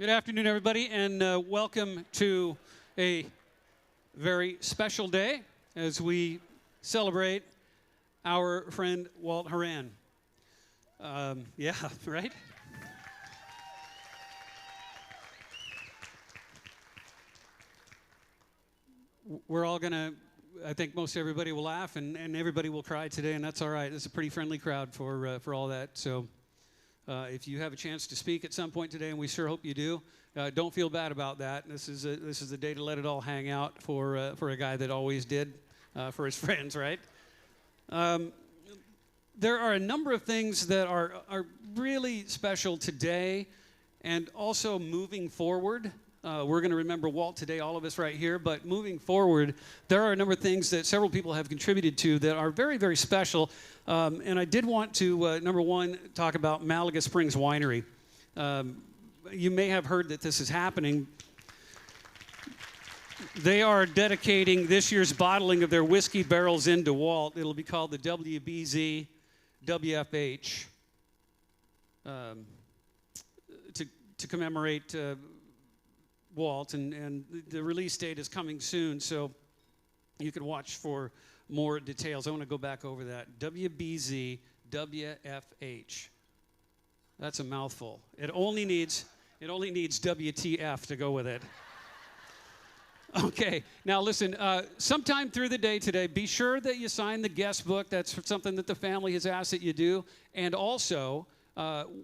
Good afternoon, everybody, and welcome to a very special day as we celebrate our friend Walt Horan. Yeah, right? We're all going to, I think most everybody will laugh and everybody will cry today, and that's all right. It's a pretty friendly crowd for all that, so if you have a chance to speak at some point today, and we sure hope you do, don't feel bad about that. This is the day to let it all hang out for a guy that always did for his friends, right? There are a number of things that are really special today and also moving forward. We're going to remember Walt today, all of us right here, but moving forward, there are a number of things that several people have contributed to that are very, very special. And I did want to, number one, talk about Malaga Springs Winery. You may have heard that this is happening. They are dedicating this year's bottling of their whiskey barrels into Walt. It'll be called the WBZ WFH to commemorate Walt, and the release date is coming soon, so you can watch for more details. I want to go back over that. WBZ WFH. That's a mouthful. It only needs WTF to go with it. Okay, now listen, sometime through the day today, be sure that you sign the guest book. That's something that the family has asked that you do. And also,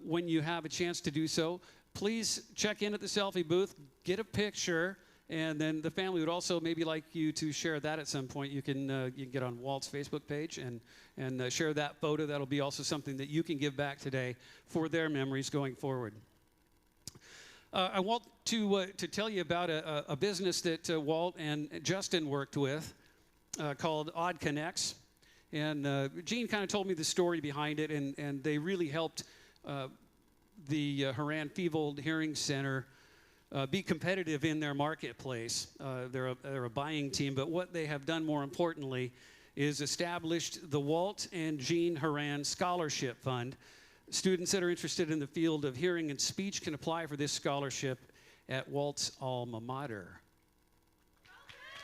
when you have a chance to do so, please check in at the selfie booth, get a picture, and then the family would also maybe like you to share that at some point. You can get on Walt's Facebook page and share that photo. That'll be also something that you can give back today for their memories going forward. I want to tell you about a business that Walt and Justin worked with called Odd Connects. And Gene kind of told me the story behind it, and they really helped the Horan Feevold Hearing Center be competitive in their marketplace. They're a buying team, but what they have done more importantly is established the Walt and Gene Horan Scholarship Fund. Students that are interested in the field of hearing and speech can apply for this scholarship at Walt's alma mater.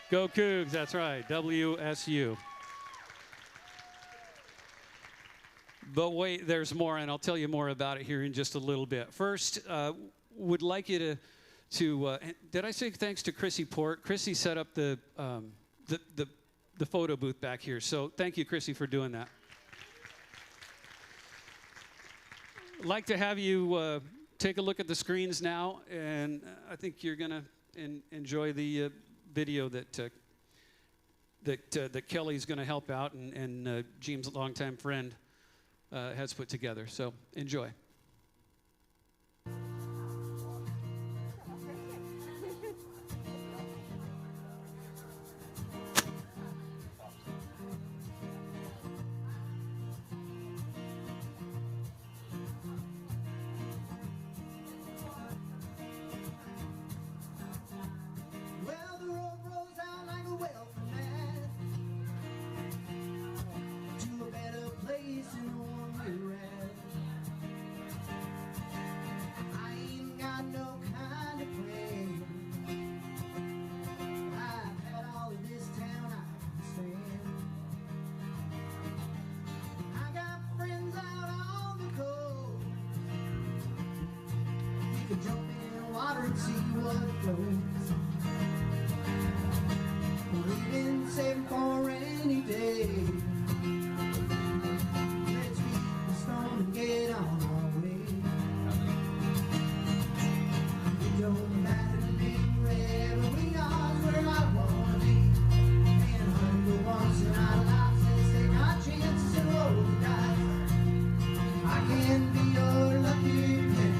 Go Cougs, that's right, WSU. But wait, there's more, and I'll tell you more about it here in just a little bit. First, would like you to did I say thanks to Chrissy Port? Chrissy set up the photo booth back here, so thank you, Chrissy, for doing that. I'd like to have you take a look at the screens now, and I think you're going to enjoy the video that Kelly's going to help out, and Gene's longtime friend has put together. So enjoy. Jump in the water and see what flows. We've been saving for a rainy day. Let's beat the storm and get on our way. It don't matter to me wherever we are, where I wanna be. And hunger once in our lives, let's take our chances and roll the dice. I can be your lucky man.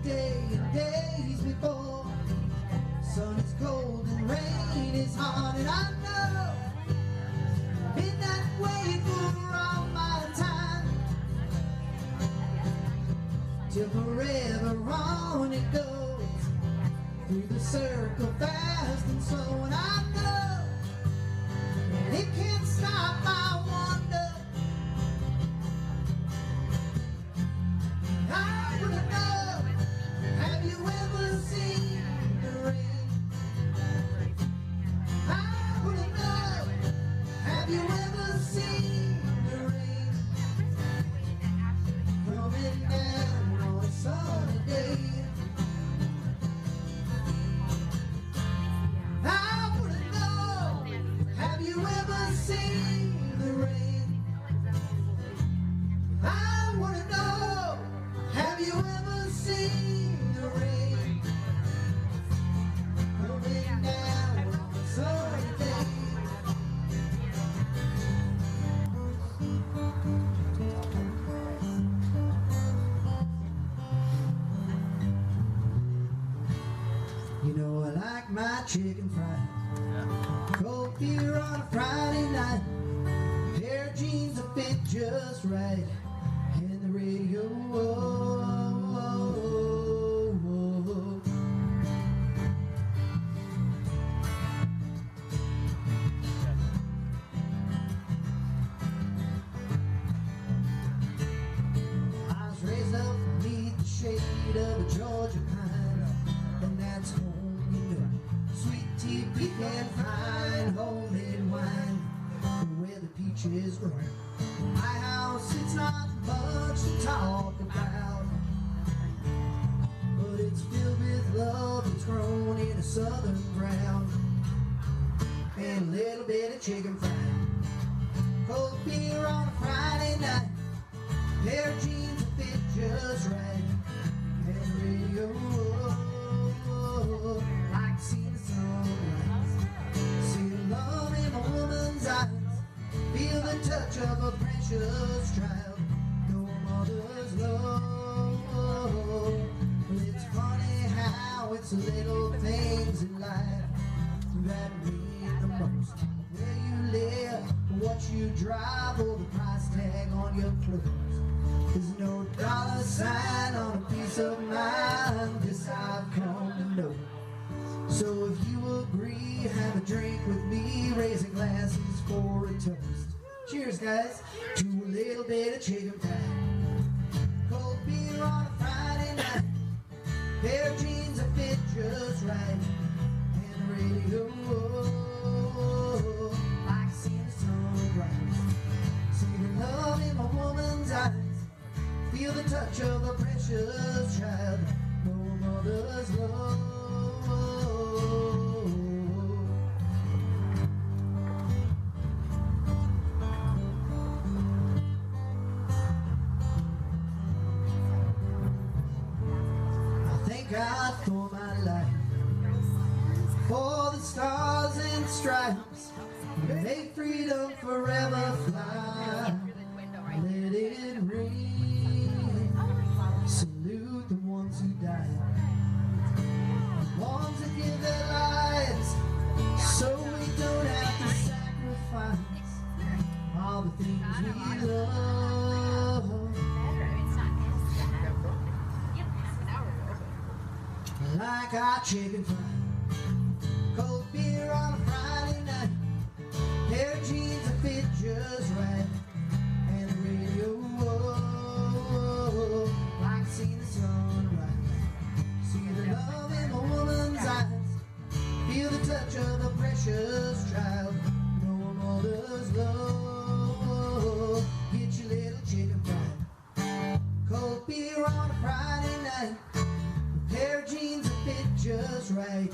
day and days before. Sun is cold and rain is hard, and I know been that way for all my time. Till forever on it goes, through the circle fast and slow, and I know it can't stop my wonder. I wanna know, have you ever seen the rain? I wanna know, have you ever seen the rain? Coming down on a sunny day. I wanna know, have you ever seen the rain? I wanna know, have you ever seen the rain? Coming down on a sunny day. You know I like my chicken fried, cold beer on a Friday night, pair of jeans that fit just right, and the radio. I was raised up beneath the shade of a Georgia pine, and that's home, you know. Sweet tea, pecan pie, homemade wine, where the peaches grow. My house, it's not much to talk about, but it's filled with love that's grown in a southern ground, and a little bit of chicken fried, cold beer on a Friday night, pair of jeans that fit just right, and radio, like seeing the sunrise, see the love in a woman's eyes, feel the touch of a precious child, no mother's love. Well, it's funny how it's the little things in life that mean the most. Where you live, what you drive, or the price tag on your clothes. There's no dollar sign on a piece of mind, this I've come to know. So if you agree, have a drink with me, raising glasses for a toast. Cheers, guys, to a little bit of chicken fried, cold beer on a Friday night, pair of jeans that fit just right, and the radio, like seeing the sunrise, see the love in my woman's eyes, feel the touch of a precious child, no mother's love. God for my life, for the stars and stripes, may freedom forever fly, let it ring, salute the ones who died, the ones that give their lives, so we don't have to sacrifice all the things we love. Like our chicken fried, cold beer on a Friday night, pair of jeans that fit just right, and the radio, like seeing the sunrise, see the love in a woman's eyes, feel the touch of a precious child, no mother's love. Get your little chicken fried, cold beer on a Friday night, pair of jeans that fit just right,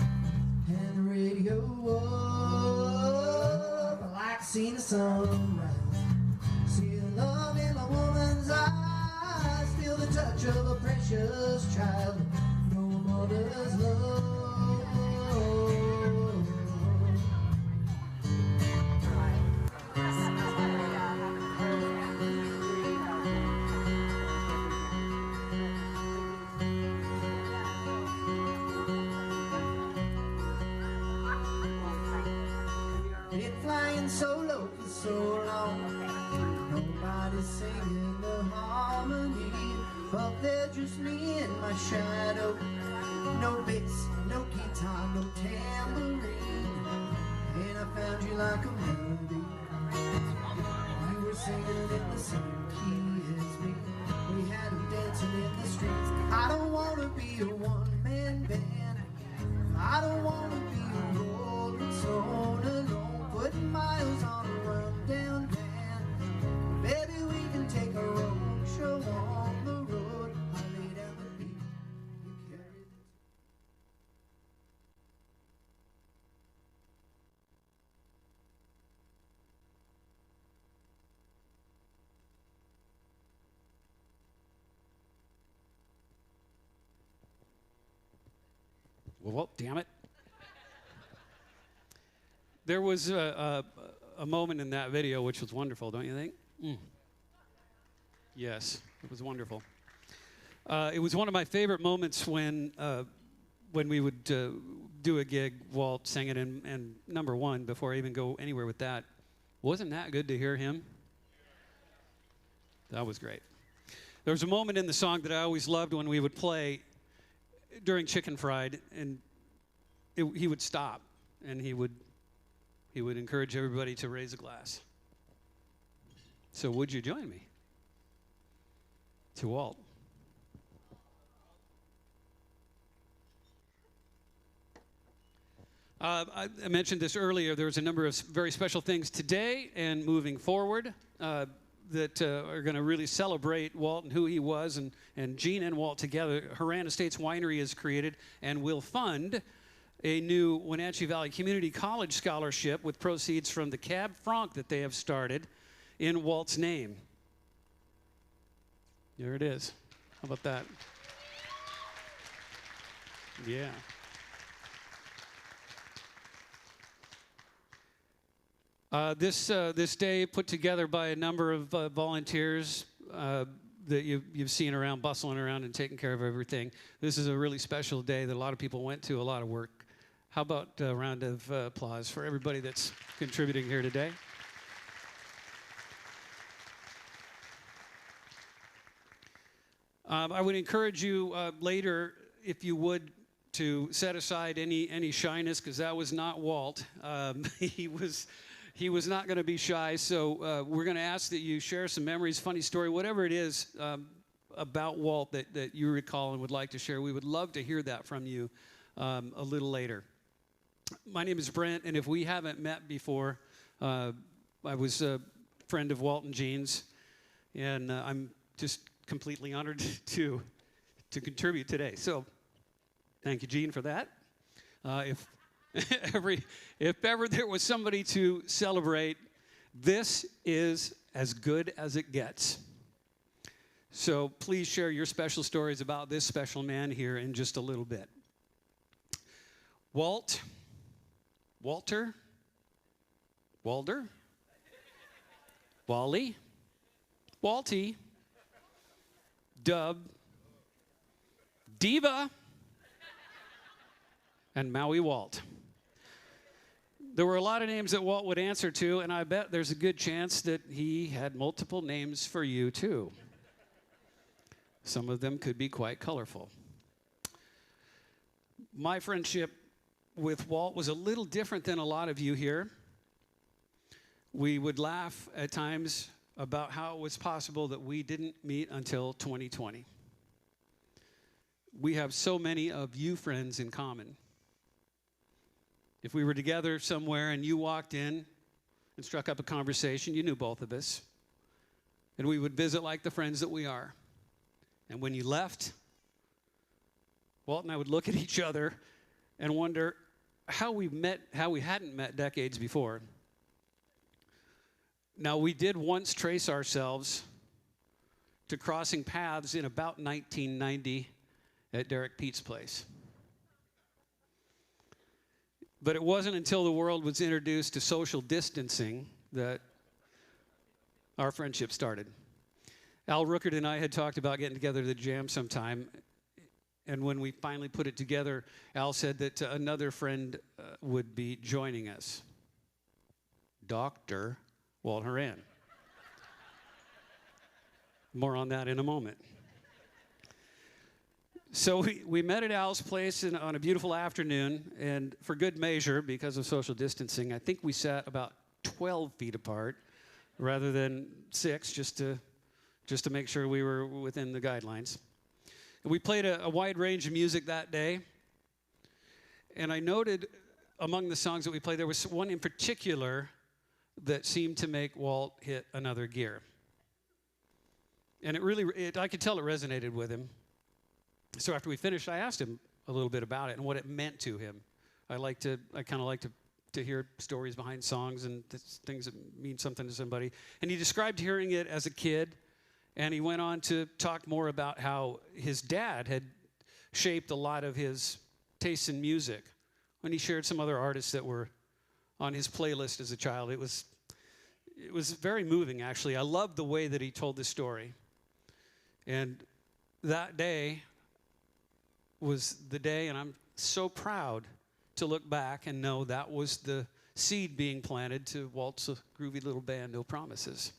and the radio up, I like seeing the sunrise, see the love in my woman's eyes, feel the touch of a precious child, no mother's love. there, just me and my shadow. No bass, no guitar, no tambourine. And I found you like a melody. You were singing in the same key as me. We had them dancing in the streets. I don't want to be a one-man band. I don't want to be a rolling stone alone, putting miles on a rundown van. Baby, we can take a road show on the road. I lay down the beat, you carry the... Well, damn it. There was a moment in that video which was wonderful, don't you think? Yes, it was wonderful. It was one of my favorite moments when we would do a gig, Walt sang it, and number one, before I even go anywhere with that, wasn't that good to hear him? That was great. There was a moment in the song that I always loved when we would play during Chicken Fried, and he would stop, and he would encourage everybody to raise a glass. So would you join me? To Walt. I mentioned this earlier. There's a number of very special things today and moving forward that are going to really celebrate Walt and who he was, and Gene and Walt together. Horan Estates Winery is created and will fund a new Wenatchee Valley Community College scholarship with proceeds from the Cab Franc that they have started in Walt's name. There it is. How about that? Yeah. This day put together by a number of volunteers that you've seen around, bustling around and taking care of everything. This is a really special day that a lot of people went to, a lot of work. How about a round of applause for everybody that's contributing here today? I would encourage you later, if you would, to set aside any shyness, because that was not Walt. He was not going to be shy, so we're going to ask that you share some memories, funny story, whatever it is about Walt that you recall and would like to share. We would love to hear that from you a little later. My name is Brent, and if we haven't met before, I was a friend of Walt and Gene's, and I'm just completely honored to contribute today. So thank you, Gene, for that. If ever there was somebody to celebrate, this is as good as it gets. So please share your special stories about this special man here in just a little bit. Walter, Walder, Wally, Walty, Dub, Diva, and Maui Walt. There were a lot of names that Walt would answer to, and I bet there's a good chance that he had multiple names for you, too. Some of them could be quite colorful. My friendship with Walt was a little different than a lot of you here. We would laugh at times about how it was possible that we didn't meet until 2020. We have so many of you friends in common. If we were together somewhere and you walked in and struck up a conversation, you knew both of us. And we would visit like the friends that we are. And when you left, Walt and I would look at each other and wonder how we hadn't met decades before. Now, we did once trace ourselves to crossing paths in about 1990 at Derek Pete's place. But it wasn't until the world was introduced to social distancing that our friendship started. Al Rookert and I had talked about getting together to jam sometime, and when we finally put it together, Al said that another friend would be joining us, Dr. Walt Horan. More on that in a moment. So we met at Al's place on a beautiful afternoon, and for good measure, because of social distancing, I think we sat about 12 feet apart rather than 6, just to make sure we were within the guidelines. And we played a wide range of music that day, and I noted among the songs that we played, there was one in particular that seemed to make Walt hit another gear. And I could tell it resonated with him. So after we finished, I asked him a little bit about it and what it meant to him. I kind of like to hear stories behind songs and things that mean something to somebody. And he described hearing it as a kid, and he went on to talk more about how his dad had shaped a lot of his tastes in music. When he shared some other artists that were on his playlist as a child, it was very moving, actually. I loved the way that he told this story. And that day was the day, and I'm so proud to look back and know that was the seed being planted to Walt's groovy little band, No Promises.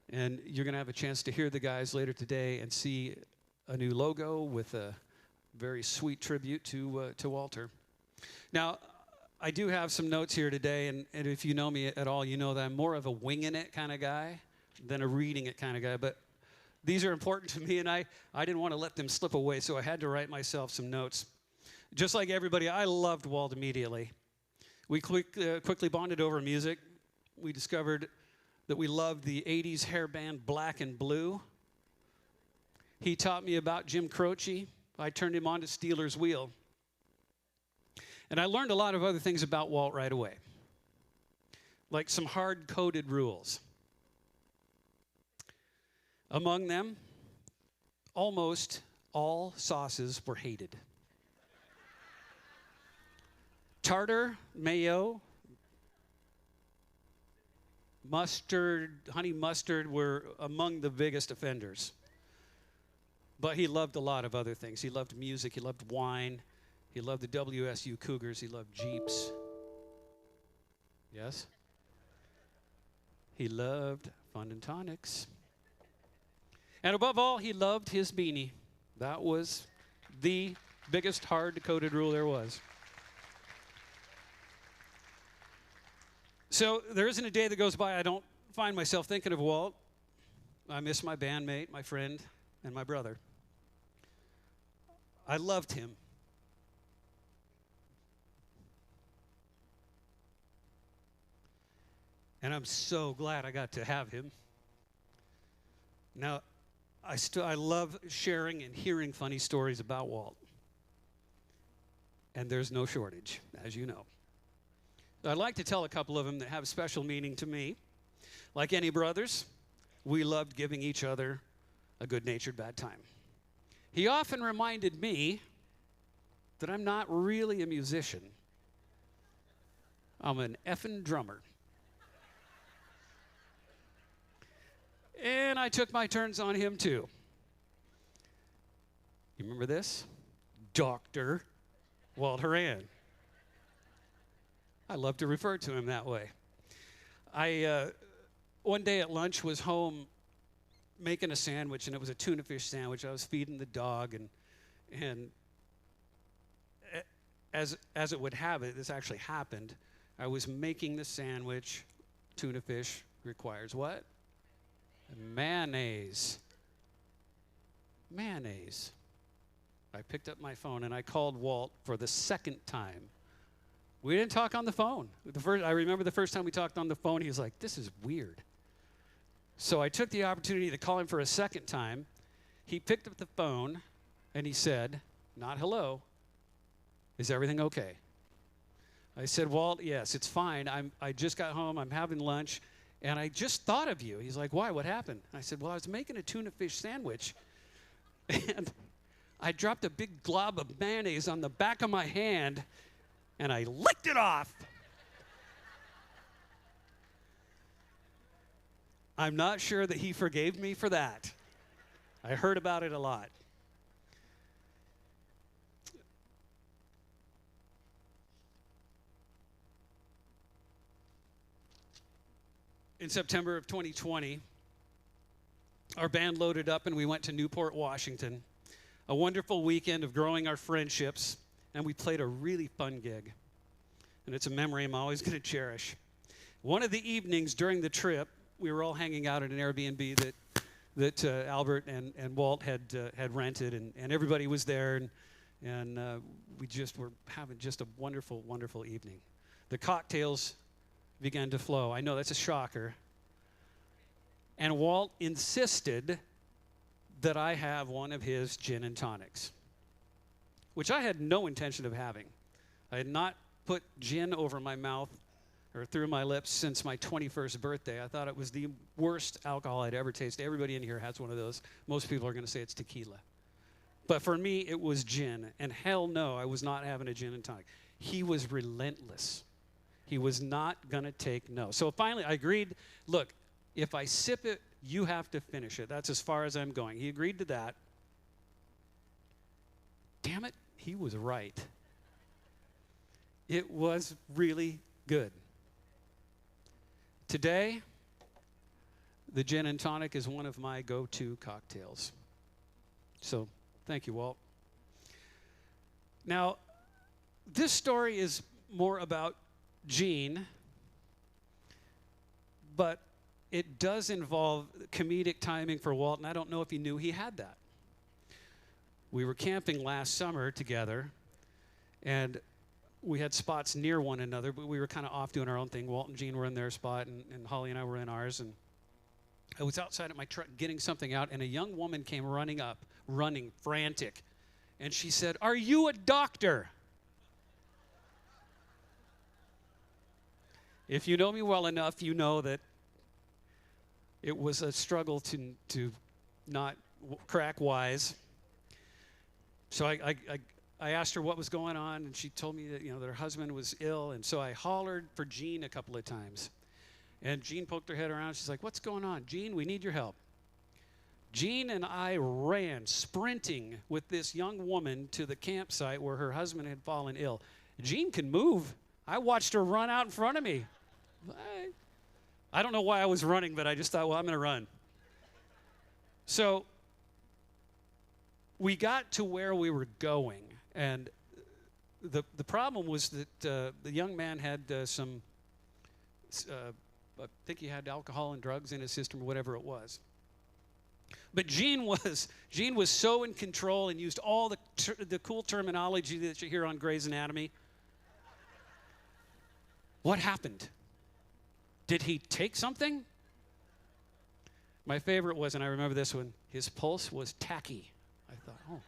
And you're going to have a chance to hear the guys later today and see a new logo with a very sweet tribute to Walter. Now, I do have some notes here today, and if you know me at all, you know that I'm more of a winging it kind of guy than a reading it kind of guy. But these are important to me, and I didn't want to let them slip away, so I had to write myself some notes. Just like everybody, I loved Walt immediately. We quickly bonded over music. We discovered that we loved the 80s hair band Black and Blue. He taught me about Jim Croce. I turned him on to Steelers Wheel. And I learned a lot of other things about Walt right away, like some hard-coded rules. Among them, almost all sauces were hated. Tartar, mayo, mustard, honey mustard were among the biggest offenders. But he loved a lot of other things. He loved music, he loved wine, he loved the WSU Cougars, he loved Jeeps. Yes? He loved Fun and Tonics. And above all, he loved his beanie. That was the biggest hard-coded rule there was. So there isn't a day that goes by I don't find myself thinking of Walt. I miss my bandmate, my friend, and my brother. I loved him. And I'm so glad I got to have him. Now, I love sharing and hearing funny stories about Walt. And there's no shortage, as you know. I'd like to tell a couple of them that have special meaning to me. Like any brothers, we loved giving each other a good-natured bad time. He often reminded me that I'm not really a musician. I'm an effing drummer. And I took my turns on him, too. You remember this? Dr. Walt Horan. I love to refer to him that way. I, one day at lunch, was home making a sandwich, and it was a tuna fish sandwich. I was feeding the dog, and as it would have it, this actually happened. I was making the sandwich. Tuna fish requires what? Mayonnaise. Mayonnaise. I picked up my phone and I called Walt for the second time. We didn't talk on the phone. I remember the first time we talked on the phone, he was like, "This is weird." So I took the opportunity to call him for a second time. He picked up the phone and he said, not hello, "Is everything okay?" I said, "Walt, yes, it's fine. I just got home, I'm having lunch, and I just thought of you." He's like, "Why? What happened?" I said, "Well, I was making a tuna fish sandwich, and I dropped a big glob of mayonnaise on the back of my hand, and I licked it off." I'm not sure that he forgave me for that. I heard about it a lot. In September of 2020, our band loaded up and we went to Newport, Washington. a wonderful weekend of growing our friendships, and we played a really fun gig. And it's a memory I'm always going to cherish. One of the evenings during the trip, we were all hanging out at an Airbnb that Albert and Walt had rented, and everybody was there, and we just were having just a wonderful, wonderful evening. The cocktails began to flow. I know that's a shocker. And Walt insisted that I have one of his gin and tonics, which I had no intention of having. I had not put gin over my mouth or through my lips since my 21st birthday. I thought it was the worst alcohol I'd ever tasted. Everybody in here has one of those. Most people are going to say it's tequila. But for me, it was gin. And hell no, I was not having a gin and tonic. He was relentless. He was not going to take no. So finally, I agreed, look, if I sip it, you have to finish it. That's as far as I'm going. He agreed to that. Damn it, he was right. It was really good. Today, the gin and tonic is one of my go-to cocktails. So, thank you, Walt. Now, this story is more about Gene, but it does involve comedic timing for Walt, and I don't know if he knew he had that. We were camping last summer together, and we had spots near one another, but we were kind of off doing our own thing. Walt and Gene were in their spot, and Holly and I were in ours. And I was outside at my truck getting something out, and a young woman came running up, running, frantic. And she said, "Are you a doctor?" If you know me well enough, you know that it was a struggle to not crack wise. So I asked her what was going on, and she told me that, that her husband was ill, and so I hollered for Jean a couple of times. And Jean poked her head around. She's like, "What's going on? Jean, we need your help." Jean and I ran, sprinting with this young woman to the campsite where her husband had fallen ill. Jean can move. I watched her run out in front of me. I don't know why I was running, but I just thought, well, I'm going to run. So we got to where we were going. And the problem was that the young man had some, I think he had alcohol and drugs in his system or whatever it was. But Gene was so in control and used all the cool terminology that you hear on Grey's Anatomy. What happened? Did he take something? My favorite was, and I remember this one, his pulse was tacky. I thought, oh.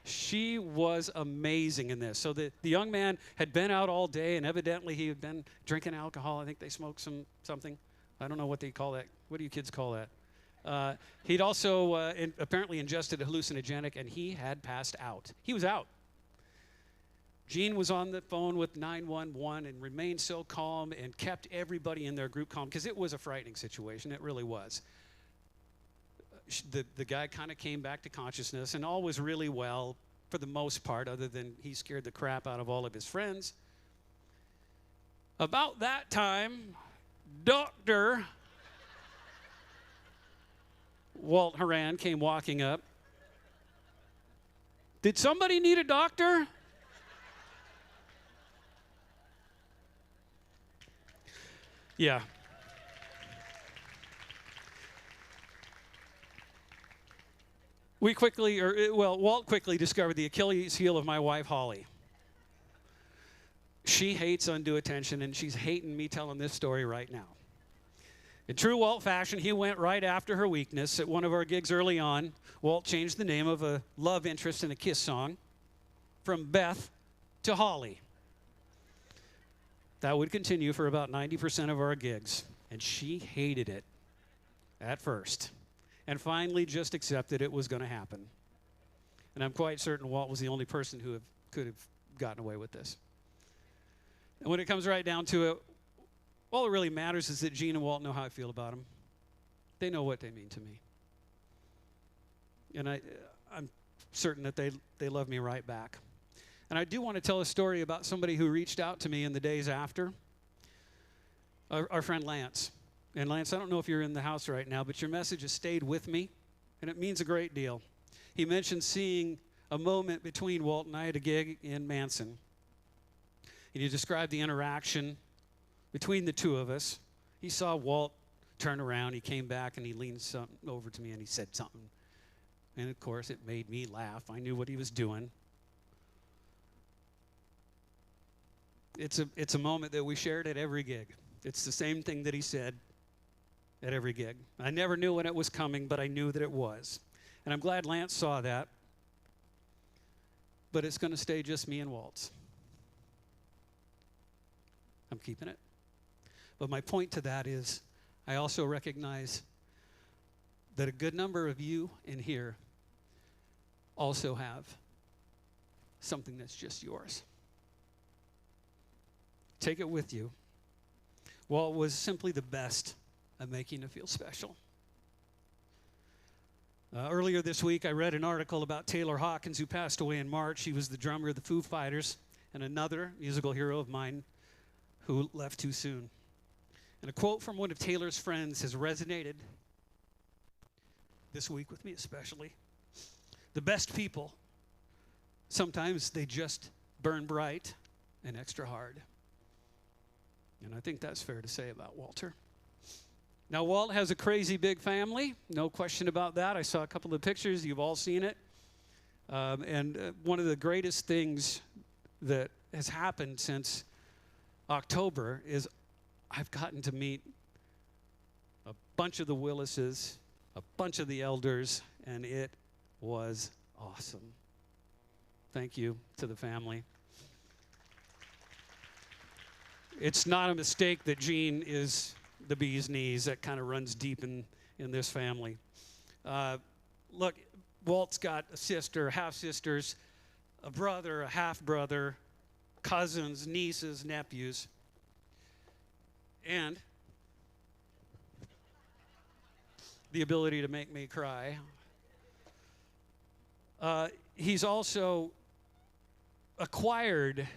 She was amazing in this. So the young man had been out all day, and evidently he had been drinking alcohol. I think they smoked something. I don't know what they call that. What do you kids call that? He'd also apparently ingested a hallucinogenic, and he had passed out. He was out. Gene was on the phone with 911 and remained so calm and kept everybody in their group calm, because it was a frightening situation. It really was. The guy kind of came back to consciousness, and all was really well for the most part, other than he scared the crap out of all of his friends. About that time, Dr. Walt Horan came walking up. "Did somebody need a doctor?" Yeah. Walt quickly discovered the Achilles heel of my wife, Holly. She hates undue attention, and she's hating me telling this story right now. In true Walt fashion, he went right after her weakness. At one of our gigs early on, Walt changed the name of a love interest in a Kiss song from Beth to Holly. That would continue for about 90% of our gigs, and she hated it at first, and finally just accepted it was going to happen. And I'm quite certain Walt was the only person who could have gotten away with this. And when it comes right down to it, all that really matters is that Gene and Walt know how I feel about them. They know what they mean to me. And I'm certain that they love me right back. And I do want to tell a story about somebody who reached out to me in the days after. Our friend Lance. And Lance, I don't know if you're in the house right now, but your message has stayed with me, and it means a great deal. He mentioned seeing a moment between Walt and I at a gig in Manson. And you described the interaction between the two of us. He saw Walt turn around, he came back, and he leaned something over to me, and he said something. And, of course, it made me laugh. I knew what he was doing. It's a moment that we shared at every gig. It's the same thing that he said at every gig. I never knew when it was coming, but I knew that it was. And I'm glad Lance saw that. But it's going to stay just me and Walt's. I'm keeping it. But my point to that is I also recognize that a good number of you in here also have something that's just yours. Take it with you. Walt was simply the best at making you feel special. Earlier this week, I read an article about Taylor Hawkins, who passed away in March. He was the drummer of the Foo Fighters and another musical hero of mine who left too soon. And a quote from one of Taylor's friends has resonated this week with me especially. The best people, sometimes they just burn bright and extra hard. And I think that's fair to say about Walter. Now, Walt has a crazy big family, no question about that. I saw a couple of pictures. You've all seen it. And one of the greatest things that has happened since October is I've gotten to meet a bunch of the Willises, a bunch of the elders, and it was awesome. Thank you to the family. It's not a mistake that Gene is the bee's knees. That kind of runs deep in this family. Look, Walt's got a sister, half-sisters, a brother, a half-brother, cousins, nieces, nephews, and the ability to make me cry. He's also acquired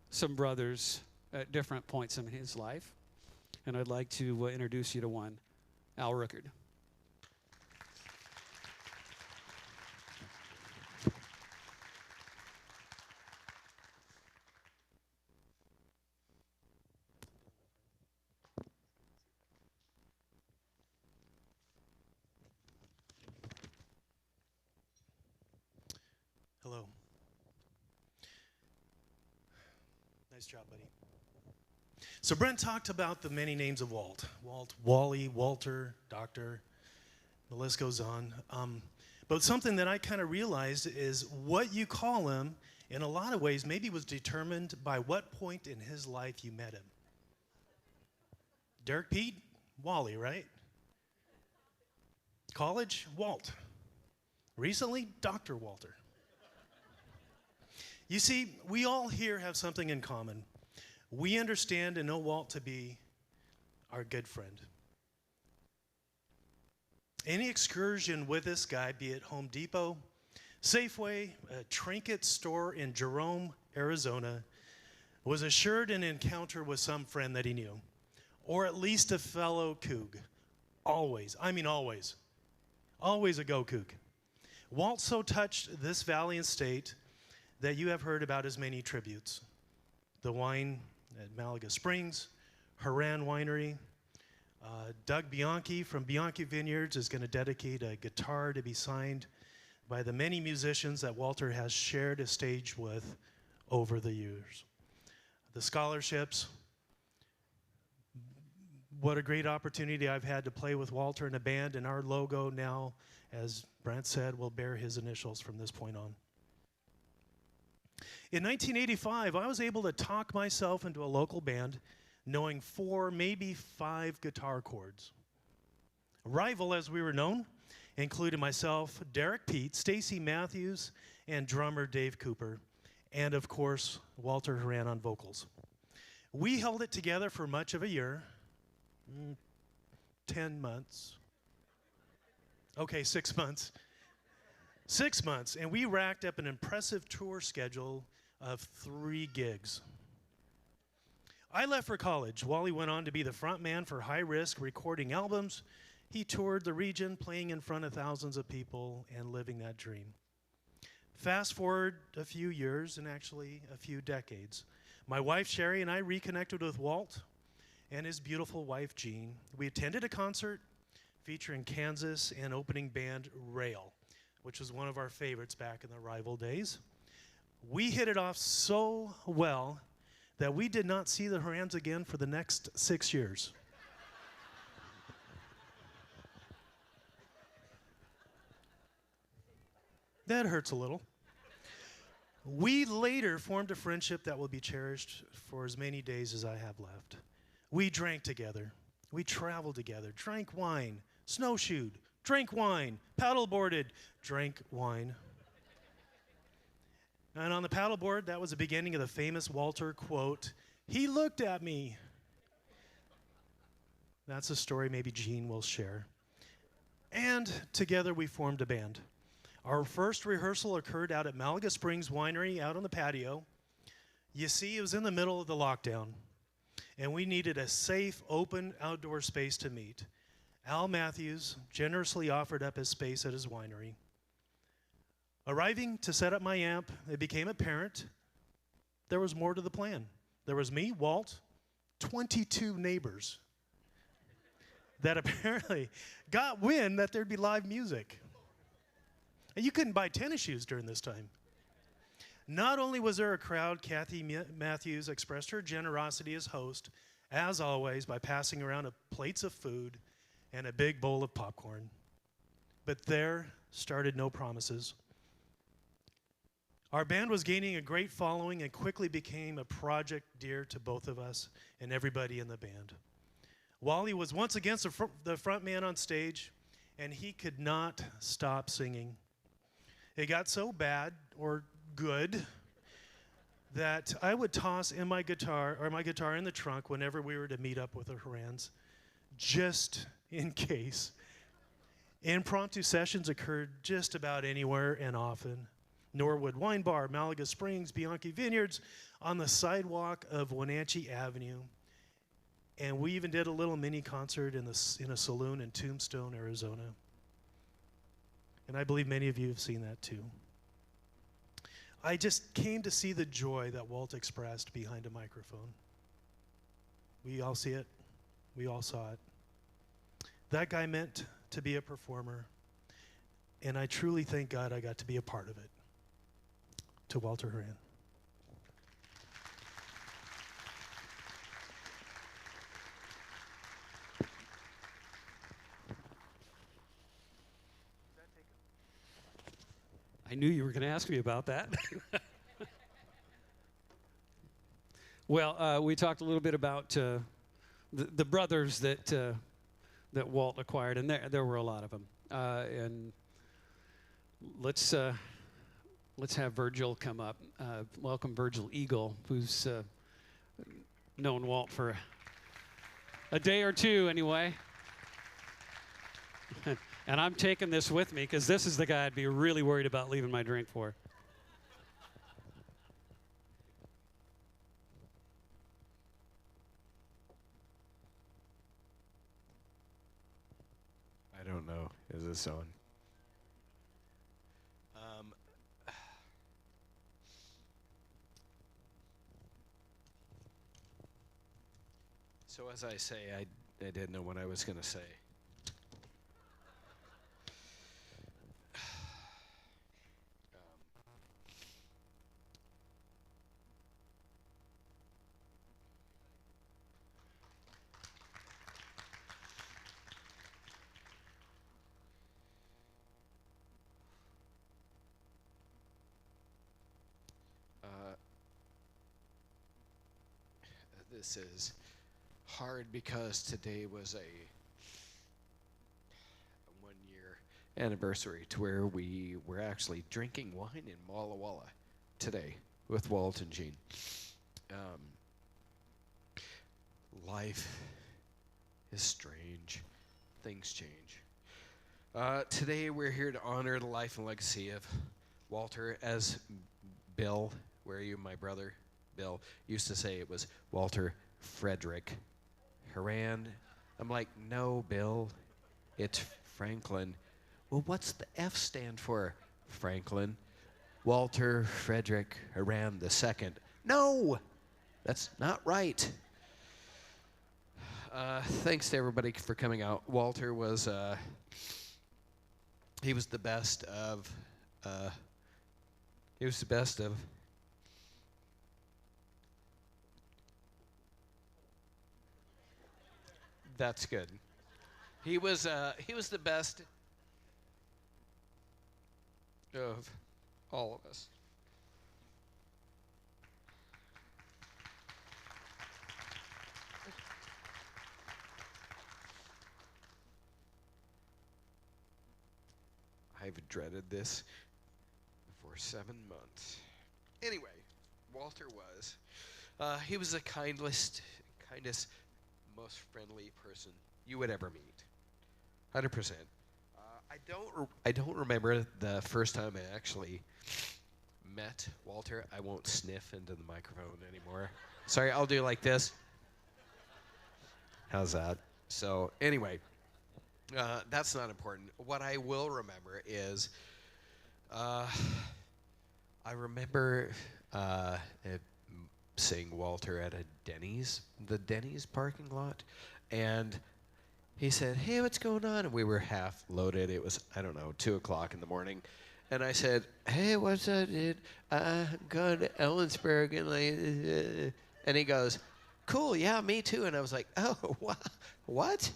some brothers at different points in his life. And I'd like to introduce you to one, Al Ruckert. Hello. Nice job, buddy. So Brent talked about the many names of Walt. Walt, Wally, Walter, Doctor, the list goes on. But something that I kind of realized is what you call him, in a lot of ways, maybe was determined by what point in his life you met him. Derek Pete, Wally, right? College, Walt. Recently, Dr. Walter. You see, we all here have something in common. We understand and know Walt to be our good friend. Any excursion with this guy, be it Home Depot, Safeway, a trinket store in Jerome, Arizona, was assured an encounter with some friend that he knew, or at least a fellow Coug. Always, I mean always. Always a go Coug. Walt so touched this valley and state that you have heard about his many tributes. The wine at Malaga Springs, Horan Winery. Doug Bianchi from Bianchi Vineyards is going to dedicate a guitar to be signed by the many musicians that Walter has shared a stage with over the years. The scholarships. What a great opportunity I've had to play with Walter in a band, and our logo now, as Brent said, will bear his initials from this point on. In 1985, I was able to talk myself into a local band knowing 4, maybe 5 guitar chords. Rival, as we were known, included myself, Derek Pete, Stacy Matthews, and drummer Dave Cooper, and of course, Walter Horan on vocals. We held it together for much of a year, 10 months. Okay, 6 months. 6 months, and we racked up an impressive tour schedule of 3 gigs. I left for college. Wally went on to be the front man for High Risk, recording albums. He toured the region, playing in front of thousands of people and living that dream. Fast forward a few years and actually a few decades. My wife Sherry and I reconnected with Walt and his beautiful wife Jean. We attended a concert featuring Kansas and opening band Rail, which was one of our favorites back in the rival days. We hit it off so well that we did not see the Horans again for the next 6 years. That hurts a little. We later formed a friendship that will be cherished for as many days as I have left. We drank together. We traveled together, drank wine, snowshoed, drank wine, paddleboarded, drank wine. And on the paddleboard, that was the beginning of the famous Walter quote, "He looked at me." That's a story maybe Gene will share. And together we formed a band. Our first rehearsal occurred out at Malaga Springs Winery out on the patio. You see, it was in the middle of the lockdown, and we needed a safe, open, outdoor space to meet. Al Matthews generously offered up his space at his winery. Arriving to set up my amp, it became apparent there was more to the plan. There was me, Walt, 22 neighbors that apparently got wind that there'd be live music. And you couldn't buy tennis shoes during this time. Not only was there a crowd, Kathy Matthews expressed her generosity as host, as always, by passing around plates of food and a big bowl of popcorn. But there started no promises. Our band was gaining a great following and quickly became a project dear to both of us and everybody in the band. Wally was once again the front man on stage, and he could not stop singing. It got so bad or good that I would toss my guitar in the trunk whenever we were to meet up with the Horans, just in case. Impromptu sessions occurred just about anywhere and often. Norwood Wine Bar, Malaga Springs, Bianchi Vineyards, on the sidewalk of Wenatchee Avenue. And we even did a little mini concert in a saloon in Tombstone, Arizona. And I believe many of you have seen that too. I just came to see the joy that Walt expressed behind a microphone. We all see it. We all saw it. That guy meant to be a performer. And I truly thank God I got to be a part of it. To Walter Horan. I knew you were going to ask me about that. Well, we talked a little bit about the brothers that Walt acquired, and there were a lot of them. And let's have Virgil come up. Welcome Virgil Eagle, who's known Walt for a day or two anyway. And I'm taking this with me because this is the guy I'd be really worried about leaving my drink for. I don't know. Is this on? So as I say, I didn't know what I was going to say. This is hard because today was a 1-year anniversary to where we were actually drinking wine in Walla Walla today with Walt and Gene. Life is strange. Things change. Today we're here to honor the life and legacy of Walter, as Bill, where are you, my brother? Bill used to say it was Walter Frederick Horan. I'm like, no, Bill, it's Franklin. Well, what's the F stand for, Franklin? Walter Frederick Horan II. No, that's not right. Thanks to everybody for coming out. Walter was, he was the best of, he was the best of. That's good. He was the best of all of us. I've dreaded this for 7 months. Anyway, Walter was. He was the kindest, most friendly person you would ever meet. 100%. I don't remember the first time I actually met Walter. I won't sniff into the microphone anymore. Sorry, I'll do like this. How's that? So anyway, that's not important. What I will remember is, I remember seeing Walter at a Denny's, the Denny's parking lot, and he said, "Hey, what's going on?" And we were half loaded. It was, I don't know, 2 o'clock in the morning. And I said, "Hey, what's up, dude? I'm going to Ellensburg." And he goes, "Cool, yeah, me too." And I was like, "Oh, what?"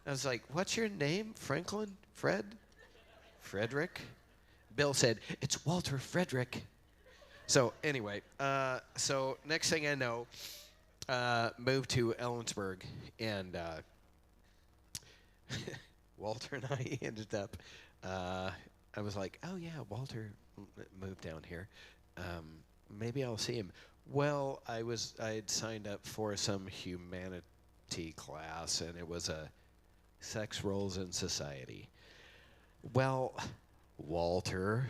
I was like, "What's your name? Franklin? Fred? Frederick?" Bill said, "It's Walter Frederick." So anyway, so next thing I know, moved to Ellensburg, and Walter and I ended up, I was like, "Oh yeah, Walter moved down here. Maybe I'll see him." Well, I had signed up for some humanity class, and it was a sex roles in society. Well, Walter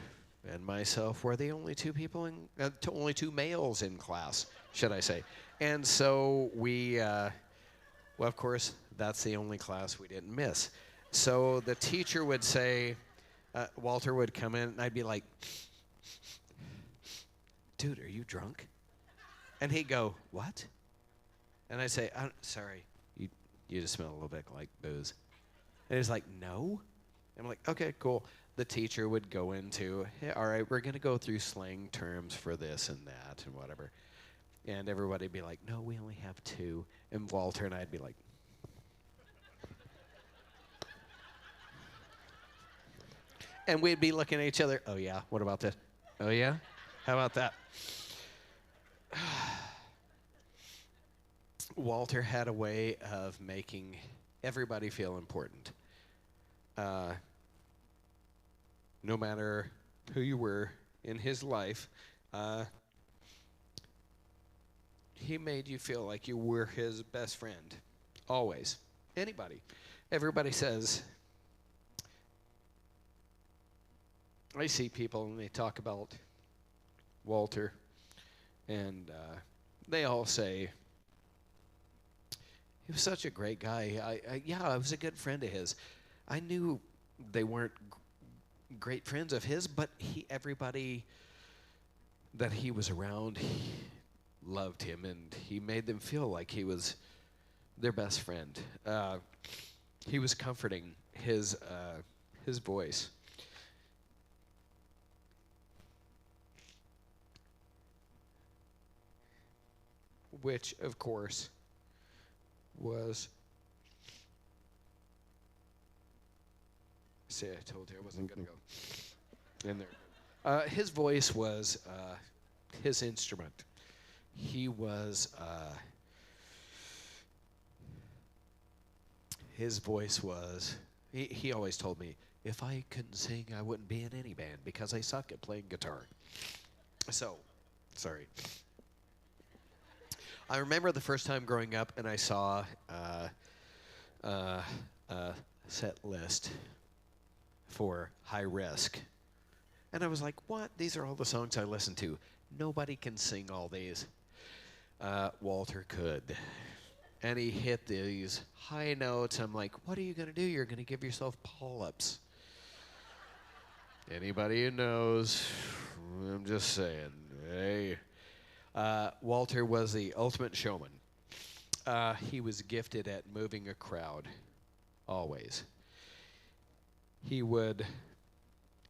and myself were the only two people only two males in class, should I say. And so we, well, of course, that's the only class we didn't miss. So the teacher would say, Walter would come in, and I'd be like, "Dude, are you drunk?" And he'd go, "What?" And I'd say, "Sorry, you just smell a little bit like booze." And he's like, "No?" I'm like, "Okay, cool." The teacher would go into, "Hey, all right, we're going to go through slang terms for this and that and whatever." And everybody would be like, "No, we only have 2. And Walter and I'd be like, and we'd be looking at each other, "Oh, yeah, what about this? Oh, yeah? How about that?" Walter had a way of making everybody feel important. No matter who you were in his life, he made you feel like you were his best friend. Always. Anybody. Everybody says, I see people and they talk about Walter, and they all say, "He was such a great guy. I was a good friend of his." I knew they weren't great friends of his, but everybody that he was around, he loved him, and he made them feel like he was their best friend. He was comforting. His voice, which of course was, see, I told you I wasn't going to go in there. His voice was his instrument. He was, his voice was, he always told me, if I couldn't sing, I wouldn't be in any band because I suck at playing guitar. So, sorry. I remember the first time growing up and I saw a set list for High Risk. And I was like, what? These are all the songs I listen to. Nobody can sing all these. Walter could. And he hit these high notes. I'm like, what are you going to do? You're going to give yourself polyps. Anybody who knows, I'm just saying. Hey, Walter was the ultimate showman. He was gifted at moving a crowd, always. He would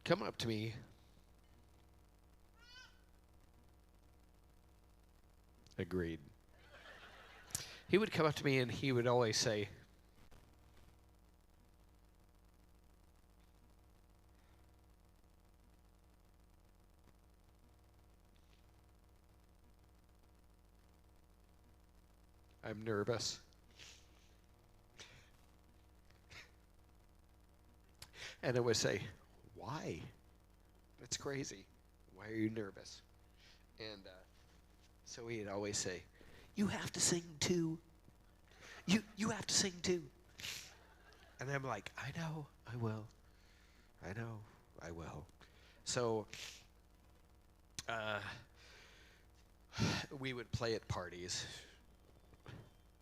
come up to me. Agreed. He would come up to me and he would always say, I'm nervous. And I would say, why? That's crazy. Why are you nervous? And so he'd always say, you have to sing too. You have to sing too. And I'm like, I know, I will. I know, I will. So we would play at parties,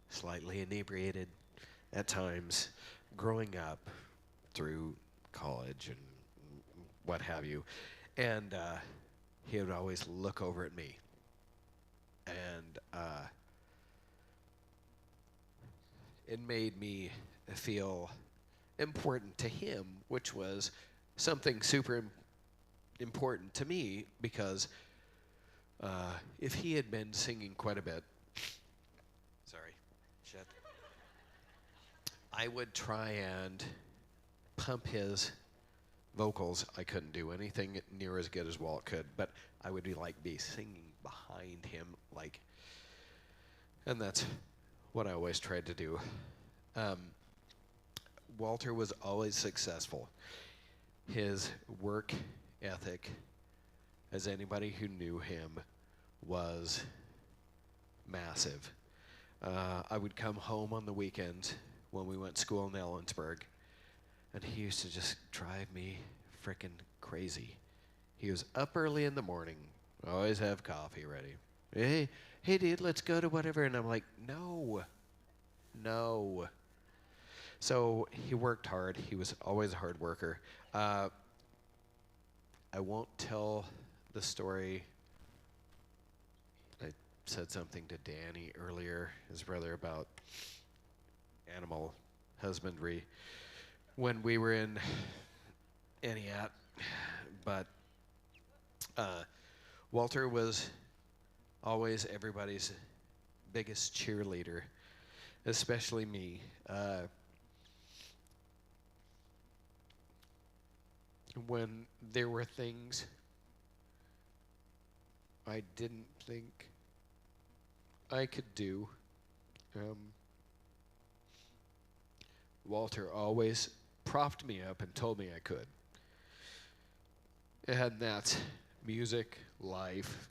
slightly inebriated at times, growing up through college and what have you. And he would always look over at me. And it made me feel important to him, which was something super important to me, because if he had been singing quite a bit, I would try and pump his vocals. I couldn't do anything near as good as Walt could, but I would be singing behind him, and that's what I always tried to do. Walter was always successful. His work ethic, as anybody who knew him, was massive. I would come home on the weekends when we went to school in Ellensburg, and he used to just drive me frickin' crazy. He was up early in the morning, always have coffee ready. Hey dude, let's go to whatever. And I'm like, no. So he worked hard. He was always a hard worker. I won't tell the story. I said something to Danny earlier, his brother, about animal husbandry when we were in Entiat, but Walter was always everybody's biggest cheerleader, especially me. When there were things I didn't think I could do, Walter always propped me up and told me I could. And that's music, life.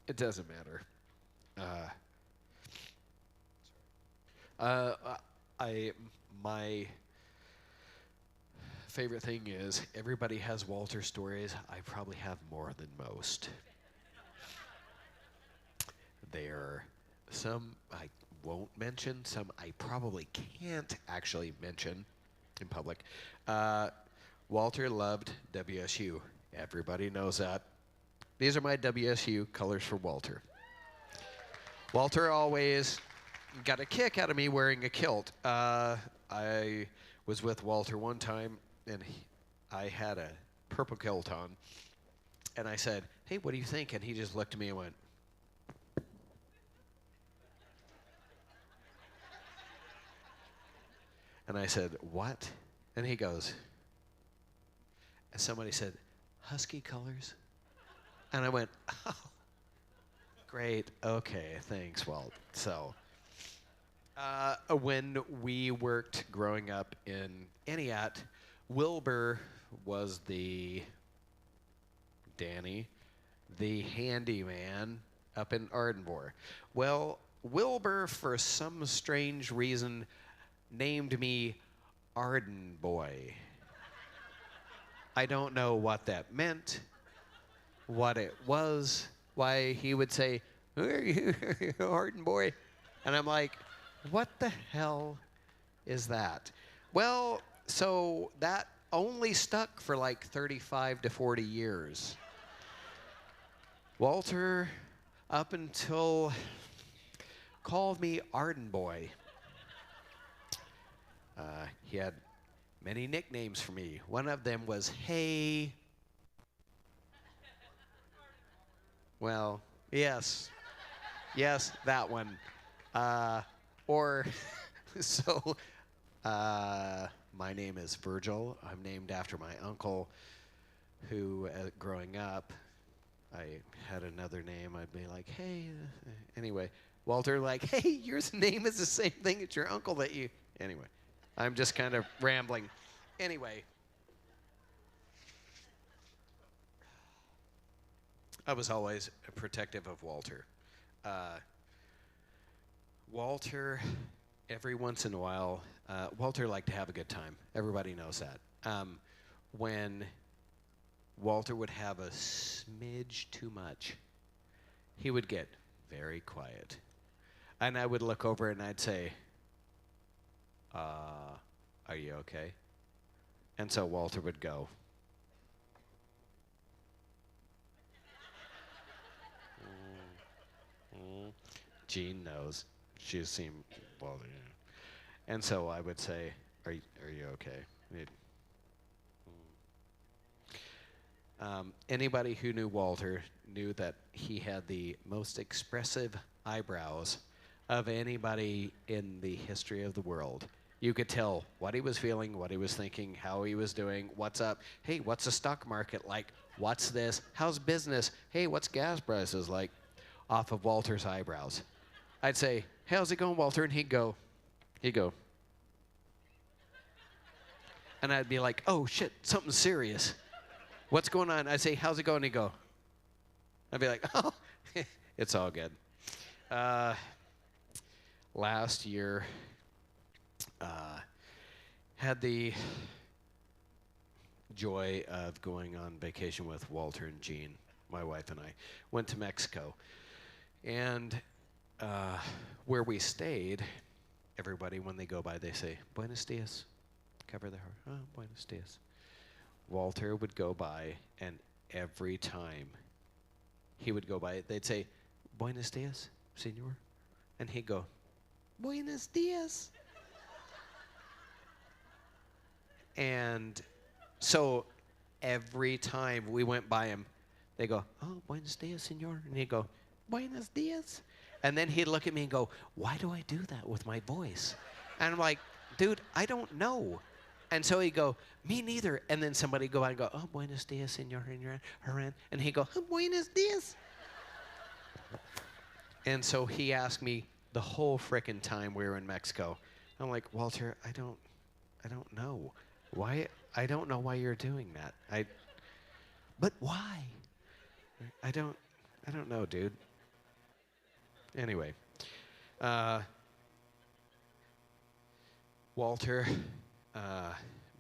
It doesn't matter. My favorite thing is everybody has Walter stories. I probably have more than most. There are some I won't mention, some I probably can't actually mention in public. Walter loved WSU. Everybody knows that. These are my WSU colors for Walter. Walter always got a kick out of me wearing a kilt. I was with Walter one time, and I had a purple kilt on, and I said, hey, what do you think? And he just looked at me and went, and I said, what? And he goes, and somebody said, husky colors? And I went, oh, great, okay, thanks, Walt. So, when we worked growing up in Entiat, Wilbur was Danny, the handyman up in Ardmore. Well, Wilbur, for some strange reason, named me Arden Boy. I don't know what that meant, what it was, why he would say, who are you, Arden Boy? And I'm like, what the hell is that? Well, so that only stuck for like 35 to 40 years. Walter, up until, called me Arden Boy. He had many nicknames for me. One of them was Hey. Well, yes. Yes, that one. Or, so, my name is Virgil. I'm named after my uncle who, growing up, I had another name. I'd be like, hey. Anyway, Walter, like, hey, your name is the same thing as your uncle that you. Anyway, I'm just kind of rambling. Anyway, I was always protective of Walter. Walter, every once in a while, Walter liked to have a good time. Everybody knows that. When Walter would have a smidge too much, he would get very quiet. And I would look over and I'd say, are you okay? And so Walter would go, Jean knows. She's seen Walter. And so I would say, are you okay? Anybody who knew Walter knew that he had the most expressive eyebrows of anybody in the history of the world. You could tell what he was feeling, what he was thinking, how he was doing, what's up. Hey, what's the stock market like? What's this? How's business? Hey, what's gas prices like? Off of Walter's eyebrows. I'd say, hey, how's it going, Walter? And he'd go. And I'd be like, oh, shit, something serious. What's going on? I'd say, how's it going? He'd go. I'd be like, oh, it's all good. Last year, had the joy of going on vacation with Walter and Jean, my wife and I. Went to Mexico. And where we stayed, everybody, when they go by, they say, Buenos dias. Cover their heart. Oh, Buenos dias. Walter would go by, and every time he would go by, they'd say, Buenos dias, senor. And he'd go, Buenos dias. And so every time we went by him, they go, oh, Buenos dias, senor. And he'd go, Buenos dias. And then he'd look at me and go, why do I do that with my voice? And I'm like, dude, I don't know. And so he'd go, me neither. And then somebody go by and go, oh, Buenos dias, senor Horan. And he'd go, oh, Buenos dias. And so he asked me the whole frickin' time we were in Mexico. I'm like, Walter, I don't know. Why? I don't know why you're doing that. But why? I don't know, dude. Anyway, Walter,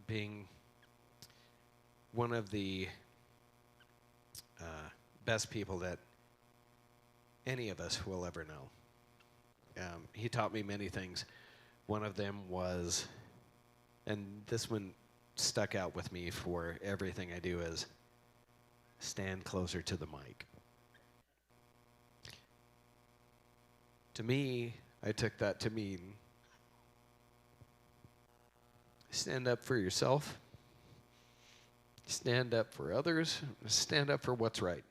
being one of the best people that any of us will ever know. He taught me many things. One of them was, and this one stuck out with me for everything I do, is stand closer to the mic. To me, I took that to mean stand up for yourself, stand up for others, stand up for what's right.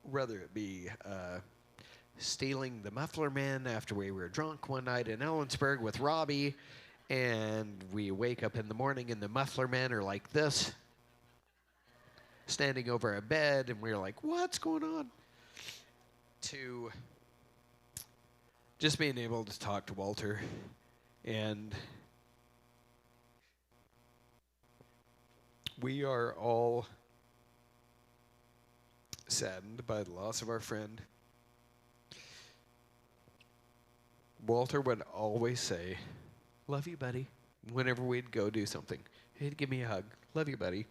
Whether it be stealing the muffler man after we were drunk one night in Ellensburg with Robbie, and we wake up in the morning and the muffler men are like this, standing over a bed, and we're like, what's going on? To just being able to talk to Walter, and we are all saddened by the loss of our friend. Walter would always say, love you, buddy, whenever we'd go do something. He'd give me a hug. Love you, buddy.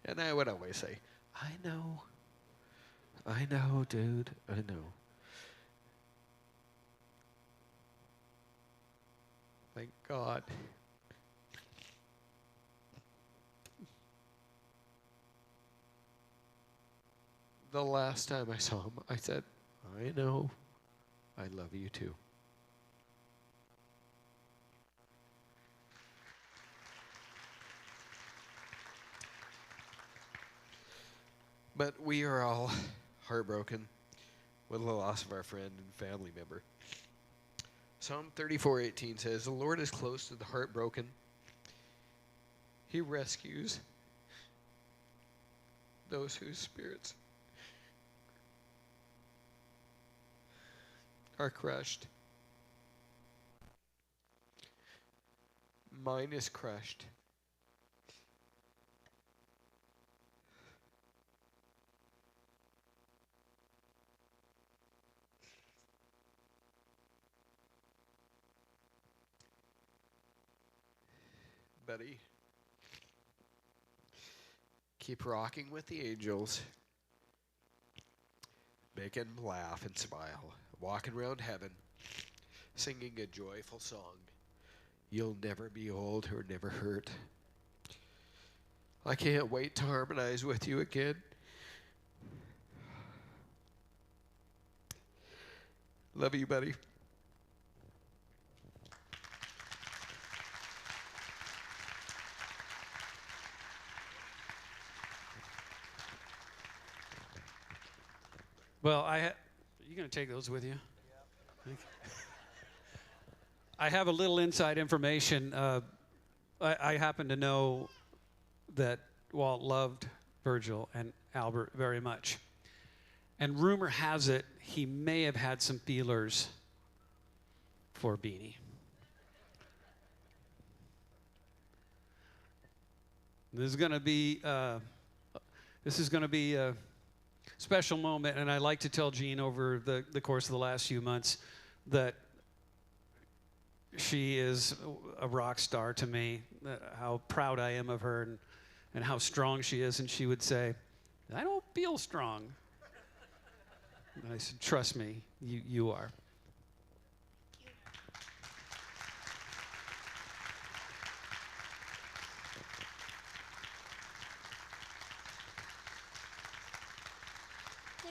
And I would always say, I know. I know, dude. I know. Thank God. The last time I saw him, I said, I know. I love you too. But we are all heartbroken with the loss of our friend and family member. Psalm 34:18 says, "The Lord is close to the heartbroken. He rescues those whose spirits are crushed." Mine is crushed. Buddy, keep rocking with the angels, making them laugh and smile, walking around heaven, singing a joyful song. You'll never be old or never hurt. I can't wait to harmonize with you again. Love you, buddy. Well, are you going to take those with you? Yeah. I have a little inside information. I happen to know that Walt loved Virgil and Albert very much. And rumor has it he may have had some feelers for Beanie. This is going to be a special moment, and I like to tell Jean over the course of the last few months that she is a rock star to me, how proud I am of her and how strong she is. And she would say, I don't feel strong. And I said, trust me, you are. Yeah.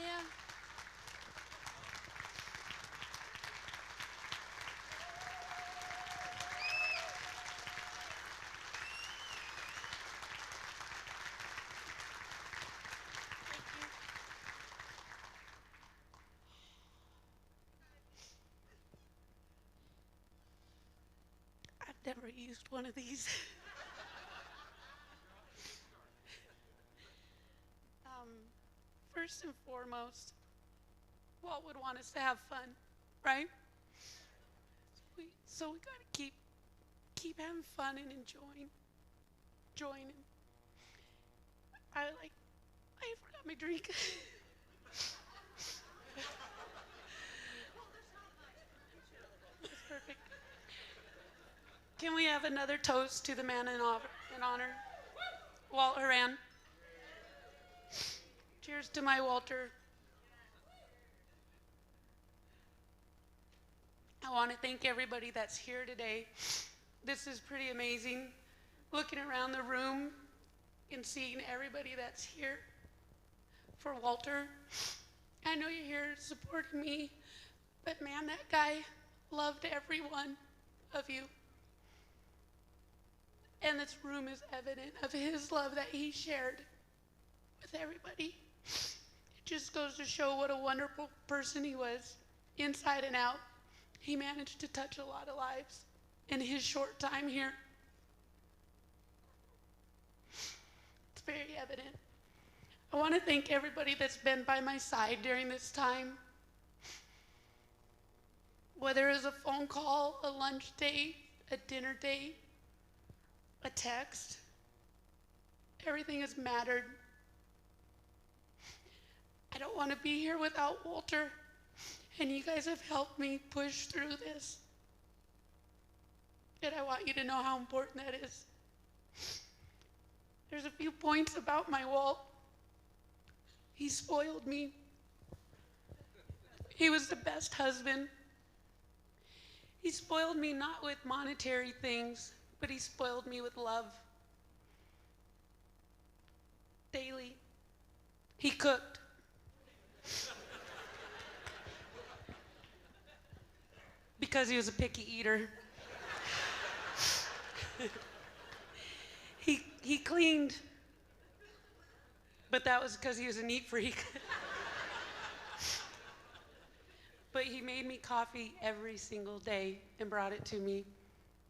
I've never used one of these. First and foremost, Walt would want us to have fun, right? So we gotta keep having fun and enjoying. I forgot my drink. That's perfect. Can we have another toast to the man in honor, Walt Horan? Cheers to my Walter. I want to thank everybody that's here today. This is pretty amazing. Looking around the room and seeing everybody that's here for Walter. I know you're here supporting me, but man, that guy loved every one of you. And this room is evident of his love that he shared with everybody. It just goes to show what a wonderful person he was, inside and out. He managed to touch a lot of lives in his short time here. It's very evident. I want to thank everybody that's been by my side during this time. Whether it was a phone call, a lunch date, a dinner date, a text, everything has mattered. I don't want to be here without Walter, and you guys have helped me push through this. And I want you to know how important that is. There's a few points about my Walt. He spoiled me He was the best husband. He spoiled me not with monetary things, but he spoiled me with love. Daily. He cooked. Because he was a picky eater. He cleaned, but that was because he was a neat freak. But he made me coffee every single day and brought it to me,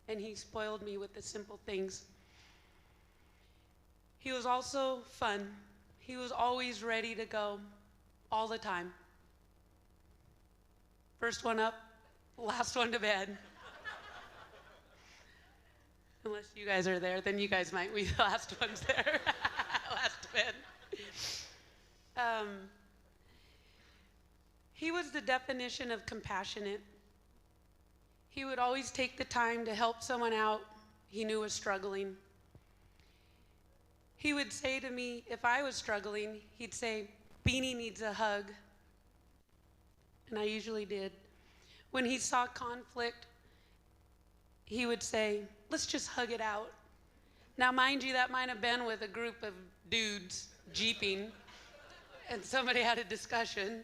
and he spoiled me with the simple things. He was also fun. He was always ready to go, all the time. First one up, last one to bed. Unless you guys are there, then you guys might be the last ones there. Last to bed. He was the definition of compassionate. He would always take the time to help someone out he knew was struggling. He would say to me, if I was struggling, he'd say, Beanie needs a hug. And I usually did. When he saw conflict, he would say, let's just hug it out. Now, mind you, that might have been with a group of dudes jeeping, and somebody had a discussion. And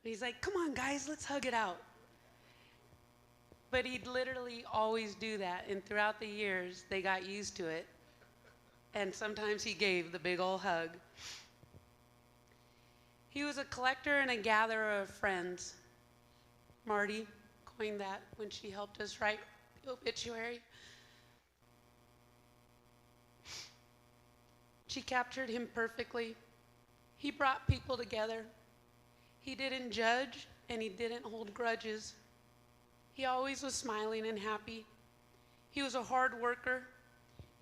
he's like, come on, guys, let's hug it out. But he'd literally always do that, and throughout the years, they got used to it. And sometimes he gave the big old hug. He was a collector and a gatherer of friends. Marty coined that when she helped us write the obituary. She captured him perfectly. He brought people together. He didn't judge, and he didn't hold grudges. He always was smiling and happy. He was a hard worker.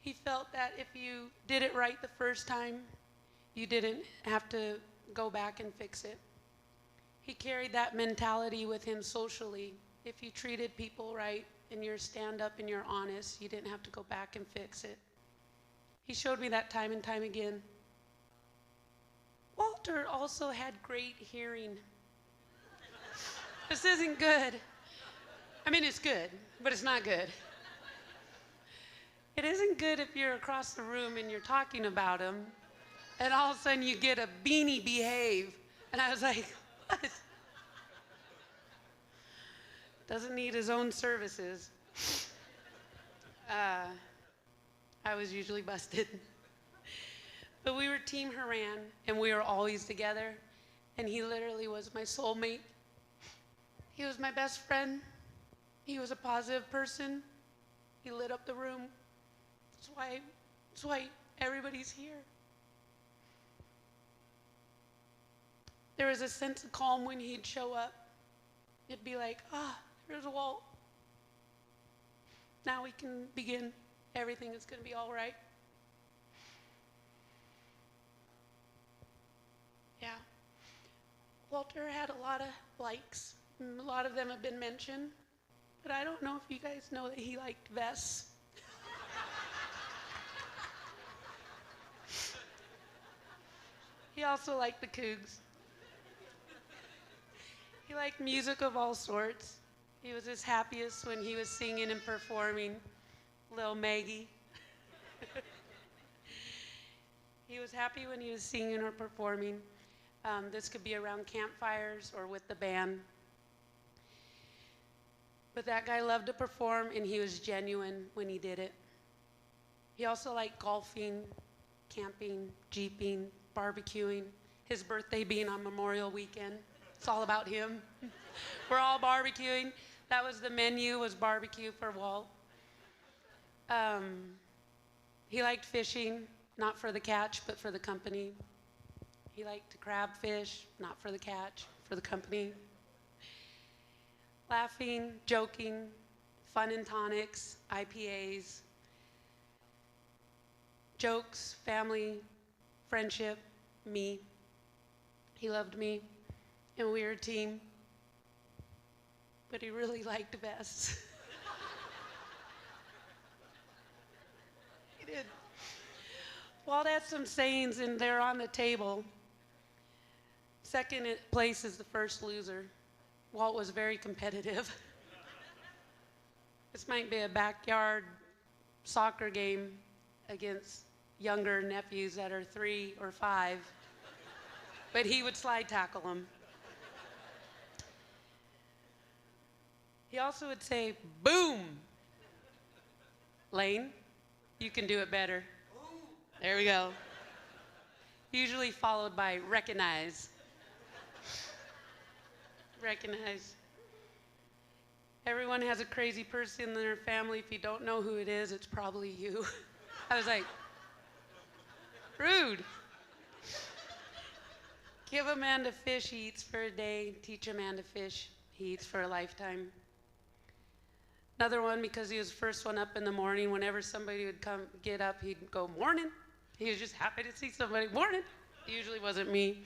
He felt that if you did it right the first time, you didn't have to go back and fix it. He carried that mentality with him socially. If you treated people right and you're stand up and you're honest, you didn't have to go back and fix it. He showed me that time and time again. Walter also had great hearing. This isn't good. I mean, it's good, but it's not good. It isn't good if you're across the room and you're talking about him, and all of a sudden you get a Beanie behave. And I was like, what? Doesn't need his own services. I was usually busted. But we were Team Horan, and we were always together, and he literally was my soulmate. He was my best friend. He was a positive person. He lit up the room. That's why everybody's here. There was a sense of calm when he'd show up. It'd be like, there's a Walt. Now we can begin. Everything is going to be all right. Yeah. Walter had a lot of likes. A lot of them have been mentioned. But I don't know if you guys know that he liked vests. He also liked the Cougs. He liked music of all sorts. He was his happiest when he was singing and performing Lil Maggie. He was happy when he was singing or performing. This could be around campfires or with the band. But that guy loved to perform, and he was genuine when he did it. He also liked golfing, camping, jeeping, barbecuing. His birthday being on Memorial Weekend. It's all about him. We're all barbecuing. That was the menu, was barbecue for Walt. He liked fishing, not for the catch, but for the company. He liked to crab fish, not for the catch, for the company. Laughing, joking, fun and tonics, IPAs, jokes, family, friendship, me. He loved me, and we were a team. But he really liked vests. He did. Walt had some sayings, and they're on the table. Second place is the first loser. Walt was very competitive. This might be a backyard soccer game against younger nephews that are 3 or 5, but he would slide tackle them. He also would say, boom. Lane, you can do it better. There we go. Usually followed by recognize. Recognize. Everyone has a crazy person in their family. If you don't know who it is, it's probably you. I was like, rude. Give a man to fish, he eats for a day. Teach a man to fish, he eats for a lifetime. Another one, because he was the first one up in the morning, whenever somebody would come get up, he'd go, morning. He was just happy to see somebody, morning. It usually wasn't me.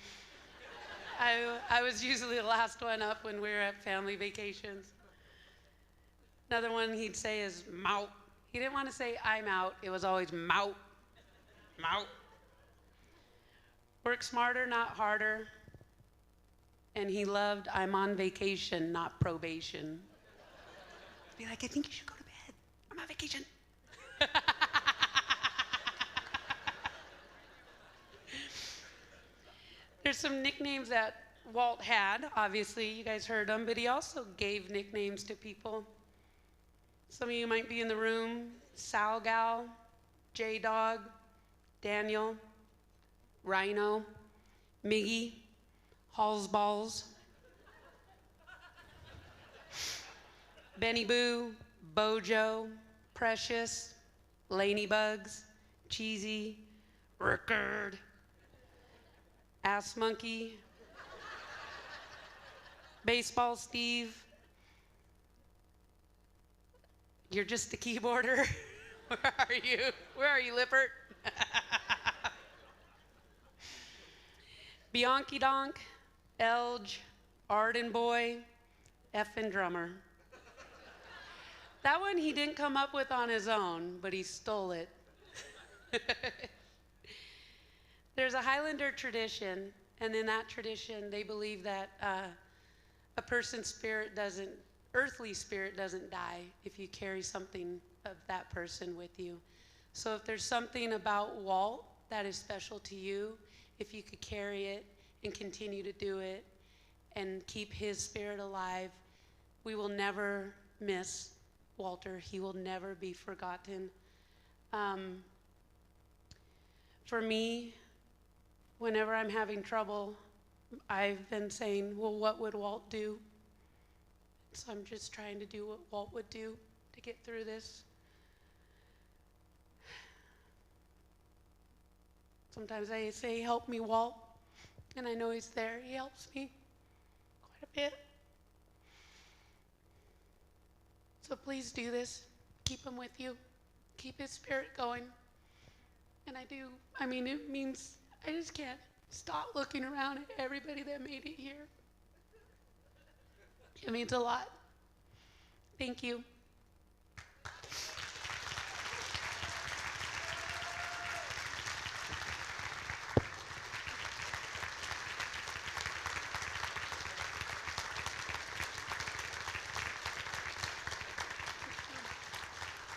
I was usually the last one up when we were at family vacations. Another one he'd say is mout. He didn't want to say I'm out. It was always mout. Mout. Work smarter, not harder. And he loved I'm on vacation, not probation. Be like, I think you should go to bed. I'm on vacation. There's some nicknames that Walt had. Obviously, you guys heard them, but he also gave nicknames to people. Some of you might be in the room. Sal Gal, J-Dog, Daniel, Rhino, Miggy, Halls Balls, Benny Boo, Bojo, Precious, Laney Bugs, Cheesy, Rickard, Ass Monkey, Baseball Steve. You're just a keyboarder. Where are you? Where are you, Lippert? Bianchi Donk, Elge, Arden Boy, Effin' Drummer. That one he didn't come up with on his own, but he stole it. There's a Highlander tradition, and in that tradition, they believe that a person's spirit doesn't, earthly spirit doesn't die if you carry something of that person with you. So if there's something about Walt that is special to you, if you could carry it and continue to do it and keep his spirit alive, we will never miss Walter. He will never be forgotten. For me, whenever I'm having trouble, I've been saying, well, what would Walt do? So I'm just trying to do what Walt would do to get through this. Sometimes I say, help me, Walt. And I know he's there. He helps me quite a bit. So please do this. Keep him with you. Keep his spirit going. And it means I just can't stop looking around at everybody that made it here. It means a lot. Thank you.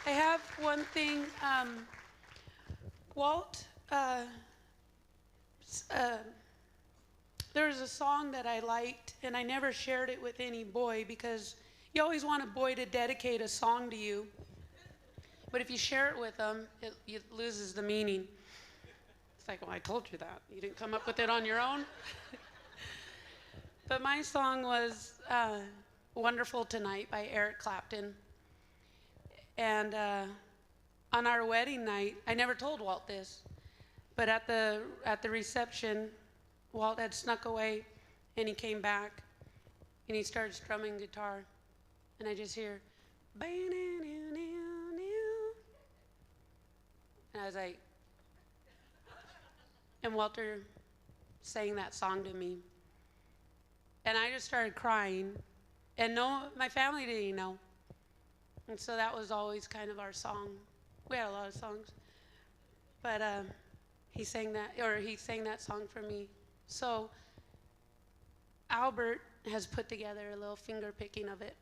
I have one thing. Walt, there was a song that I liked, and I never shared it with any boy because you always want a boy to dedicate a song to you. But if you share it with them, it loses the meaning. It's like, well, I told you that. You didn't come up with it on your own. But my song was Wonderful Tonight by Eric Clapton. And on our wedding night, I never told Walt this, but at the reception, Walt had snuck away, and he came back, and he started strumming guitar, and I just hear, and I was like, and Walter sang that song to me, and I just started crying, and no, my family didn't even know. And so that was always kind of our song. We had a lot of songs. But he sang that song for me. So Albert has put together a little finger picking of it.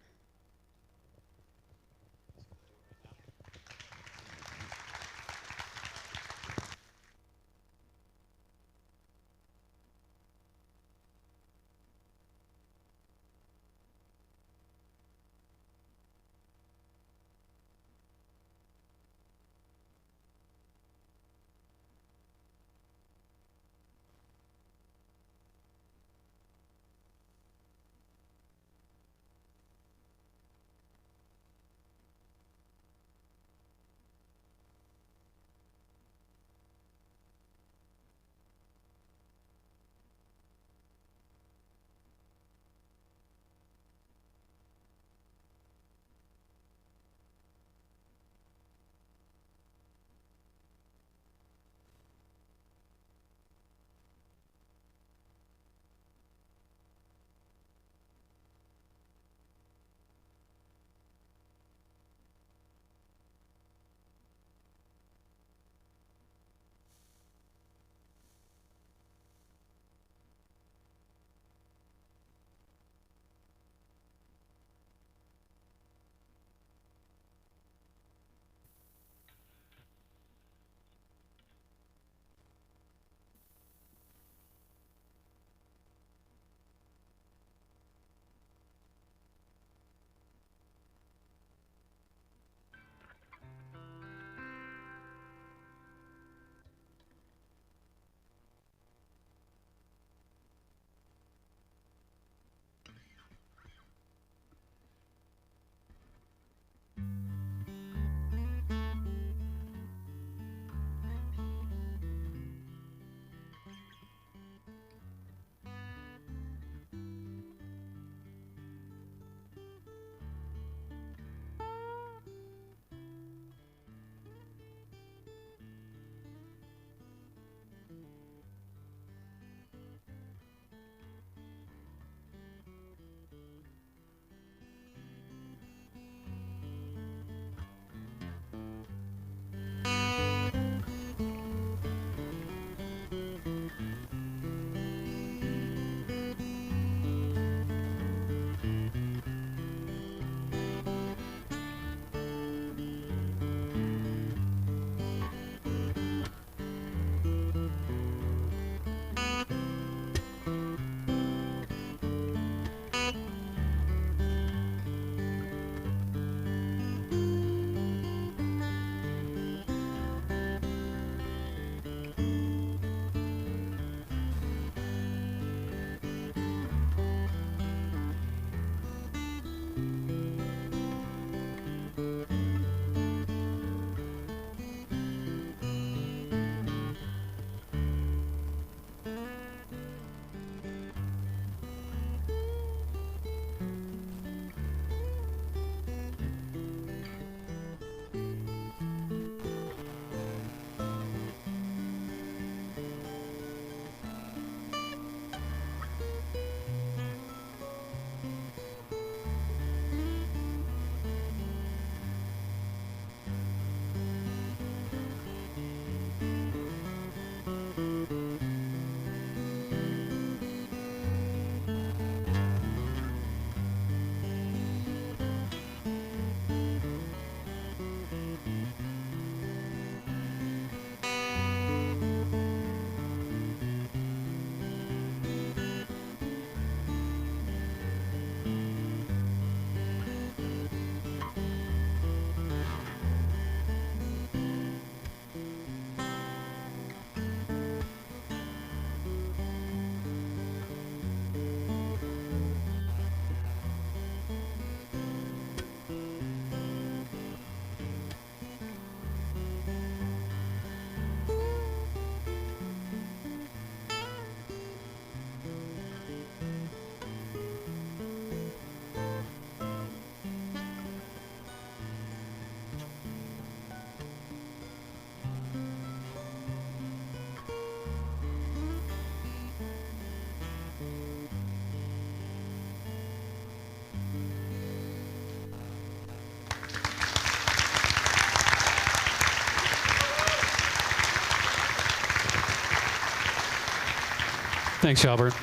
Thanks, Albert.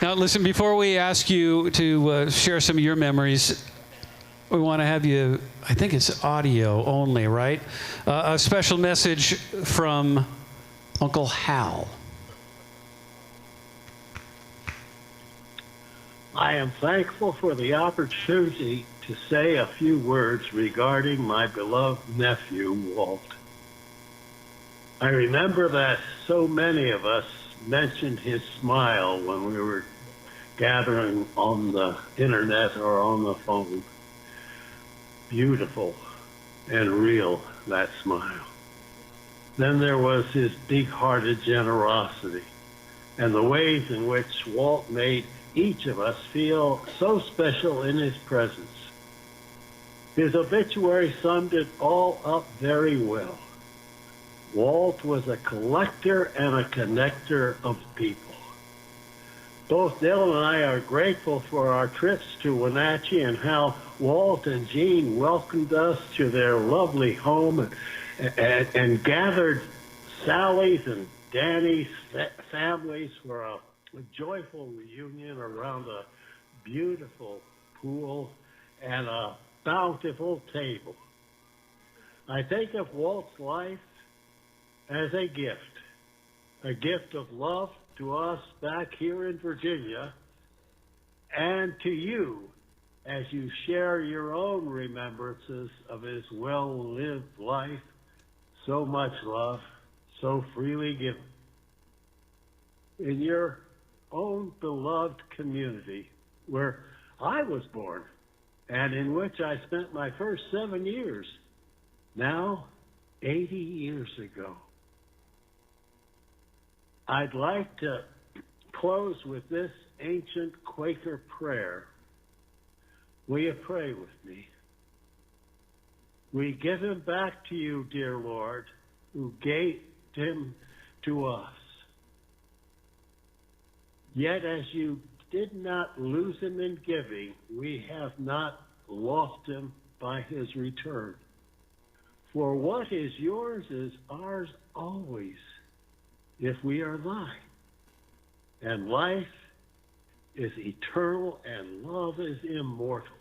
Now, listen, before we ask you to share some of your memories, we want to have you, I think it's audio only, right? A special message from Uncle Hal. I am thankful for the opportunity to say a few words regarding my beloved nephew, Walt. I remember that so many of us mentioned his smile when we were gathering on the internet or on the phone. Beautiful and real, that smile. Then there was his big-hearted generosity and the ways in which Walt made each of us feel so special in his presence. His obituary summed it all up very well. Walt was a collector and a connector of people. Both Dale and I are grateful for our trips to Wenatchee and how Walt and Jean welcomed us to their lovely home and gathered Sally's and Danny's families for a joyful reunion around a beautiful pool and a bountiful table. I think of Walt's life as a gift of love to us back here in Virginia, and to you as you share your own remembrances of his well-lived life, so much love, so freely given. In your own beloved community where I was born and in which I spent my first 7 years, now 80 years ago. I'd like to close with this ancient Quaker prayer. Will you pray with me? We give him back to you, dear Lord, who gave him to us. Yet as you did not lose him in giving, we have not lost him by his return. For what is yours is ours always, if we are thine. And life is eternal and love is immortal.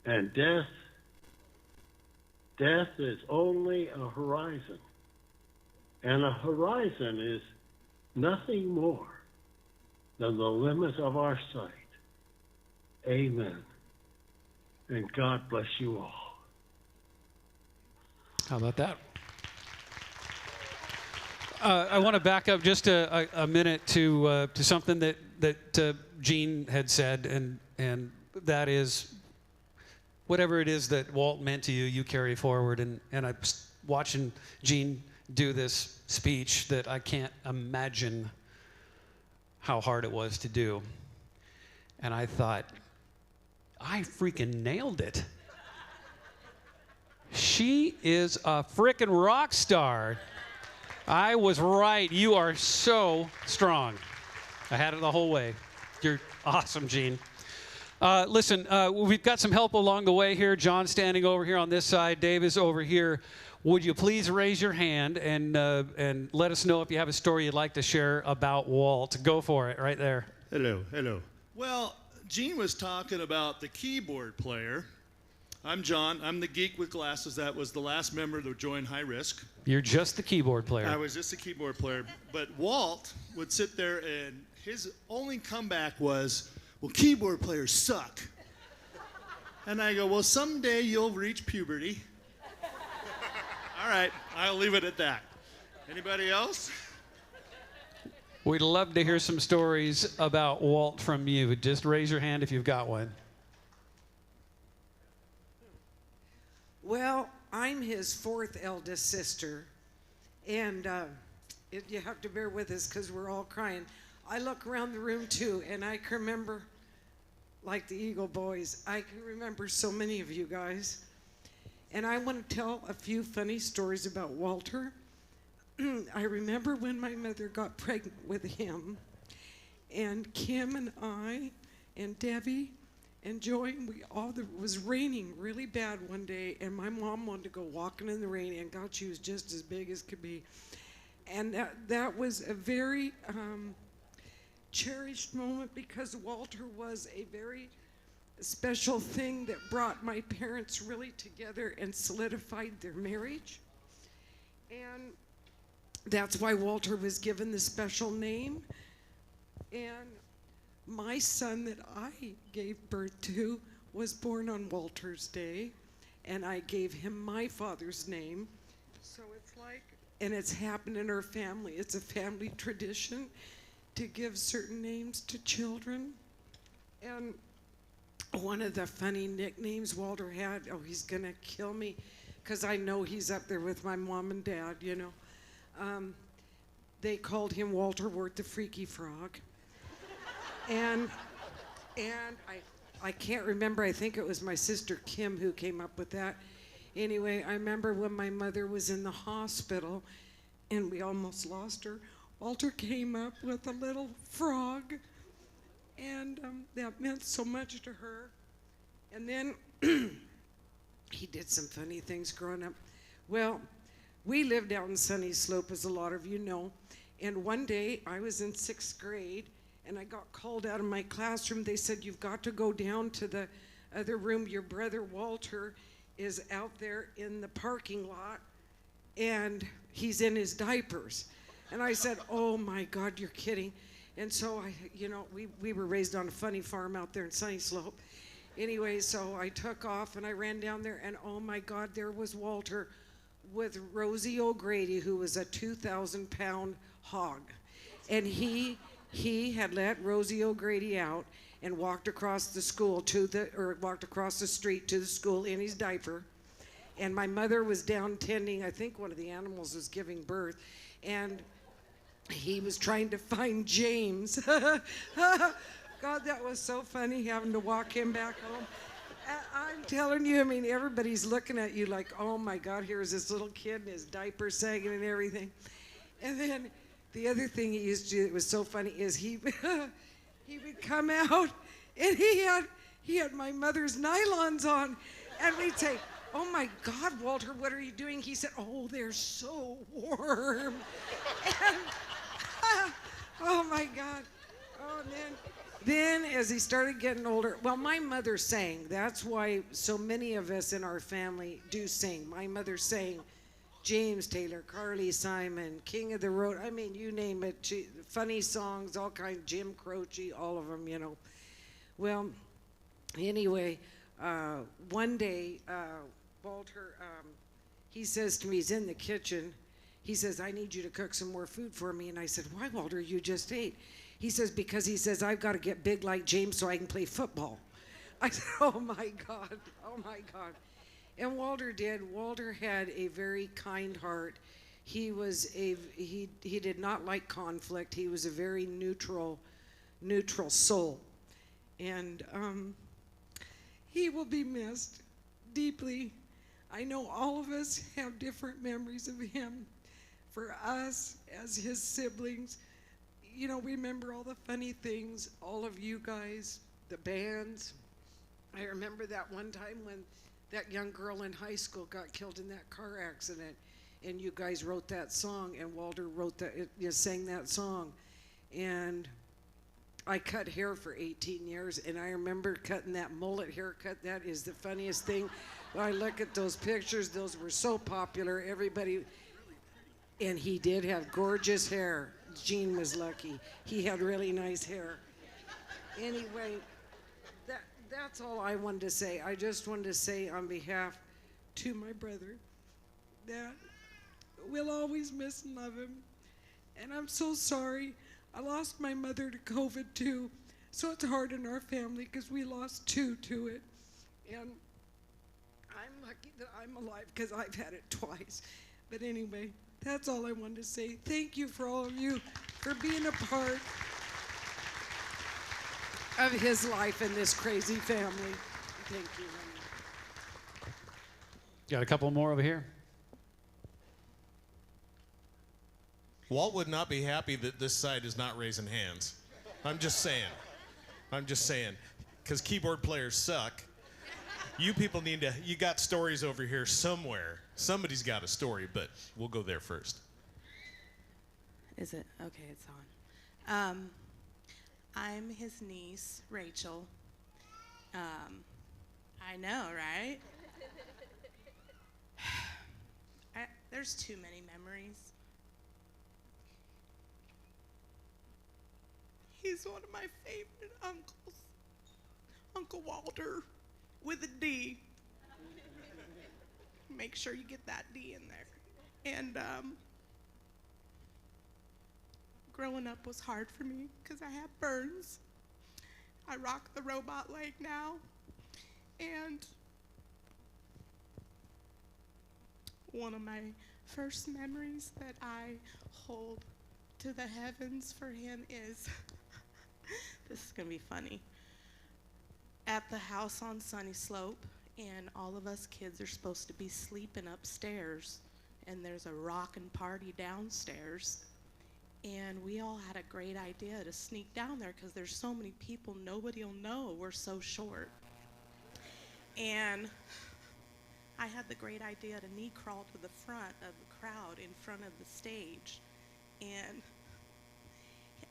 And death is only a horizon. And a horizon is nothing more than the limit of our sight. Amen. And God bless you all. How about that? I want to back up just a minute to something that Jean had said, and that is, whatever it is that Walt meant to you, you carry forward. And I'm watching Jean do this speech that I can't imagine how hard it was to do. And I thought, I freaking nailed it. She is a freaking rock star. I was right. You are so strong. I had it the whole way. You're awesome, Jean. Listen, we've got some help along the way here. John's standing over here on this side. Dave is over here. Would you please raise your hand and let us know if you have a story you'd like to share about Walt? Go for it, right there. Hello, hello. Well, Gene was talking about the keyboard player. I'm John. I'm the geek with glasses. That was the last member to join High Risk. You're just the keyboard player. I was just a keyboard player. But Walt would sit there, and his only comeback was, well, keyboard players suck. And I go, well, someday you'll reach puberty. All right, I'll leave it at that. Anybody else? We'd love to hear some stories about Walt from you. Just raise your hand if you've got one. Well, I'm his fourth eldest sister, and you have to bear with us because we're all crying. I look around the room too, and I can remember, like the Eagle Boys, I can remember so many of you guys. And I want to tell a few funny stories about Walter. I remember when my mother got pregnant with him, and Kim and I and Debbie and Joey, it was raining really bad one day, and my mom wanted to go walking in the rain, and God, she was just as big as could be. And that was a very cherished moment because Walter was a very special thing that brought my parents really together and solidified their marriage. And that's why Walter was given the special name. And my son that I gave birth to was born on Walter's Day, and I gave him my father's name. So it's like, and it's happened in our family. It's a family tradition to give certain names to children. And one of the funny nicknames Walter had, oh, he's gonna kill me, because I know he's up there with my mom and dad, you know. They called him Walter Wirt the Freaky Frog. And I can't remember, I think it was my sister Kim who came up with that. Anyway, I remember when my mother was in the hospital and we almost lost her, Walter came up with a little frog, and that meant so much to her. And then he did some funny things growing up. Well, we lived out in Sunny Slope, as a lot of you know, and one day I was in 6th grade, and I got called out of my classroom. They said, you've got to go down to the other room. Your brother Walter is out there in the parking lot, and he's in his diapers. And I said, oh my God, you're kidding. And so we were raised on a funny farm out there in Sunny Slope. Anyway, so I took off and I ran down there, and oh my God, there was Walter with Rosie O'Grady, who was a 2,000-pound hog. And he had let Rosie O'Grady out and walked across the street to the school in his diaper. And my mother was down tending, I think one of the animals was giving birth, and he was trying to find James. God, that was so funny, having to walk him back home. I'm telling you, I mean, everybody's looking at you like, oh my God, here's this little kid and his diaper sagging and everything. And then the other thing he used to do that was so funny is he would come out and he had my mother's nylons on, and we'd say, oh my God, Walter, what are you doing? He said, oh, they're so warm. And, oh my God. Oh, and then as he started getting older, well, my mother sang. That's why so many of us in our family do sing. My mother sang James Taylor, Carly Simon, King of the Road. I mean, you name it. Funny songs, all kinds, Jim Croce, all of them, you know. Well, anyway, one day, Walter, he says to me, he's in the kitchen. He says, I need you to cook some more food for me. And I said, why, Walter? You just ate. He says, because he says, I've got to get big like James so I can play football. I said, oh my God, oh my God. And Walter did. Walter had a very kind heart. He did not like conflict. He was a very neutral soul. And he will be missed deeply. I know all of us have different memories of him. For us, as his siblings, you know, we remember all the funny things, all of you guys, the bands. I remember that one time when that young girl in high school got killed in that car accident, and you guys wrote that song, and Walter sang that song. And I cut hair for 18 years, and I remember cutting that mullet haircut. That is the funniest thing. When I look at those pictures, those were so popular. Everybody, and he did have gorgeous hair. Gene was lucky. He had really nice hair. Anyway, that's all I wanted to say. I just wanted to say on behalf to my brother that we'll always miss and love him. And I'm so sorry. I lost my mother to COVID too, so it's hard in our family because we lost 2 to it. And I'm lucky that I'm alive because I've had it twice. But anyway, that's all I wanted to say. Thank you for all of you for being a part of his life in this crazy family. Thank you. Got a couple more over here. Walt would not be happy that this side is not raising hands. I'm just saying. Because keyboard players suck. You people you got stories over here somewhere. Somebody's got a story, but we'll go there first. Is it? Okay, it's on. I'm his niece, Rachel. I know, right? There's too many memories. He's one of my favorite uncles. Uncle Walter, with a D. Make sure you get that D in there. And growing up was hard for me because I have burns. I rock the robot leg now. And one of my first memories that I hold to the heavens for him is, this is gonna be funny, at the house on Sunny Slope, and all of us kids are supposed to be sleeping upstairs, and there's a rockin' party downstairs, and we all had a great idea to sneak down there because there's so many people, nobody will know, we're so short. And I had the great idea to knee crawl to the front of the crowd in front of the stage. And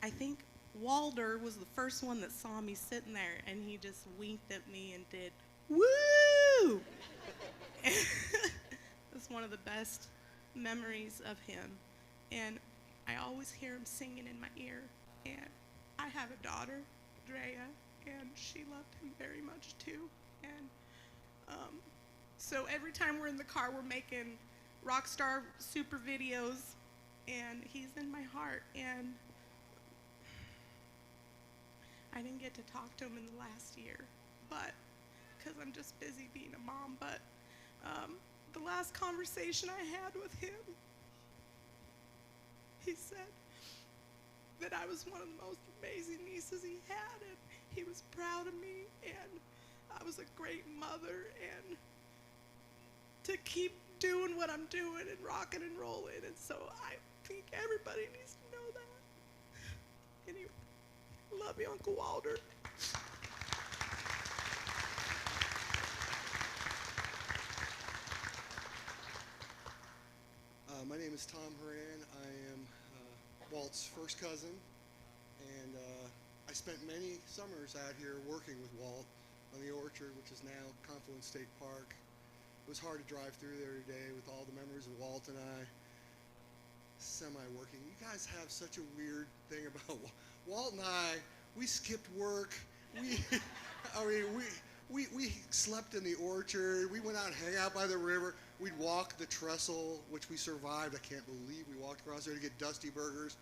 I think Walter was the first one that saw me sitting there, and he just winked at me and did, woo! It's one of the best memories of him. And I always hear him singing in my ear. And I have a daughter, Drea, and she loved him very much too. And so every time we're in the car, we're making rock star super videos, and he's in my heart. And I didn't get to talk to him in the last year, but because I'm just busy being a mom. But the last conversation I had with him, he said that I was one of the most amazing nieces he had, and he was proud of me, and I was a great mother, and to keep doing what I'm doing and rocking and rolling. And so I think everybody needs to know that. Anyway, love you, Uncle Walter. My name is Tom Horan. I am Walt's first cousin, and I spent many summers out here working with Walt on the orchard, which is now Confluence State Park. It was hard to drive through there today with all the memories of Walt and I semi-working. You guys have such a weird thing about Walt and I. We skipped work. We slept in the orchard. We went out and hang out by the river. We'd walk the trestle, which we survived. I can't believe we walked across there to get Dusty Burgers.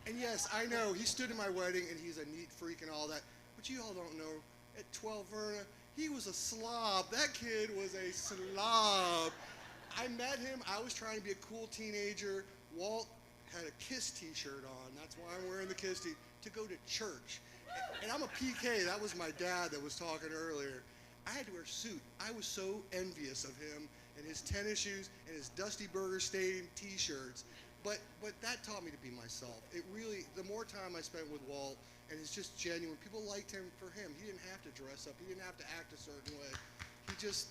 And yes, I know, he stood in my wedding, and he's a neat freak and all that. But you all don't know, at 12 Verna, he was a slob. That kid was a slob. I met him. I was trying to be a cool teenager. Walt had a KISS t-shirt on. That's why I'm wearing the KISS t-shirt, to go to church. And I'm a PK. That was my dad that was talking earlier. I had to wear a suit. I was so envious of him and his tennis shoes and his Dusty Burger stained t-shirts. But that taught me to be myself. It really, the more time I spent with Walt, and it's just genuine. People liked him for him. He didn't have to dress up. He didn't have to act a certain way. You just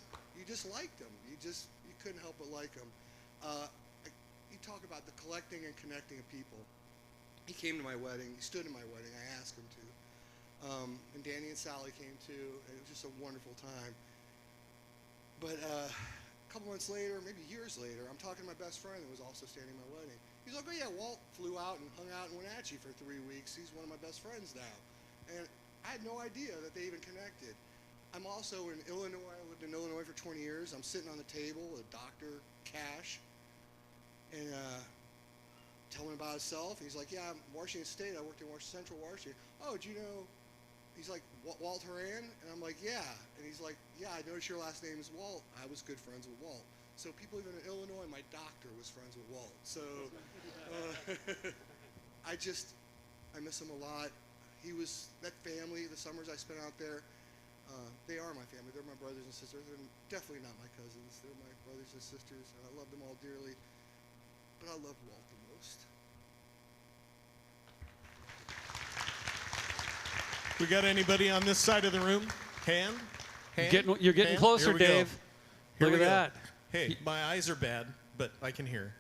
liked him. You couldn't help but like him. You talk about the collecting and connecting of people. He came to my wedding. He stood in my wedding. I asked him to. And Danny and Sally came too, and it was just a wonderful time. But a couple months later, maybe years later, I'm talking to my best friend that was also standing at my wedding. He's like, oh yeah, Walt flew out and hung out in Wenatchee for 3 weeks. He's one of my best friends now. And I had no idea that they even connected. I'm also in Illinois. I lived in Illinois for 20 years. I'm sitting on the table with Dr. Cash, and telling him about himself. He's like, yeah, I'm Washington State. I worked in Central Washington. Oh, do you know? He's like, Walt Horan? And I'm like, yeah. And he's like, yeah, I noticed your last name is Walt. I was good friends with Walt. So people even in Illinois, my doctor was friends with Walt. So I miss him a lot. He was, that family, the summers I spent out there, they are my family. They're my brothers and sisters. They're definitely not my cousins. They're my brothers and sisters, and I love them all dearly. But I love Walt the most. We got anybody on this side of the room? Hand? You're getting Hand? closer, Here we go. Dave. Here Look we at go. that. Hey, my eyes are bad, but I can hear.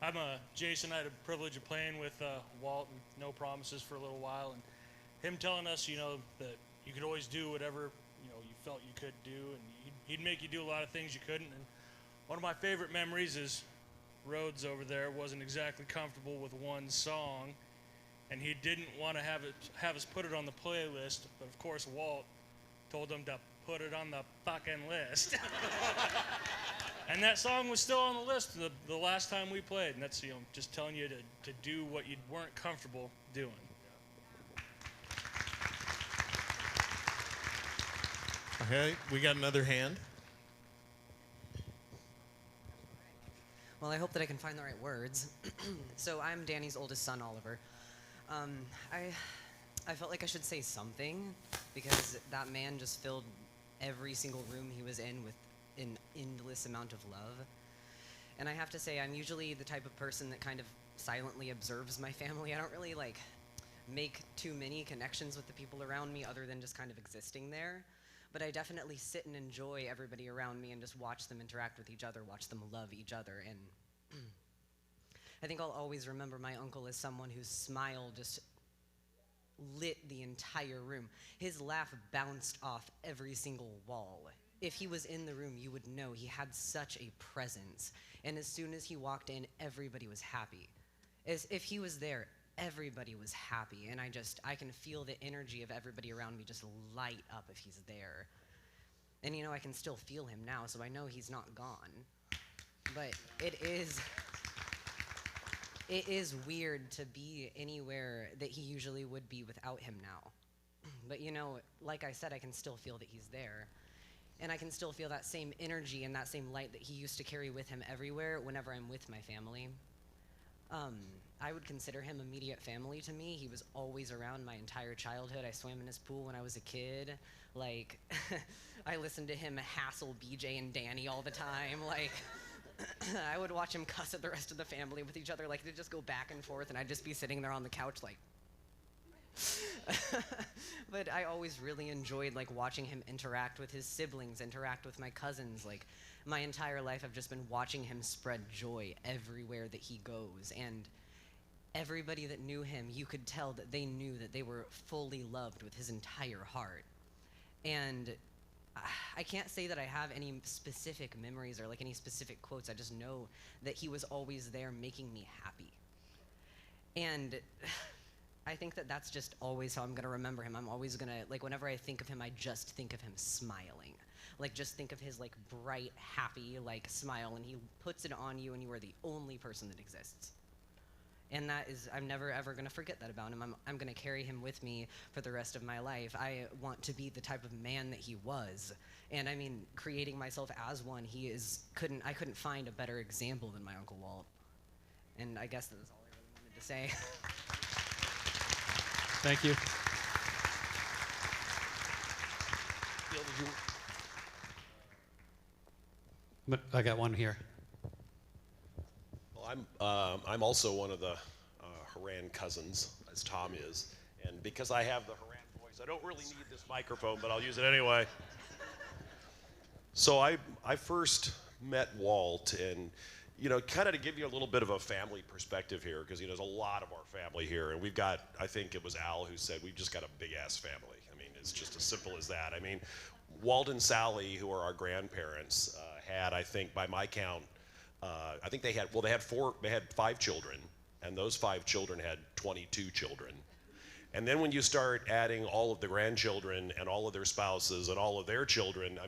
I'm Jason. I had the privilege of playing with Walt and No Promises for a little while, and him telling us, that you could always do whatever, you felt you could do, and he'd make you do a lot of things you couldn't. And one of my favorite memories is Rhodes over there wasn't exactly comfortable with one song, and he didn't want to have us put it on the playlist, but of course Walt told him to put it on the fucking list. And that song was still on the list the last time we played, and that's just telling you to do what you weren't comfortable doing. Okay, we got another hand. Well, I hope that I can find the right words. So I'm Danny's oldest son, Oliver. I felt like I should say something because that man just filled every single room he was in with an endless amount of love. And I have to say, I'm usually the type of person that kind of silently observes my family. I don't really make too many connections with the people around me other than just kind of existing there. But I definitely sit and enjoy everybody around me and just watch them interact with each other, watch them love each other. And I think I'll always remember my uncle as someone whose smile just lit the entire room. His laugh bounced off every single wall. If he was in the room, you would know he had such a presence. And as soon as he walked in, everybody was happy. As if he was there, everybody was happy. And I can feel the energy of everybody around me just light up if he's there. And I can still feel him now, so I know he's not gone. But it is weird to be anywhere that he usually would be without him now. But like I said, I can still feel that he's there. And I can still feel that same energy and that same light that he used to carry with him everywhere whenever I'm with my family. I would consider him immediate family to me. He was always around my entire childhood. I swam in his pool when I was a kid. I listened to him hassle BJ and Danny all the time. I would watch him cuss at the rest of the family with each other. They'd just go back and forth, and I'd just be sitting there on the couch But I always really enjoyed watching him interact with his siblings, interact with my cousins. My entire life I've just been watching him spread joy everywhere that he goes. And everybody that knew him, you could tell that they knew that they were fully loved with his entire heart. And I can't say that I have any specific memories or any specific quotes. I just know that he was always there making me happy. And I think that that's just always how I'm going to remember him. I'm always going to, whenever I think of him, I just think of him smiling. Just think of his, bright, happy, smile, and he puts it on you, and you are the only person that exists. And that is, I'm never, ever going to forget that about him. I'm going to carry him with me for the rest of my life. I want to be the type of man that he was. And, creating myself as one, I couldn't find a better example than my Uncle Walt. And I guess that's all I really wanted to say. Thank you. But I got one here. Well, I'm also one of the Horan cousins, as Tom is, and because I have the Horan voice, I don't really need this microphone, but I'll use it anyway. So I first met Walt, and kind of to give you a little bit of a family perspective here, because there's a lot of our family here, and we've got, I think it was Al who said, we've just got a big ass family. It's just as simple as that. Walt and Sally, who are our grandparents, had, I think, by my count, I think they had 5 children, and those 5 children had 22 children. And then when you start adding all of the grandchildren and all of their spouses and all of their children,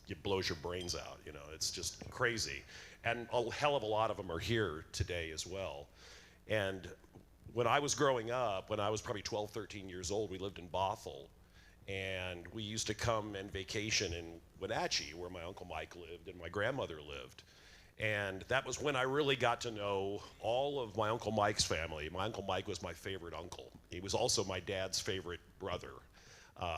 it blows your brains out. It's just crazy. And a hell of a lot of them are here today as well. And when I was growing up, when I was probably 12, 13 years old, we lived in Bothell. And we used to come and vacation in Wenatchee, where my Uncle Mike lived and my grandmother lived. And that was when I really got to know all of my Uncle Mike's family. My Uncle Mike was my favorite uncle. He was also my dad's favorite brother.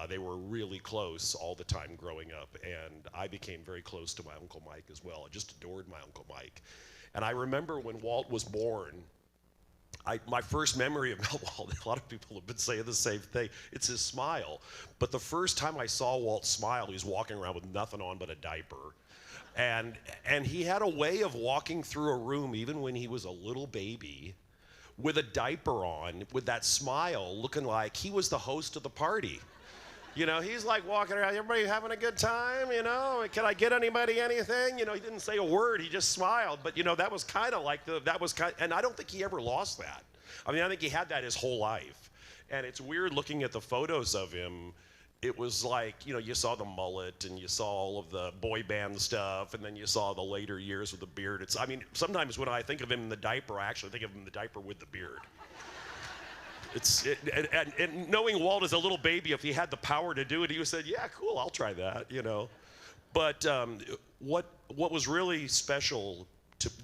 They were really close all the time growing up, and I became very close to my Uncle Mike as well. I just adored my Uncle Mike. And I remember when Walt was born, my first memory of Walt, a lot of people have been saying the same thing, it's his smile. But the first time I saw Walt smile, he was walking around with nothing on but a diaper. And he had a way of walking through a room, even when he was a little baby, with a diaper on, with that smile, looking like he was the host of the party. You know, he's like walking around, everybody having a good time, you know? Can I get anybody anything? You know, he didn't say a word, he just smiled. But, you know, that was kind of like and I don't think he ever lost that. I mean, I think he had that his whole life. And it's weird looking at the photos of him. It was like, you know, you saw the mullet and you saw all of the boy band stuff, and then you saw the later years with the beard. I mean, sometimes when I think of him in the diaper, I actually think of him in the diaper with the beard. And knowing Walt as a little baby, if he had the power to do it, he would say, yeah, cool, I'll try that, you know. But what was really special,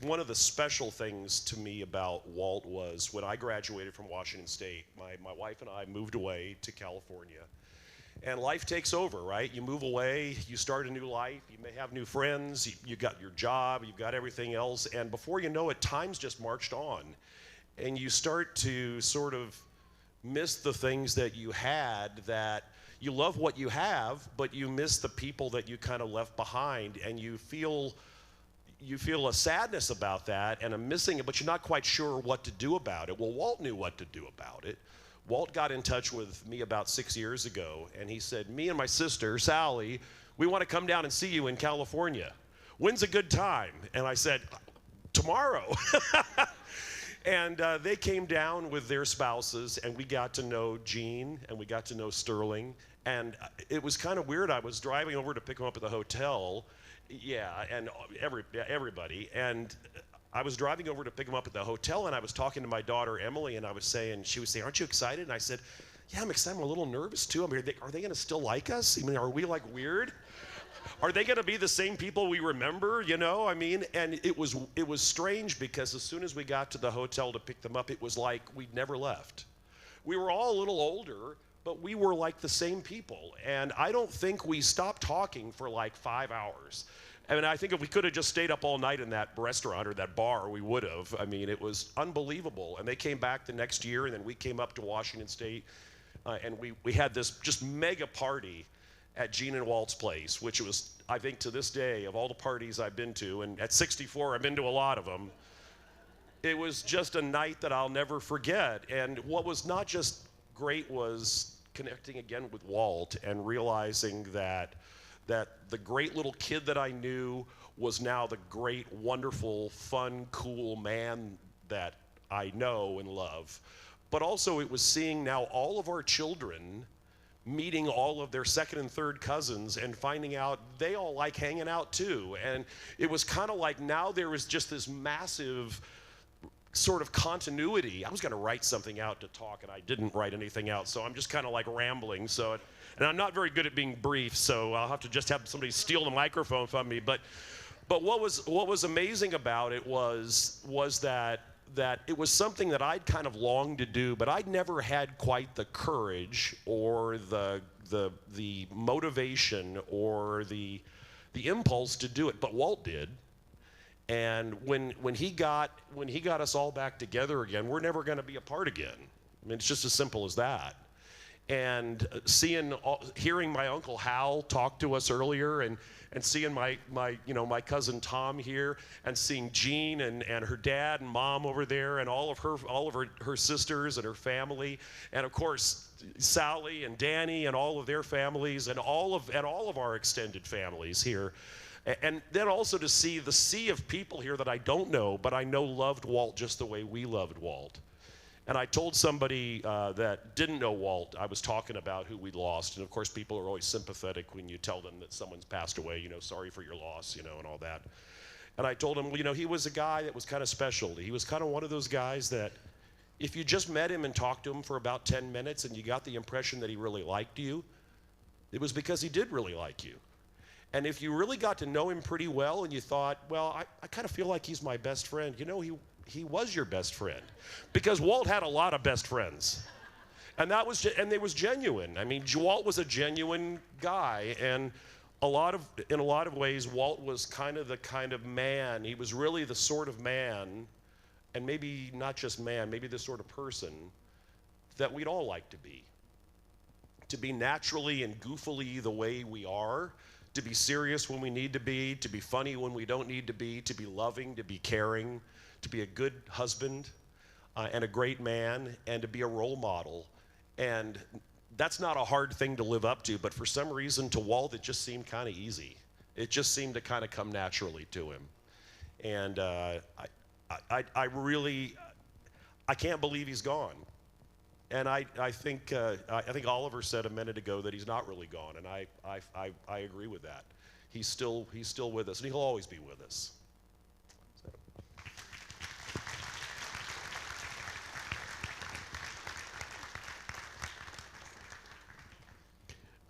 one of the special things to me about Walt was when I graduated from Washington State, my wife and I moved away to California. And life takes over, right? You move away, you start a new life, you may have new friends, you got your job, you've got everything else, and before you know it, time's just marched on. And you start to sort of miss the things that you had, that you love what you have, but you miss the people that you kind of left behind, and you feel a sadness about that and a missing it, but you're not quite sure what to do about it. Well, Walt knew what to do about it. Walt got in touch with me about 6 years ago, and he said, me and my sister, Sally, we want to come down and see you in California. When's a good time? And I said, tomorrow. And they came down with their spouses, and we got to know Gene, and we got to know Sterling. And it was kind of weird. I was driving over to pick them up at the hotel. Yeah, and everybody. And I was driving over to pick them up at the hotel, and I was talking to my daughter, Emily, and she was saying, aren't you excited? And I said, yeah, I'm excited. I'm a little nervous, too. I mean, are they going to still like us? I mean, are we, like, weird? Are they going to be the same people we remember, you know? I mean, and it was strange because as soon as we got to the hotel to pick them up, it was like we'd never left. We were all a little older, but we were like the same people. And I don't think we stopped talking for like 5 hours. I mean, I think if we could have just stayed up all night in that restaurant or that bar, we would have. I mean, it was unbelievable. And they came back the next year, and then we came up to Washington State, and we had this just mega party at Gene and Walt's place, which was, I think to this day, of all the parties I've been to, and at 64, I've been to a lot of them, it was just a night that I'll never forget. And what was not just great was connecting again with Walt and realizing that the great little kid that I knew was now the great, wonderful, fun, cool man that I know and love. But also it was seeing now all of our children meeting all of their second and third cousins and finding out they all like hanging out too. And it was kind of like now there was just this massive sort of continuity. I was going to write something out to talk, and I didn't write anything out, so I'm just kind of like rambling. And I'm not very good at being brief, so I'll have to just have somebody steal the microphone from me. But what was amazing about it was that it was something that I'd kind of longed to do, but I'd never had quite the courage or the motivation or the impulse to do it. But Walt did. And when he got us all back together again, we're never going to be apart again. I mean, it's just as simple as that. And hearing my Uncle Hal talk to us earlier, and seeing my cousin Tom here, and seeing Jean and her dad and mom over there, and all of her sisters and her family, and of course Sally and Danny and all of their families, and all of our extended families here. And then also to see the sea of people here that I don't know, but I know loved Walt just the way we loved Walt. And I told somebody that didn't know Walt, I was talking about who we'd lost. And of course, people are always sympathetic when you tell them that someone's passed away, you know, sorry for your loss, you know, and all that. And I told him, well, you know, he was a guy that was kind of special. He was kind of one of those guys that if you just met him and talked to him for about 10 minutes and you got the impression that he really liked you, it was because he did really like you. And if you really got to know him pretty well and you thought, well, I kind of feel like he's my best friend, you know, he was your best friend. Because Walt had a lot of best friends. And they was genuine. I mean, Walt was a genuine guy, and in a lot of ways, Walt was the kind of man, he was really the sort of man and maybe not just man, maybe the sort of person that we'd all like to be. To be naturally and goofily the way we are, to be serious when we need to be funny when we don't need to be loving, to be caring, to be a good husband and a great man, and to be a role model. And that's not a hard thing to live up to, but for some reason to Walt it just seemed kind of easy. It just seemed to kind of come naturally to him. And I really, I can't believe he's gone. And I think Oliver said a minute ago that he's not really gone, and I agree with that. He's still with us, and he'll always be with us. So.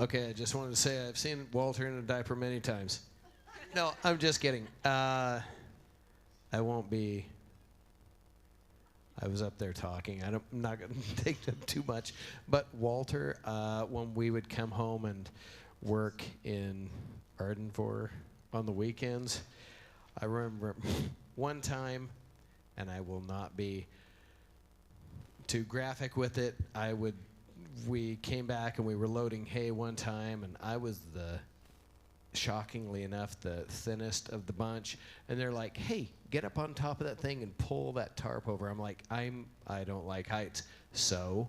Okay, I just wanted to say I've seen Walter in a diaper many times. No, I'm just kidding. I won't be. I was up there talking. I'm not going to take them too much. But Walter, when we would come home and work in Ardenvohr on the weekends, I remember one time, and I will not be too graphic with it, we came back and we were loading hay one time, and I was shockingly enough, the thinnest of the bunch. And they're like, hey, get up on top of that thing and pull that tarp over. I'm like, I don't like heights. So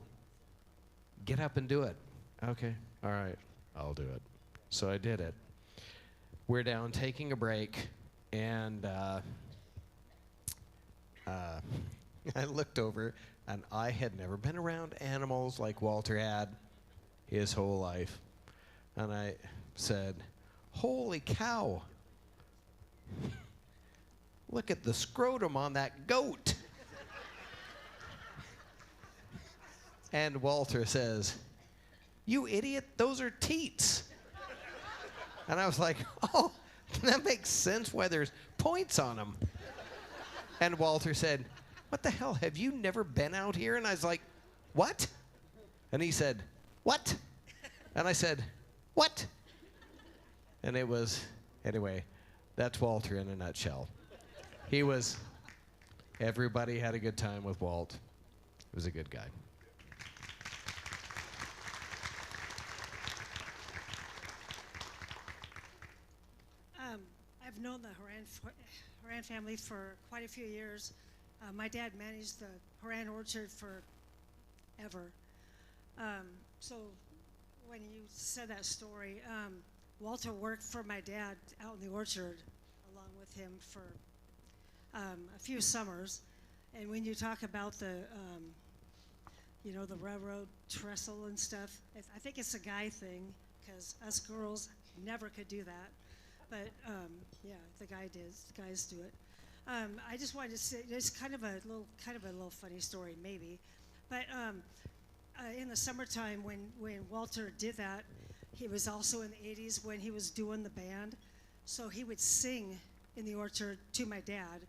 get up and do it. Okay, all right, I'll do it. So I did it. We're down taking a break, and I looked over, and I had never been around animals like Walter had his whole life. And I said, holy cow, look at the scrotum on that goat. And Walter says, you idiot, those are teats. And I was like, oh, that makes sense why there's points on them. And Walter said, what the hell, have you never been out here? And I was like, what? And he said, what? And I said, what? And it was, anyway, that's Walter in a nutshell. Everybody had a good time with Walt. He was a good guy. I've known the Horan family for quite a few years. My dad managed the Horan orchard forever. So when you said that story, Walter worked for my dad out in the orchard along with him for a few summers. And when you talk about the railroad trestle and stuff, I think it's a guy thing, because us girls never could do that. But yeah, the guys do it. I just wanted to say, it's kind of a little funny story, maybe. But in the summertime, when Walter did that, he was also in the 80s when he was doing the band. So he would sing in the orchard to my dad.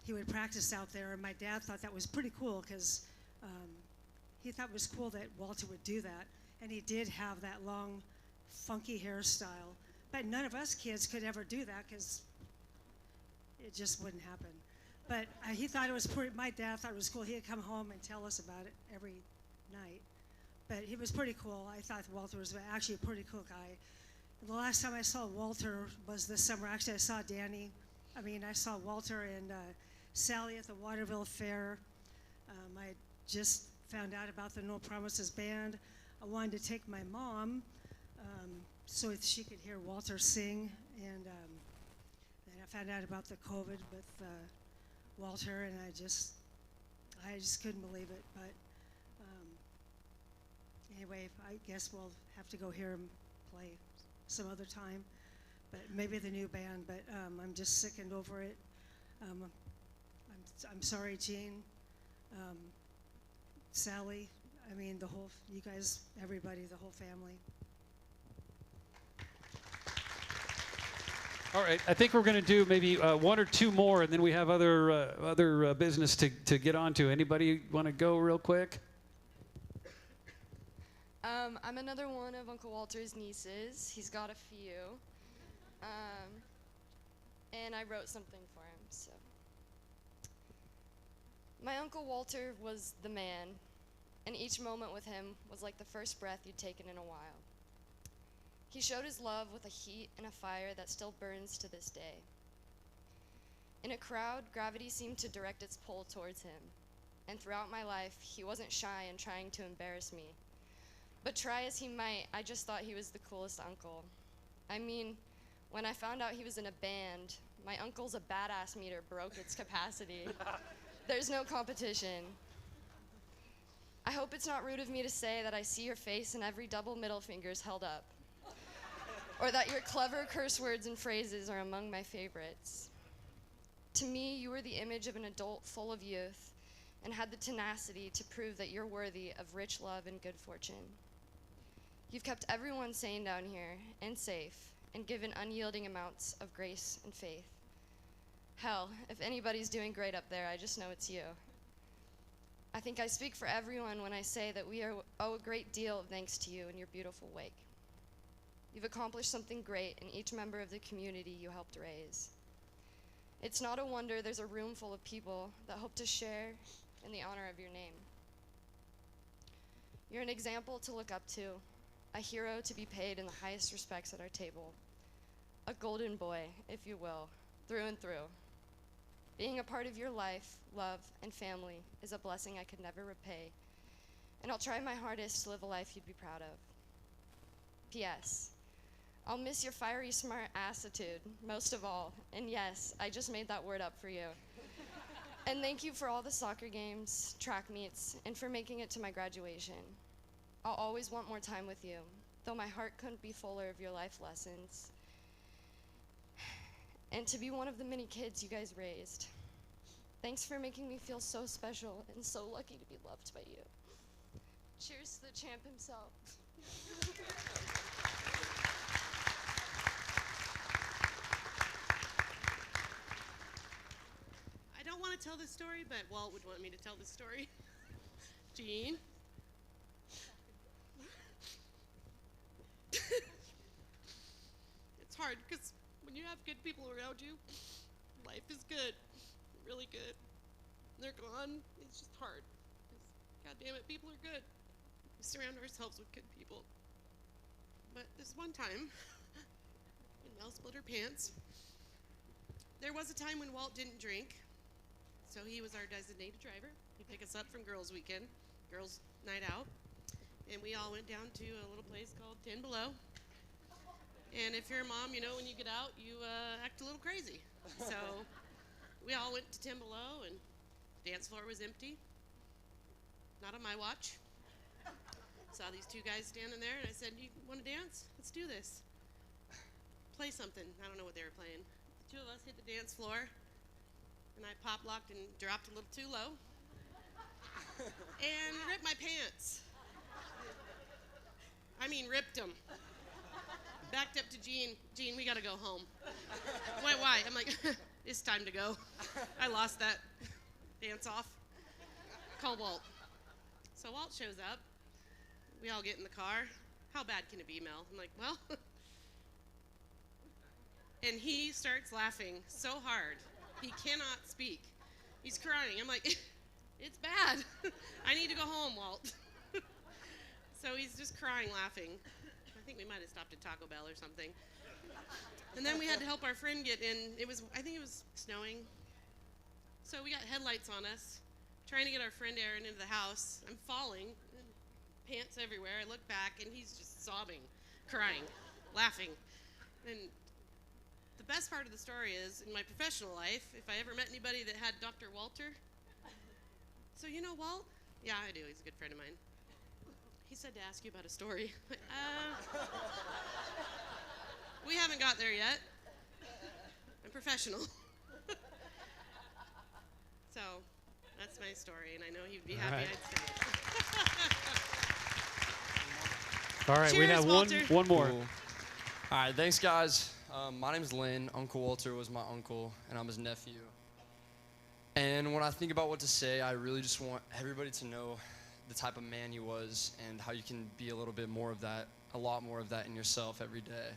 He would practice out there, and my dad thought that was pretty cool, because he thought it was cool that Walter would do that. And he did have that long, funky hairstyle. But none of us kids could ever do that, because it just wouldn't happen. But he thought it was my dad thought it was cool. He'd come home and tell us about it every night. But he was pretty cool. I thought Walter was actually a pretty cool guy. And the last time I saw Walter was this summer. Actually, I saw Walter and Sally at the Waterville Fair. I just found out about the No Promises band. I wanted to take my mom so that she could hear Walter sing. And then I found out about the COVID with Walter, and I just couldn't believe it. But anyway, I guess we'll have to go hear him play some other time, but maybe the new band. But I'm just sickened over it. I'm sorry, Gene, Sally. You guys, everybody, the whole family. All right, I think we're going to do maybe one or two more, and then we have other business to get on to. Anybody want to go real quick? I'm another one of Uncle Walter's nieces. He's got a few. And I wrote something for him, so. My Uncle Walter was the man, and each moment with him was like the first breath you'd taken in a while. He showed his love with a heat and a fire that still burns to this day. In a crowd, gravity seemed to direct its pull towards him, and throughout my life, he wasn't shy in trying to embarrass me. But try as he might, I just thought he was the coolest uncle. I mean, when I found out he was in a band, my uncle's a badass meter broke its capacity. There's no competition. I hope it's not rude of me to say that I see your face and every double middle finger's held up. Or that your clever curse words and phrases are among my favorites. To me, you were the image of an adult full of youth and had the tenacity to prove that you're worthy of rich love and good fortune. You've kept everyone sane down here and safe and given unyielding amounts of grace and faith. Hell, if anybody's doing great up there, I just know it's you. I think I speak for everyone when I say that we owe a great deal of thanks to you in your beautiful wake. You've accomplished something great in each member of the community you helped raise. It's not a wonder there's a room full of people that hope to share in the honor of your name. You're an example to look up to, a hero to be paid in the highest respects at our table, a golden boy, if you will, through and through. Being a part of your life, love, and family is a blessing I could never repay, and I'll try my hardest to live a life you'd be proud of. P.S. I'll miss your fiery, smart assitude, most of all, and yes, I just made that word up for you. And thank you for all the soccer games, track meets, and for making it to my graduation. I'll always want more time with you, though my heart couldn't be fuller of your life lessons. And to be one of the many kids you guys raised. Thanks for making me feel so special and so lucky to be loved by you. Cheers to the champ himself. I don't want to tell this story, but Walt would want me to tell this story. Gene. It's hard because when you have good people around you, life is good, really good. They're gone, it's just hard. God damn it, people are good. We surround ourselves with good people. But this one time, when Mel split her pants, there was a time when Walt didn't drink, so he was our designated driver. He'd pick us up from girls' weekend, girls' night out, and we all went down to a little place called 10 Below. And if you're a mom, you know when you get out, you act a little crazy. So we all went to 10 Below, and the dance floor was empty. Not on my watch. Saw these two guys standing there, and I said, "You want to dance? Let's do this. Play something." I don't know what they were playing. The two of us hit the dance floor, and I pop-locked and dropped a little too low. And ripped my pants. I mean, ripped them. Backed up to Gene. "Gene, we gotta go home." Why? I'm like, "It's time to go. I lost that dance off." Call Walt. So Walt shows up. We all get in the car. "How bad can it be, Mel?" I'm like, "Well." And he starts laughing so hard. He cannot speak. He's crying. I'm like, "It's bad. I need to go home, Walt." So he's just crying, laughing. I think we might have stopped at Taco Bell or something. And then we had to help our friend get in. I think it was snowing. So we got headlights on us, trying to get our friend Aaron into the house. I'm falling, pants everywhere. I look back, and he's just sobbing, crying, laughing. And the best part of the story is, in my professional life, if I ever met anybody that had Dr. Walter. "So you know Walt?" "Yeah, I do. He's a good friend of mine." "He said to ask you about a story." We haven't got there yet. I'm professional. So that's my story, and I know he'd be happy right. I'd stay. All right, we Cheers, have Walter. one more. Cool. All right, thanks, guys. My name's Lynn. Uncle Walter was my uncle, and I'm his nephew. And when I think about what to say, I really just want everybody to know the type of man he was and how you can be a little bit more of that, a lot more of that in yourself every day.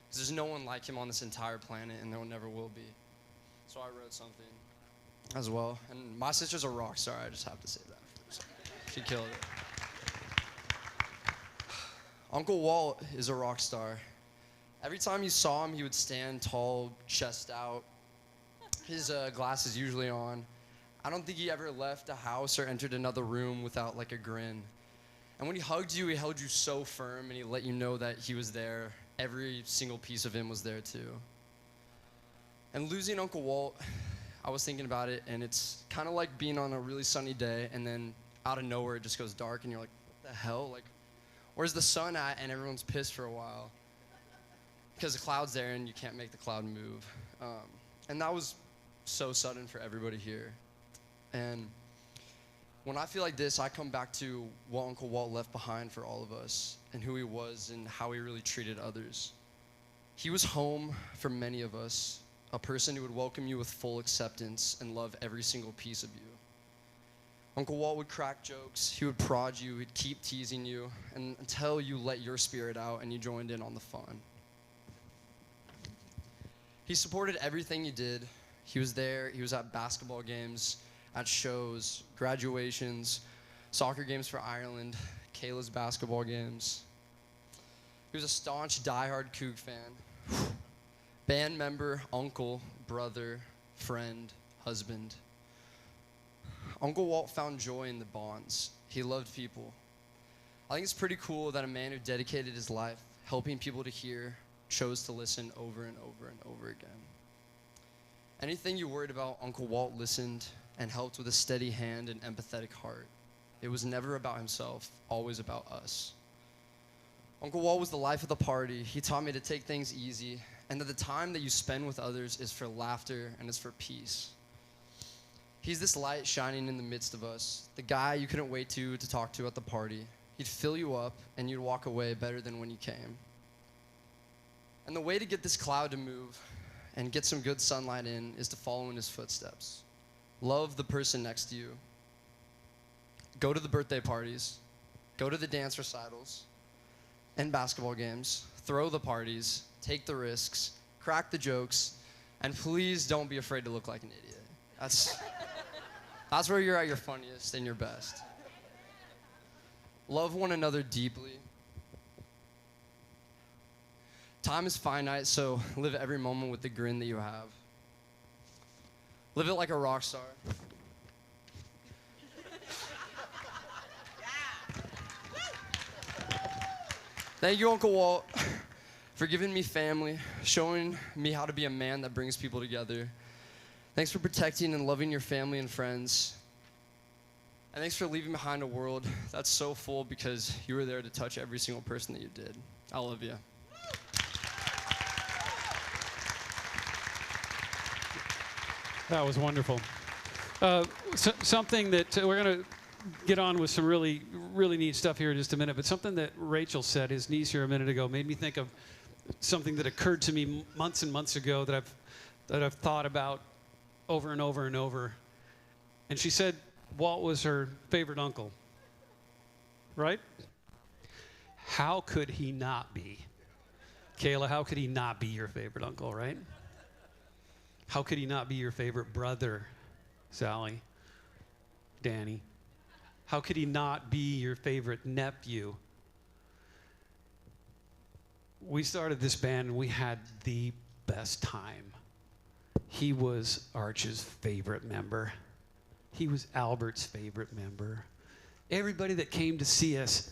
Because there's no one like him on this entire planet, and there never will be. So I wrote something. as well. And my sister's a rock star. I just have to say that. She killed it. Uncle Walt is a rock star. Every time you saw him, he would stand tall, chest out. His glasses usually on. I don't think he ever left a house or entered another room without like a grin. And when he hugged you, he held you so firm and he let you know that he was there. Every single piece of him was there too. And losing Uncle Walt, I was thinking about it, and it's kind of like being on a really sunny day and then out of nowhere it just goes dark and you're like, what the hell? Like, where's the sun at? And everyone's pissed for a while because the cloud's there and you can't make the cloud move. And that was so sudden for everybody here. And when I feel like this, I come back to what Uncle Walt left behind for all of us and who he was and how he really treated others. He was home for many of us, a person who would welcome you with full acceptance and love every single piece of you. Uncle Walt would crack jokes, he would prod you, he'd keep teasing you until you let your spirit out and you joined in on the fun. He supported everything you did. He was there, he was at basketball games, at shows, graduations, soccer games for Ireland, Kayla's basketball games. He was a staunch, diehard Coug fan. Band member, uncle, brother, friend, husband. Uncle Walt found joy in the bonds. He loved people. I think it's pretty cool that a man who dedicated his life helping people to hear chose to listen over and over and over again. Anything you worried about, Uncle Walt listened and helped with a steady hand and empathetic heart. It was never about himself, always about us. Uncle Walt was the life of the party. He taught me to take things easy and that the time that you spend with others is for laughter and is for peace. He's this light shining in the midst of us, the guy you couldn't wait to talk to at the party. He'd fill you up and you'd walk away better than when you came. And the way to get this cloud to move and get some good sunlight in is to follow in his footsteps. Love the person next to you. Go to the birthday parties. Go to the dance recitals and basketball games. Throw the parties. Take the risks. Crack the jokes. And please don't be afraid to look like an idiot. That's where you're at your funniest and your best. Love one another deeply. Time is finite, so live every moment with the grin that you have. Live it like a rock star. Thank you, Uncle Walt, for giving me family, showing me how to be a man that brings people together. Thanks for protecting and loving your family and friends. And thanks for leaving behind a world that's so full because you were there to touch every single person that you did. I love you. That was wonderful. Something that we're going to get on with some really, really neat stuff here in just a minute, but something that Rachel said, his niece here a minute ago, made me think of something that occurred to me months and months ago that I've thought about over and over and over. And she said Walt was her favorite uncle, right? How could he not be? Kayla, how could he not be your favorite uncle, right? How could he not be your favorite brother, Sally, Danny? How could he not be your favorite nephew? We started this band and we had the best time. He was Arch's favorite member. He was Albert's favorite member. Everybody that came to see us,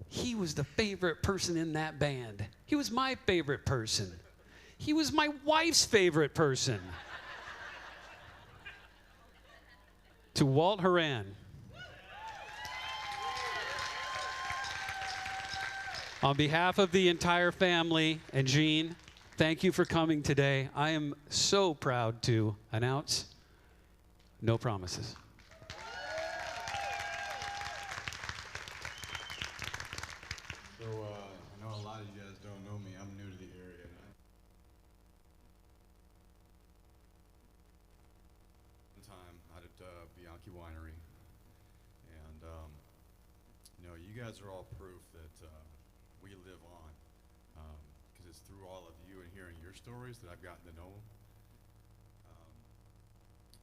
he was the favorite person in that band. He was my favorite person. He was my wife's favorite person. To Walt Horan. On behalf of the entire family and Jean, thank you for coming today. I am so proud to announce No Promises. So, I know a lot of you guys don't know me. I'm new to the area. One time out at Bianchi Winery. And, you know, you guys are all proof that we live on. Because it's through all of you and hearing your stories that I've gotten to know.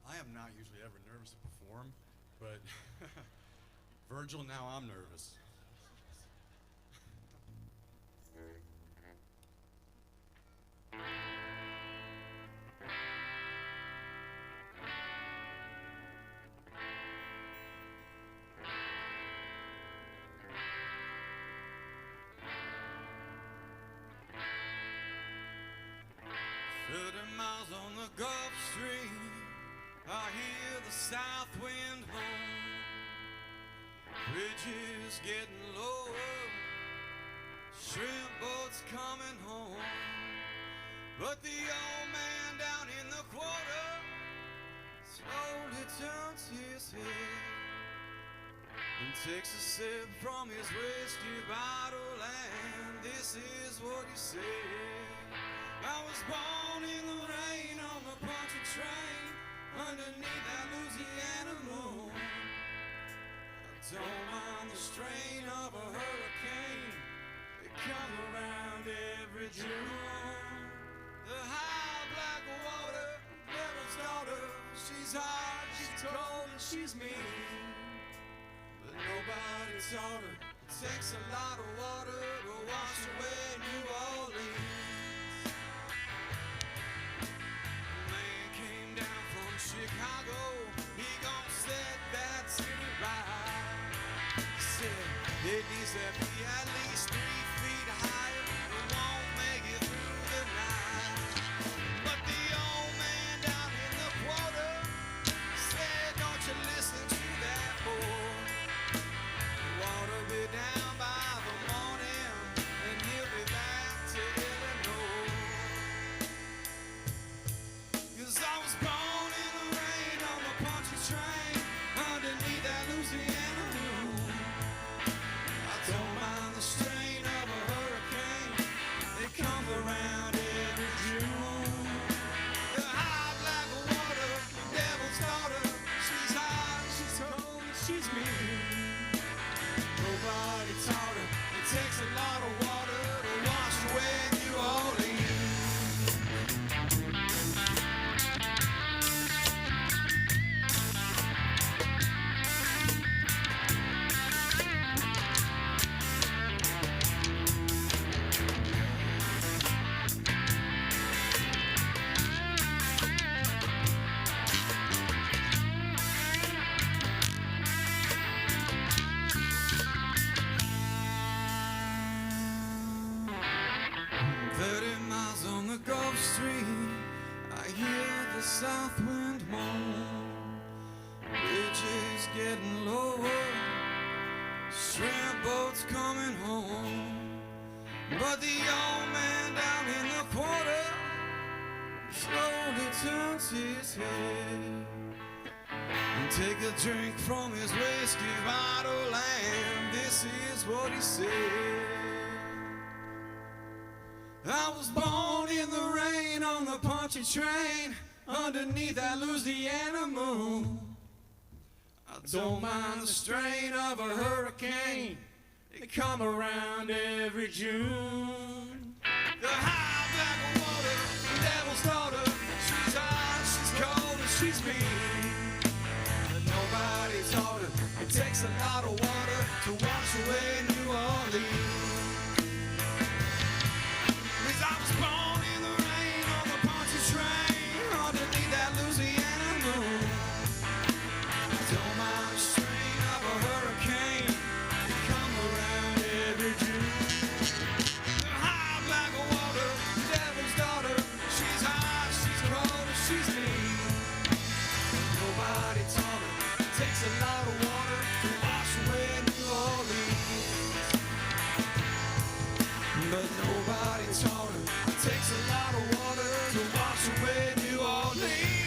I am not usually ever nervous to perform, but Virgil, now I'm nervous. Miles on the Gulf Stream, I hear the south wind moan. Bridges getting lower, shrimp boats coming home. But the old man down in the quarter slowly turns his head and takes a sip from his whiskey bottle, and this is what he said. I was born in the rain on the punchy train underneath that Louisiana moon. I don't mind the strain of a hurricane. They come around every June. The high black water, devil's daughter. She's hot, she's cold, and she's mean. But nobody taught her it takes a lot of water to wash away New Orleans. Chicago, he gon' set that city right. Said it needs to be at least 3 feet higher. It won't make it through the night. But the old man down in the quarter said, don't you listen to that boy. The water be down by the morning, and he'll be back to Illinois. 'Cause I was born in the rain on the punchy train underneath that Louisiana moon. I don't mind the strain of a hurricane. They come around every June. The high black water, the devil's daughter. She's hot, she's cold, and she's mean. Nobody taught her it takes a lot of water to wash away New Orleans. South wind moan, bridges getting lower, shrimp boats coming home. But the old man down in the quarter slowly turns his head and take a drink from his whiskey bottle, and this is what he said. I was born in the rain on the punchy train underneath that Louisiana moon. I don't mind the strain of a hurricane. They come around every June. The high black water, the devil's daughter. She's hot, she's cold, and she's mean. But nobody taught her it takes a lot of water to wash away New Orleans. 'Cause I was born in the rain on the punchy train underneath that Louisiana moon. I don't mind the strain of a hurricane. They come around every June. The high black water, the devil's daughter. She's hot, she's cold, and she's mean. Nobody taught her it takes a lot of water to wash away New Orleans. But nobody taught her it takes a lot of water to wash away New Orleans.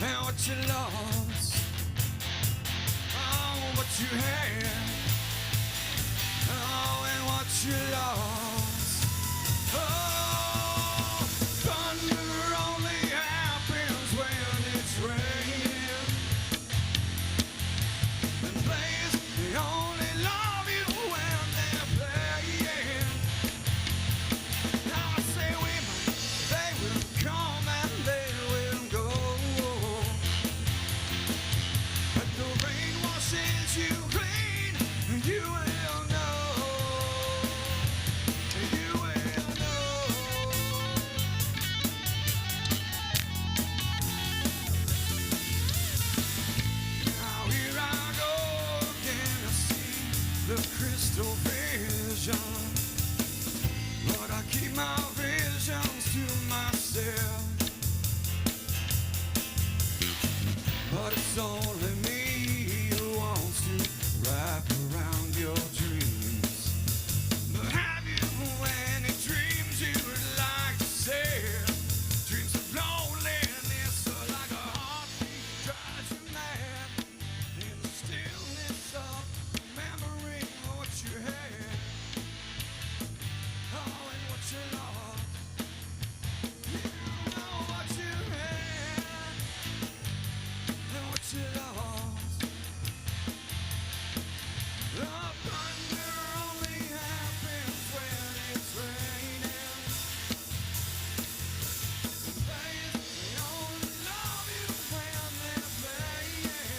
and what you lost. Oh, what you had. Oh, and what you lost. Oh, thunder only happens when it's raining. And players, they only love you when they're playing. Now I say women, they will come and they will go. But the rain washes you clean, and you will know. You will know. Now here I go again, I see the crystal vision. But I keep my visions to myself. But it's only me who wants to wrap around your dreams. But have you any dreams you'd like to share? Dreams of loneliness are like a heartbeat drives you mad. In the stillness of remembering what you had. Oh, and what you lost. You know what you had and what you lost. The thunder only happens when it's raining. The players, they only love you when they're playing.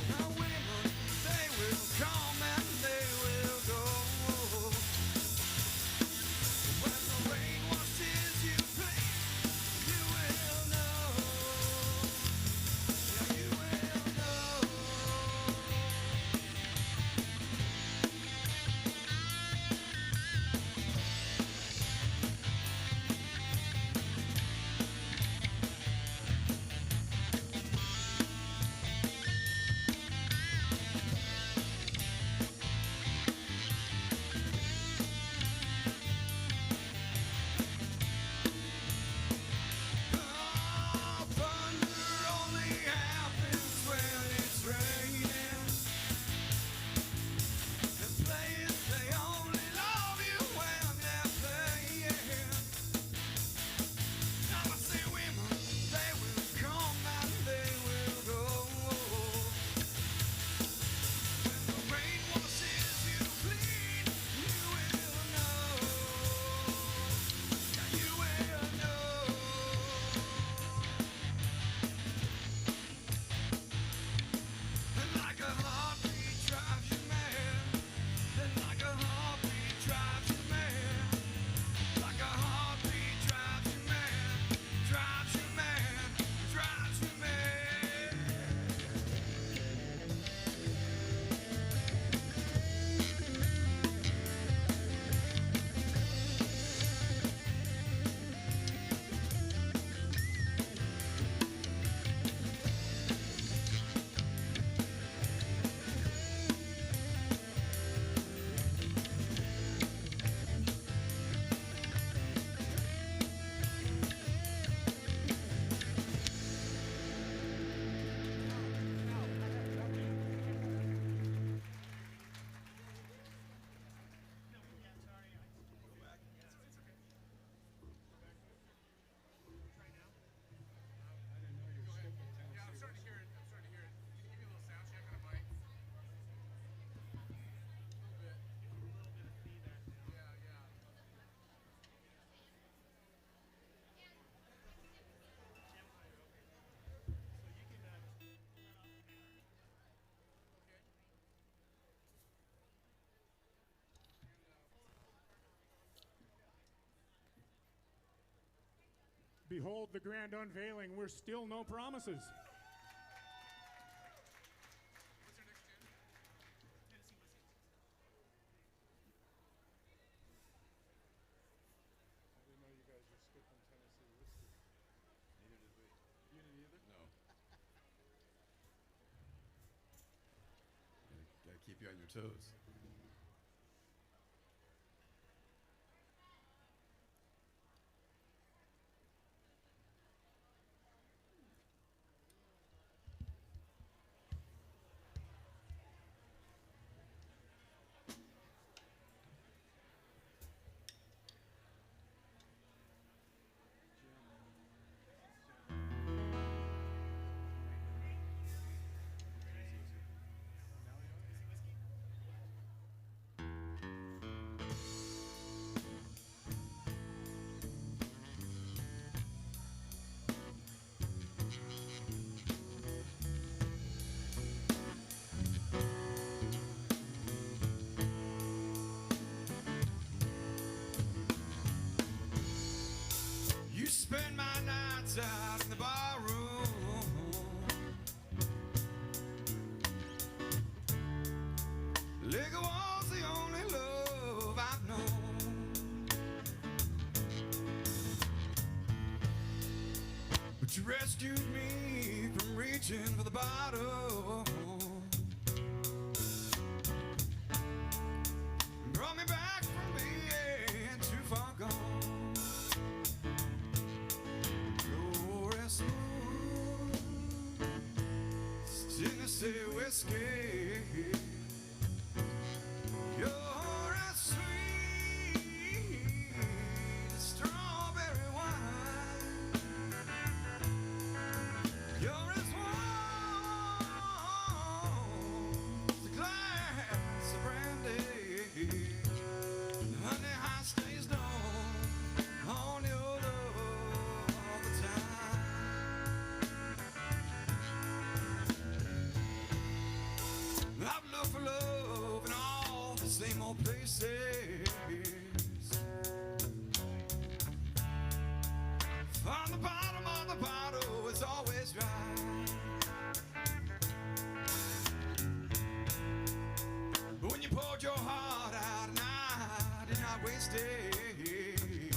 Now women, they will come and they will go. When the rain washes you clean, you will know. Yeah, you will know. Oh, thunder only happens when it's raining. And players, they only love you when they're playing. Now I say women, they will come and they will go. When the rain washes you clean, you will know. Yeah, you will know. And like a heartbeat drives you mad. And like a heartbeat drives you mad. Like a heartbeat drives you mad. Drives you mad. Drives you mad. Behold the grand unveiling. We're still no promises. I didn't know you guys were skipping Tennessee whiskey. Neither did we. You didn't either? No. Gotta keep you on your toes. spend my nights out in the barroom. Liquor was the only love I've known. But you rescued me from reaching for the bottle. Brought me back from being too far gone. You're as smooth as Tennessee whiskey. You're as sweet as strawberry wine. You're as warm as a glass of brandy. Honey, I stays down on your love all the time. I've looked for love in all the same old places. On the bottom of the bottle, it's always dry. But when you poured your heart out and I did not waste it,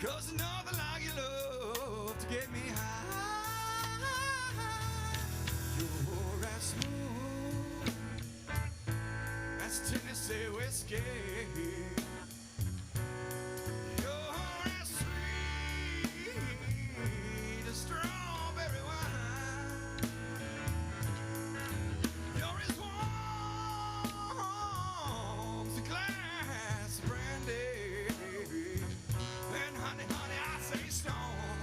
'cause nothing like your love to get me high. You're as smooth as Tennessee whiskey. You're as sweet as strawberry wine. You're as warm as a glass of brandy. And honey, honey, I say stone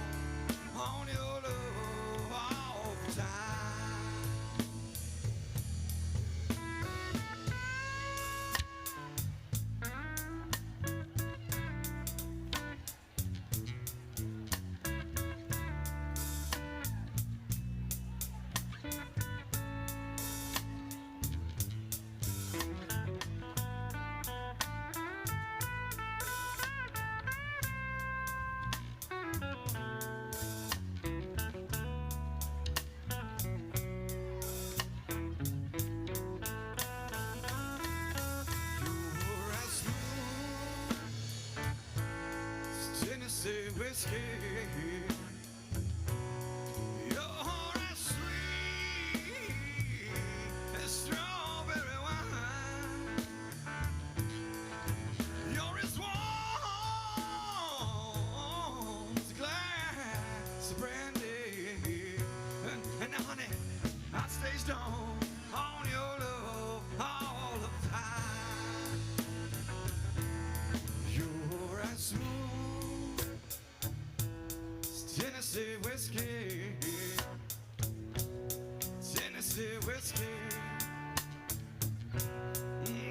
on your love all the time. You're as smooth as Tennessee whiskey. You're as sweet as strawberry wine. You're as warm as a glass of brandy. And honey, I stays down on your love all the time. You're as smooth as Tennessee whiskey. Tennessee whiskey.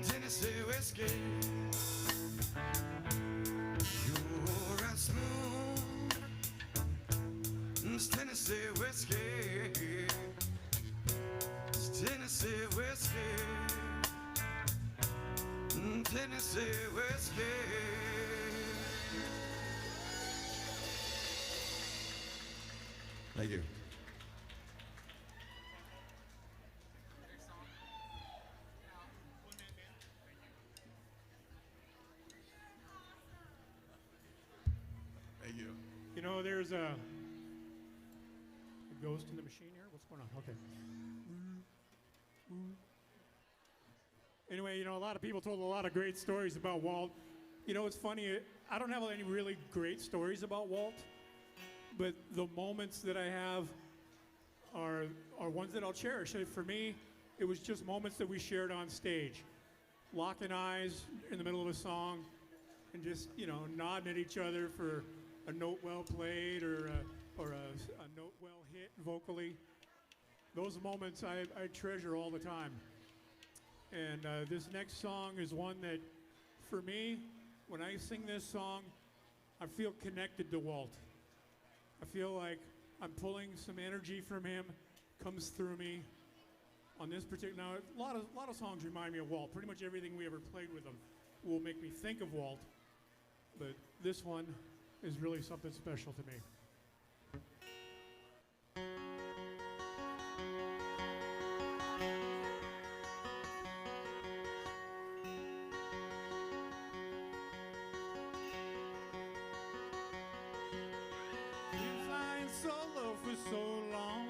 Tennessee whiskey. You're as smooth as Tennessee whiskey. Tennessee whiskey. Tennessee whiskey. Thank you. Thank you. You know, there's a ghost in the machine here. What's going on? Okay. Anyway, you know, a lot of people told a lot of great stories about Walt. You know, it's funny. I don't have any really great stories about Walt, but the moments that I have are ones that I'll cherish. For me, it was just moments that we shared on stage, locking eyes in the middle of a song, and just, you know, nodding at each other for a note well played or a note well hit vocally. Those moments I treasure all the time. And this next song is one that, for me, when I sing this song, I feel connected to Walt. I feel like I'm pulling some energy from him, comes through me. On this particular, now a lot of songs remind me of Walt. Pretty much everything we ever played with him will make me think of Walt. But this one is really something special to me. Been flying solo for so long,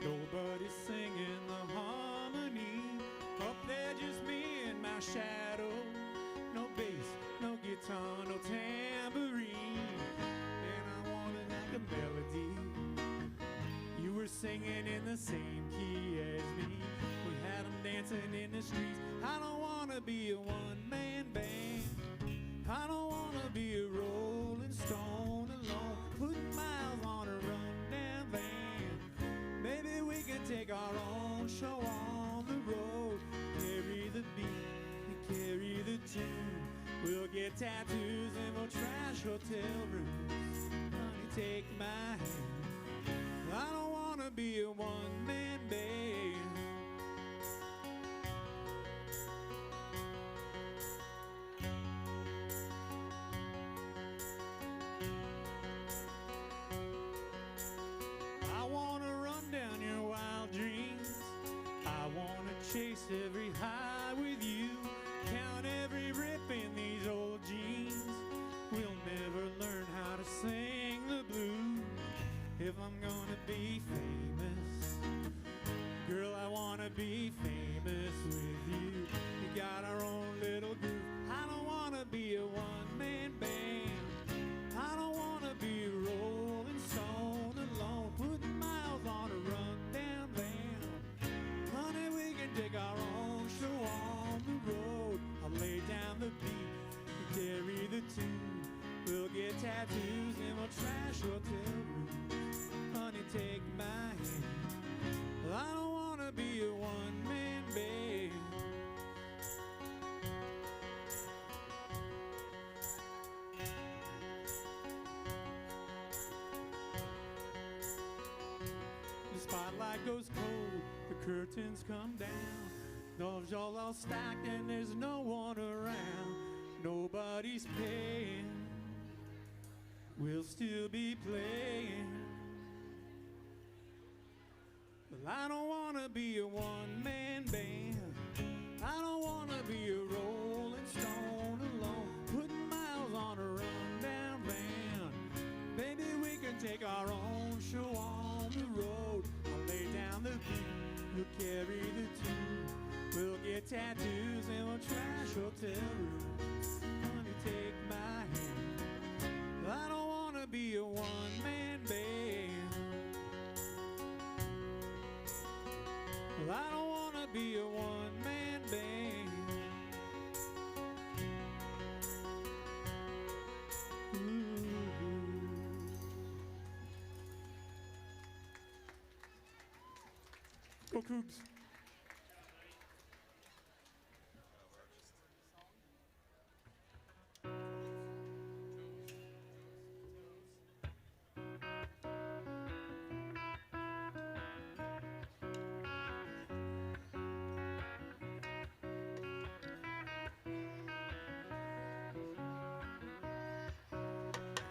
nobody's singing the harmony. Up there just me and my shadow, no bass, no guitar, no tambourine. And I wanted like a melody. You were singing in the same key as me. We had them dancing in the streets. I don't want to be a one-man band. I don't want to be a rolling stone alone, putting miles on a rundown van. Maybe we can take our own show on the road. Carry the beat and carry the tune. We'll get tattoos and we'll trash hotel rooms. Honey, take my hand. I don't want to be a one-man band. I want to run down your wild dreams. I want to chase every high with you. Count every rip in these old jeans. We'll never learn how to sing the blues. If I'm gonna be famous, girl, I wanna be famous with you. We got our own little group. I don't wanna be a one-man band. I don't wanna be a rolling stone alone, putting miles on a rundown van. Honey, we can take our own show on the road. I'll lay down the beat and carry the tune. We'll get tattoos and we'll trash hotel rooms. Honey, take my hand. I don't want to be a one-man band. The spotlight goes cold, the curtains come down. Those all stacked and there's no one around. Nobody's paying. We'll still be playing. Well, I don't want to be a one-man band. I don't want to be a rolling stone alone, putting miles on a rundown van. Maybe we can take our own show on the road. I'll lay down the beat, we'll carry the tune. We'll get tattoos and we'll trash hotel rooms. Honey, take my hand. I don't want to be a one-man band. Well, I don't want to be a one-man band. Ooh. Go Cougs.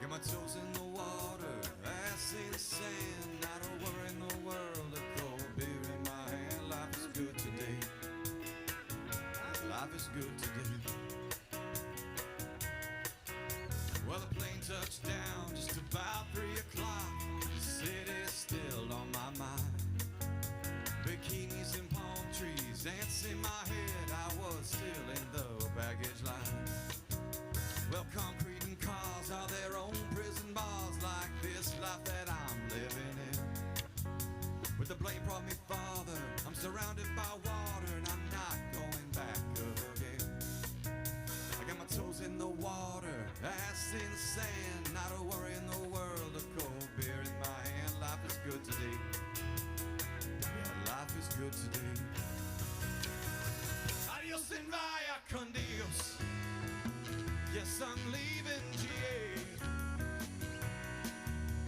Got my toes in the water, ass in the sand. Not a worry in the world, a cold beer in my hand. Life is good today. Life is good today. Well, the plane touched down just about 3 o'clock. The city's still on my mind. Bikinis and palm trees, ants in my head. I was still in the baggage line. Well, concrete and cars are their own prison bars, like this life that I'm living in. With the blame brought me farther, I'm surrounded by water and I'm not going back again. I got my toes in the water, ass in the sand, not a worry in the world, a cold beer in my hand. Life is good today. Yeah, life is good today. Adios and vaya con Dios. Yes, I'm leaving GA.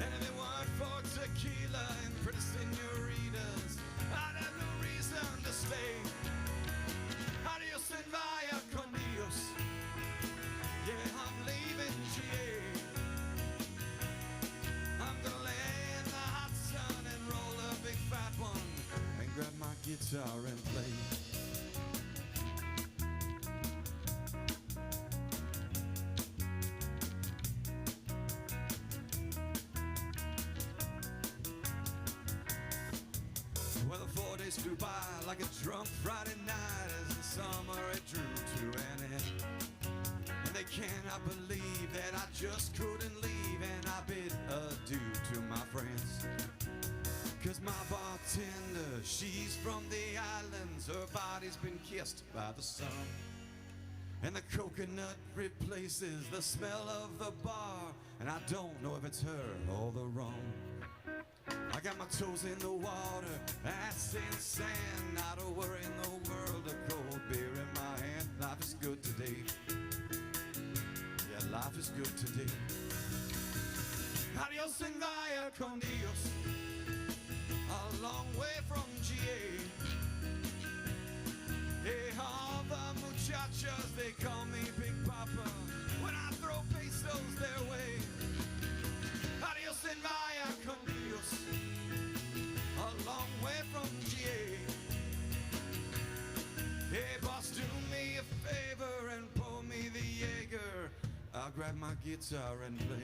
And if it weren't for tequila and pretty senoritas, I'd have no reason to stay. Adios and vaya con Dios. Yeah, I'm leaving GA. guitar and play. Well, the 4 days flew by like a drunk Friday night as the summer it drew to an end. And they cannot believe that I just couldn't leave, and I bid adieu to my friends. 'Cause my bartender, she's from the islands, her body's been kissed by the sun. And the coconut replaces the smell of the bar, and I don't know if it's her or the rum. I got my toes in the water, ass in sand, not a worry in the world, a cold beer in my hand. Life is good today. Yeah, life is good today. Adios and vaya con Dios, a long way from GA. Hey, all the muchachas, they call me Big Papa when I throw pesos their way. Adios and vaya con Dios, a long way from GA. Hey, boss, do me a favor and pour me the Jaeger. I'll grab my guitar and play.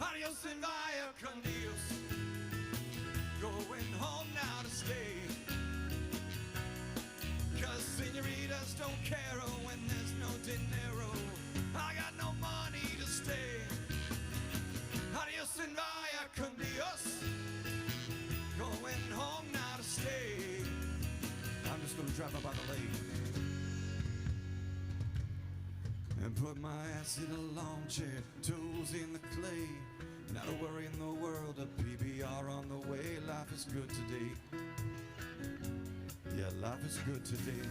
Adios and vaya con Dios, going home now to stay. 'Cause senoritas don't care when there's no dinero. I got no money to stay. Adios and vaya con Dios, going home now to stay. I'm just gonna drive up by the lake and put my ass in a lawn chair, toes in the clay. Not a worry in the world, a PBR on the way. Life is good today. Yeah, life is good today.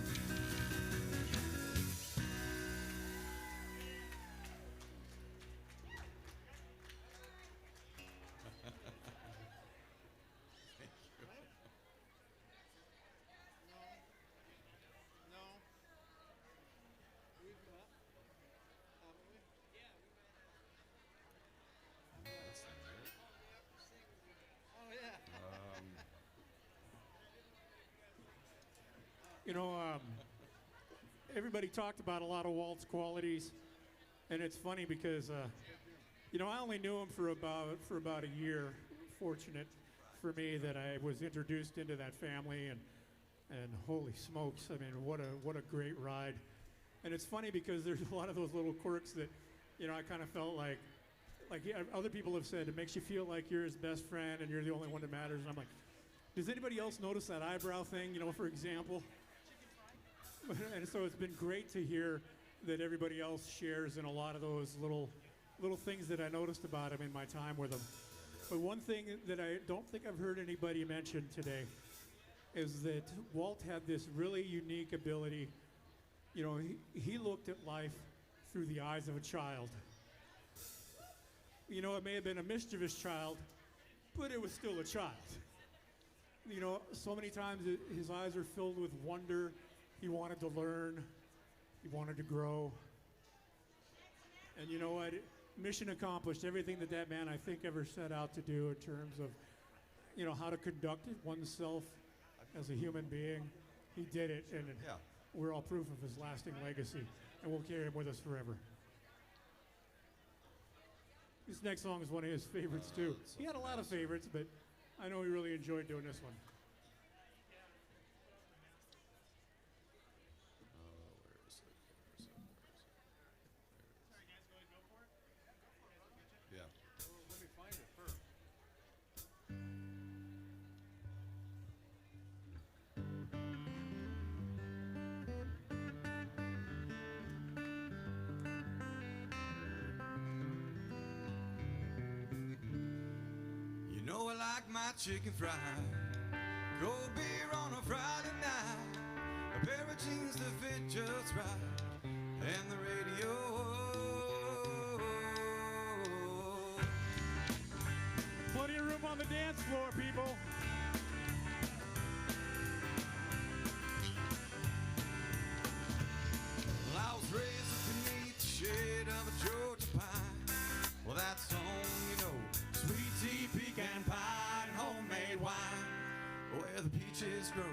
You know, everybody talked about a lot of Walt's qualities, and it's funny because, you know, I only knew him for about a year. Fortunate for me that I was introduced into that family, and holy smokes, I mean, what a great ride. And it's funny because there's a lot of those little quirks that, you know, I kind of felt like other people have said, it makes you feel like you're his best friend and you're the only one that matters. And I'm like, does anybody else notice that eyebrow thing, you know, for example? And so it's been great to hear that everybody else shares in a lot of those little things that I noticed about him in my time with him. But one thing that I don't think I've heard anybody mention today is that Walt had this really unique ability. You know, he looked at life through the eyes of a child. You know, it may have been a mischievous child, but it was still a child. You know, so many times his eyes are filled with wonder. He wanted to learn. He wanted to grow. And you know what? Mission accomplished. Everything that man, I think, ever set out to do in terms of, you know, how to conduct oneself as a human being, he did it. And we're all proof of his lasting legacy. And we'll carry him with us forever. This next song is one of his favorites, too. He had a lot of favorites, but I know he really enjoyed doing this one. Yeah. Well, let me find it first. You know I like my chicken fried, cold beer on a Friday night, a pair of jeans that fit just right, and the radio. Plenty of room on the dance floor, people. where the peaches grow.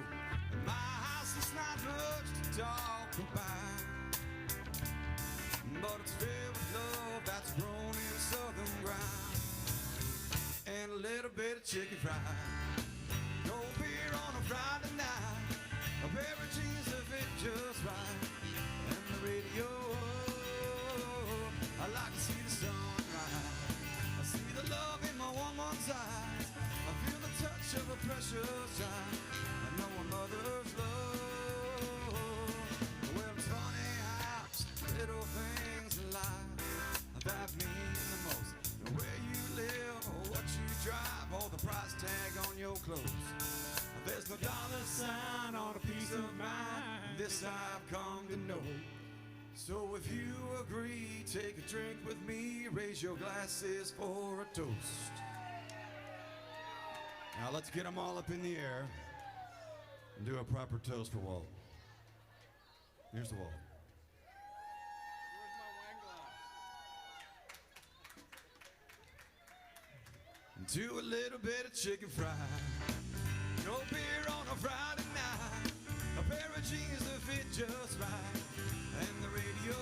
In my house, it's not much to talk about, but it's filled with love that's grown in southern ground, and a little bit of chicken fried. Cold beer on a Friday night, a pair of jeans that fit just right, and the radio. I like to see the sunrise. I see the love in my woman's eyes. I feel the touch of a precious child. I know a mother's love. Well, it's funny how little things in life that mean the most. Where you live, or what you drive, or the price tag on your clothes. There's no dollar sign on a piece of mind. This I've come to know. So if you agree, take a drink with me. Raise your glasses for a toast. Now let's get them all up in the air and do a proper toast for Walt. Here's the Walt. And do a little bit of chicken fried, cold beer on a Friday night, a pair of jeans that fit just right, and the radio.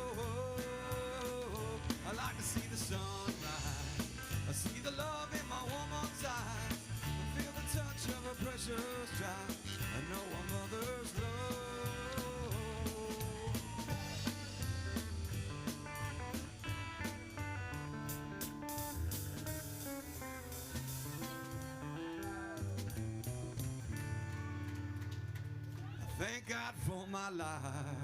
I like to see the sunrise. I see the love in my woman's eyes. I feel the touch of a precious child. I know a mother's love. Thank God for my life,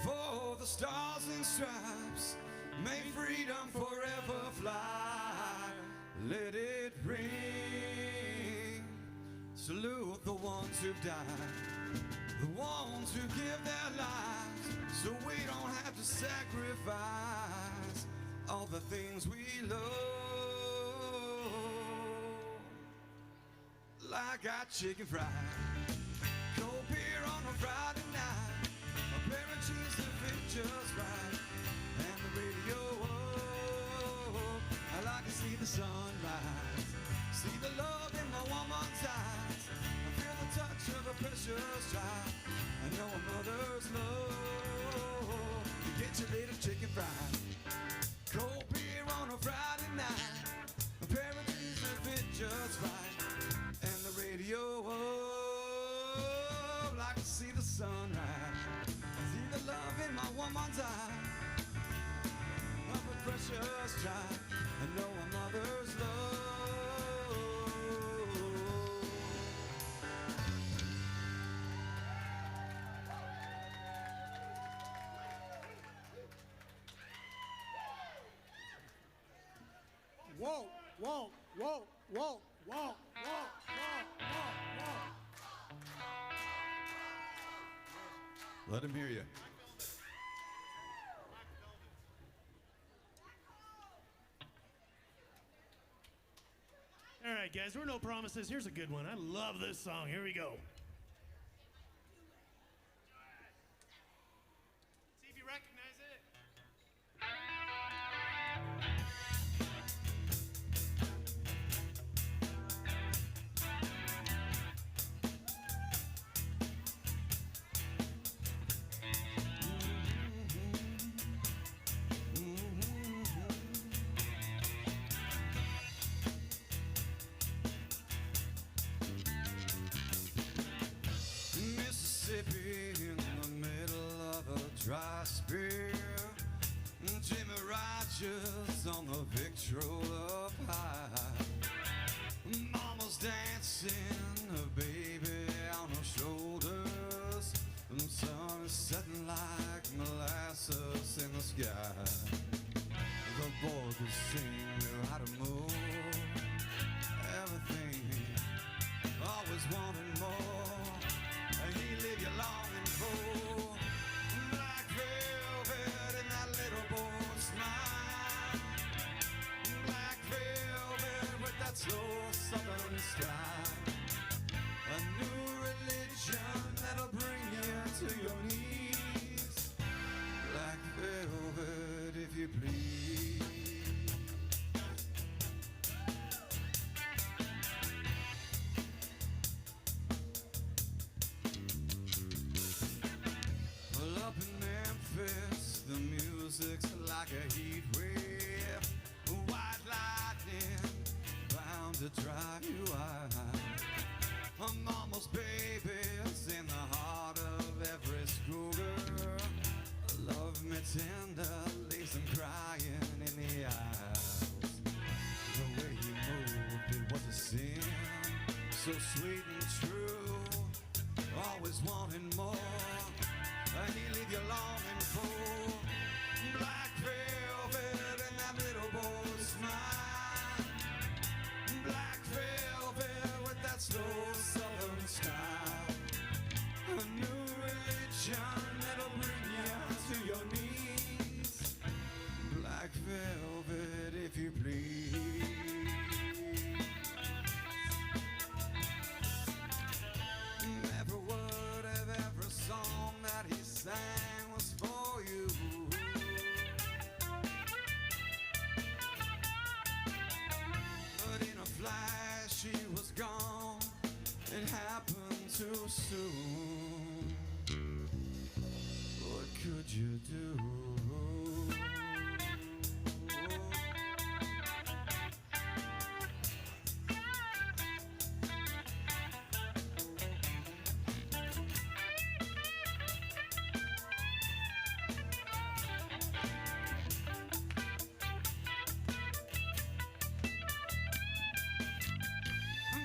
for the stars and stripes. May freedom forever fly. Let it ring. Salute the ones who've died, the ones who give their lives, so we don't have to sacrifice all the things we love. Like our chicken fried, cold beer on a Friday night, a pair of jeans that fit just right, and the radio. I like to see the sunrise, see the love in my woman's eyes. I feel the touch of a precious child. I know a mother's love. You get your little chicken fried, cold beer on a Friday night, a pair of jeans that fit just right, and the radio. Like to see the sunrise, see the love in my woman's eye. I'm a precious child, I know a mother's love. Whoa, whoa, whoa, whoa, whoa, whoa, whoa. Let him hear you. All right, guys, we're no promises. Here's a good one. I love this song. Here we go. See if you recognize it. Mississippi in the middle of a dry spell. Jimmy Rogers on the Victrola up high. Mama's dancing, her baby on her shoulders. The sun is setting like molasses in the sky. The boy could sing, knew how to move. Everything, always wanting more. He leave you longing for black velvet in that little boy's smile. Black a heat wave, white lightning, bound to drive you out. Mama's babies in the heart of every schoolgirl. Love me tender, leaves them crying in the aisles. The way he moved, it was a sin, so sweet and true. Always wanting more, and he leave you longing for black velvet and that little boy's smile. Black velvet with that slow southern style. A new religion that'll bring you to your knees. Black velvet, if you please. Every word of every song that he sang was for you. But in a flash he was gone. It happened too soon. What could you do?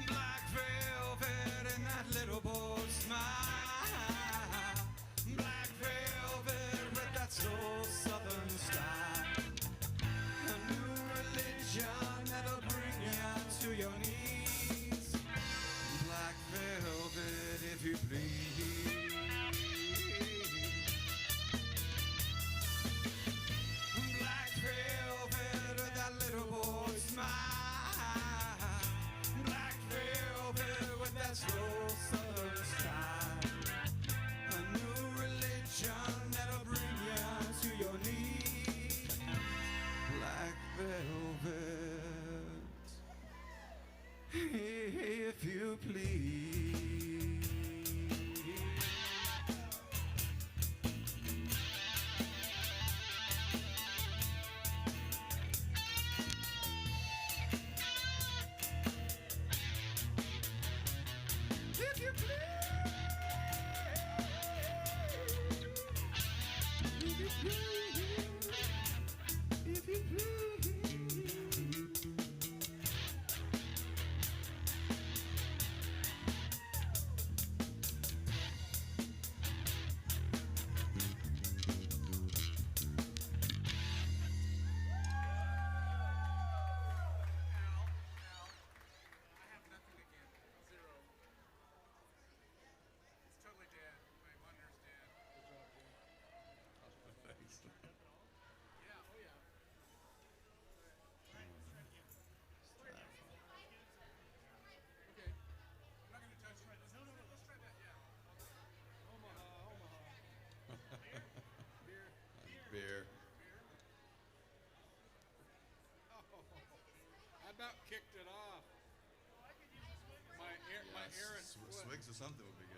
Black velvet and that little boy's smile. Black velvet with that slow southern style. A new religion that'll bring you to your knees. Black velvet, if you please. Black velvet with that little boy's smile. Black velvet with that slow southern style. A new religion that'll bring you to your knees. Black velvet, if you please. If you please. If you please. If you please. Beer. I about kicked it off. My errant foot. Swigs of something would be good.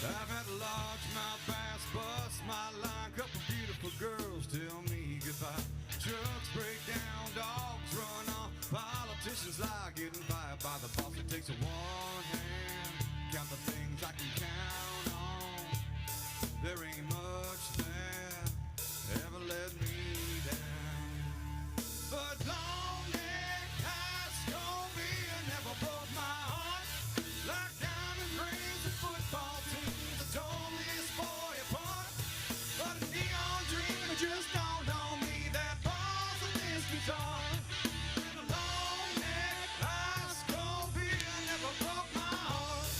I've had a largemouth bass bust my line. Couple beautiful girls tell me goodbye. Trucks break down, dogs run off. Politicians lie, getting fired by the boss. It takes a one hand, count the things I can count on. There ain't much there, ever let me down. But long neck high Scovia never broke my heart. Like diamond rings and football teams that tore this boy apart. But a neon dream just dawned on me that balls in this guitar. And a long neck high Scovia never broke my heart.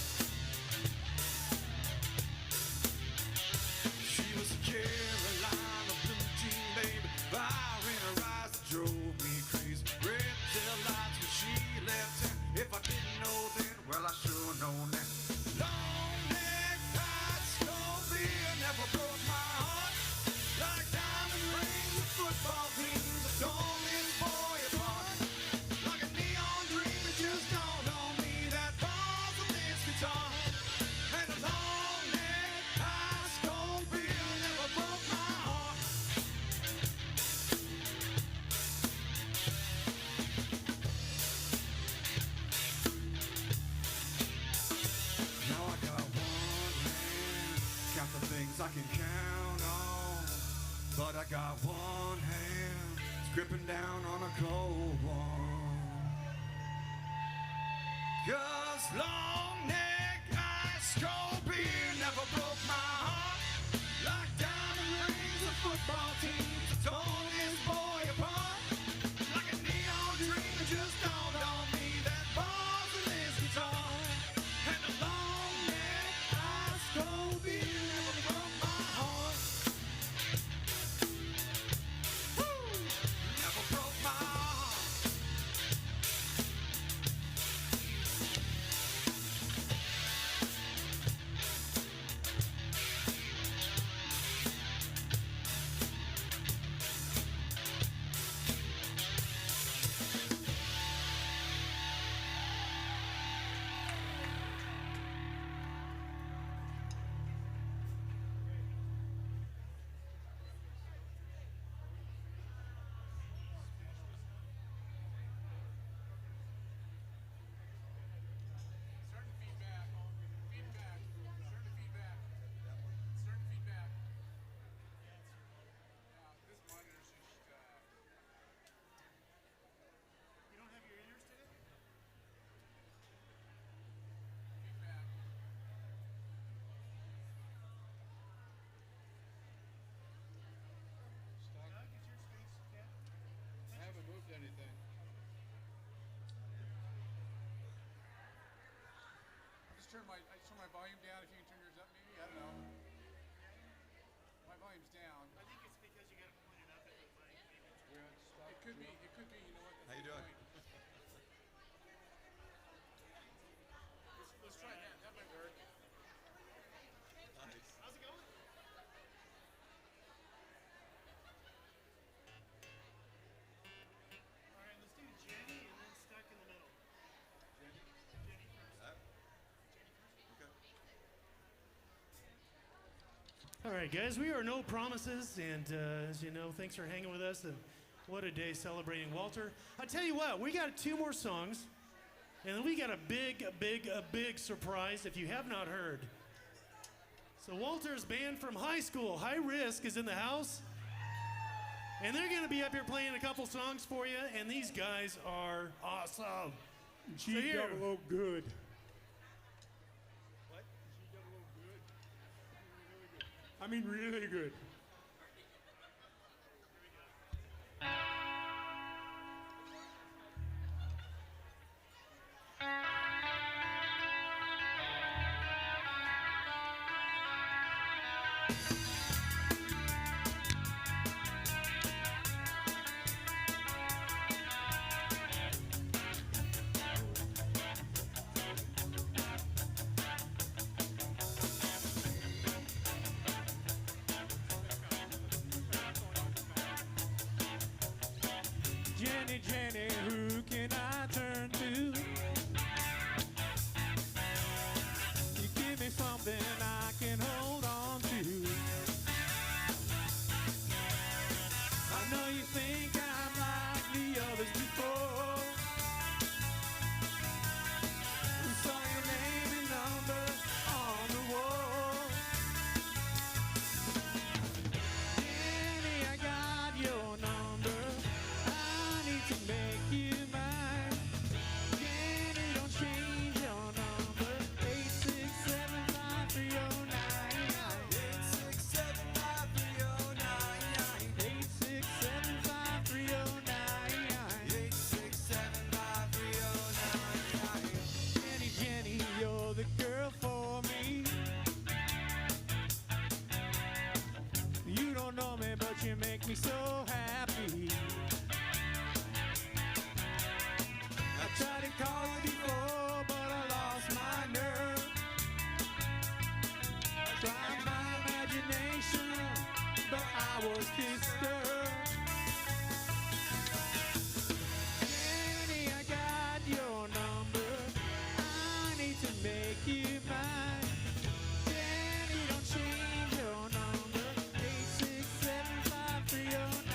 I can count on, but I got one hand gripping down on a cold one. 'Cause long neck ice cold beer never broke my heart like diamond rings of football teams torn this boy apart. Like a neon dream that just dawned on me, that bars in this guitar. And the long neck ice cold beer never broke my heart. Woo! Never broke my heart. I haven't moved anything. I just turn my volume down. If you can turn yours up, maybe. I don't know. My volume's down. I think it's because you got to point it up at the mic. It could be. It could be. You know what? How you doing? Let's try that. That might work. Nice. How's it going? All right, let's do Jenny and then Stuck in the Middle. Jenny first. All right, guys, we are No Promises, and as you know, thanks for hanging with us, and what a day celebrating Walter. I tell you what, we got 2 more songs, and then we got a big surprise if you have not heard. So Walter's band from high school, High Risk, is in the house, and they're going to be up here playing a couple songs for you, and these guys are awesome. G-double-O good. What? G-double-O good. I mean really good. Jenny, Jenny, who can I turn to? You give me something I can hold on to. I know you think I'm like the others before. We saw your name and number on the wall. Jenny, I got your number. I need to make you mine. Jenny, don't change your number. 8675309. 8675309. Jenny, Jenny, you're the girl for me. You don't know me, but you make me so happy. I tried to call you before, but I lost my nerve. Tried my imagination, but I was disturbed. Jenny, I got your number. I need to make you mine. Jenny, don't change your number. 8675309.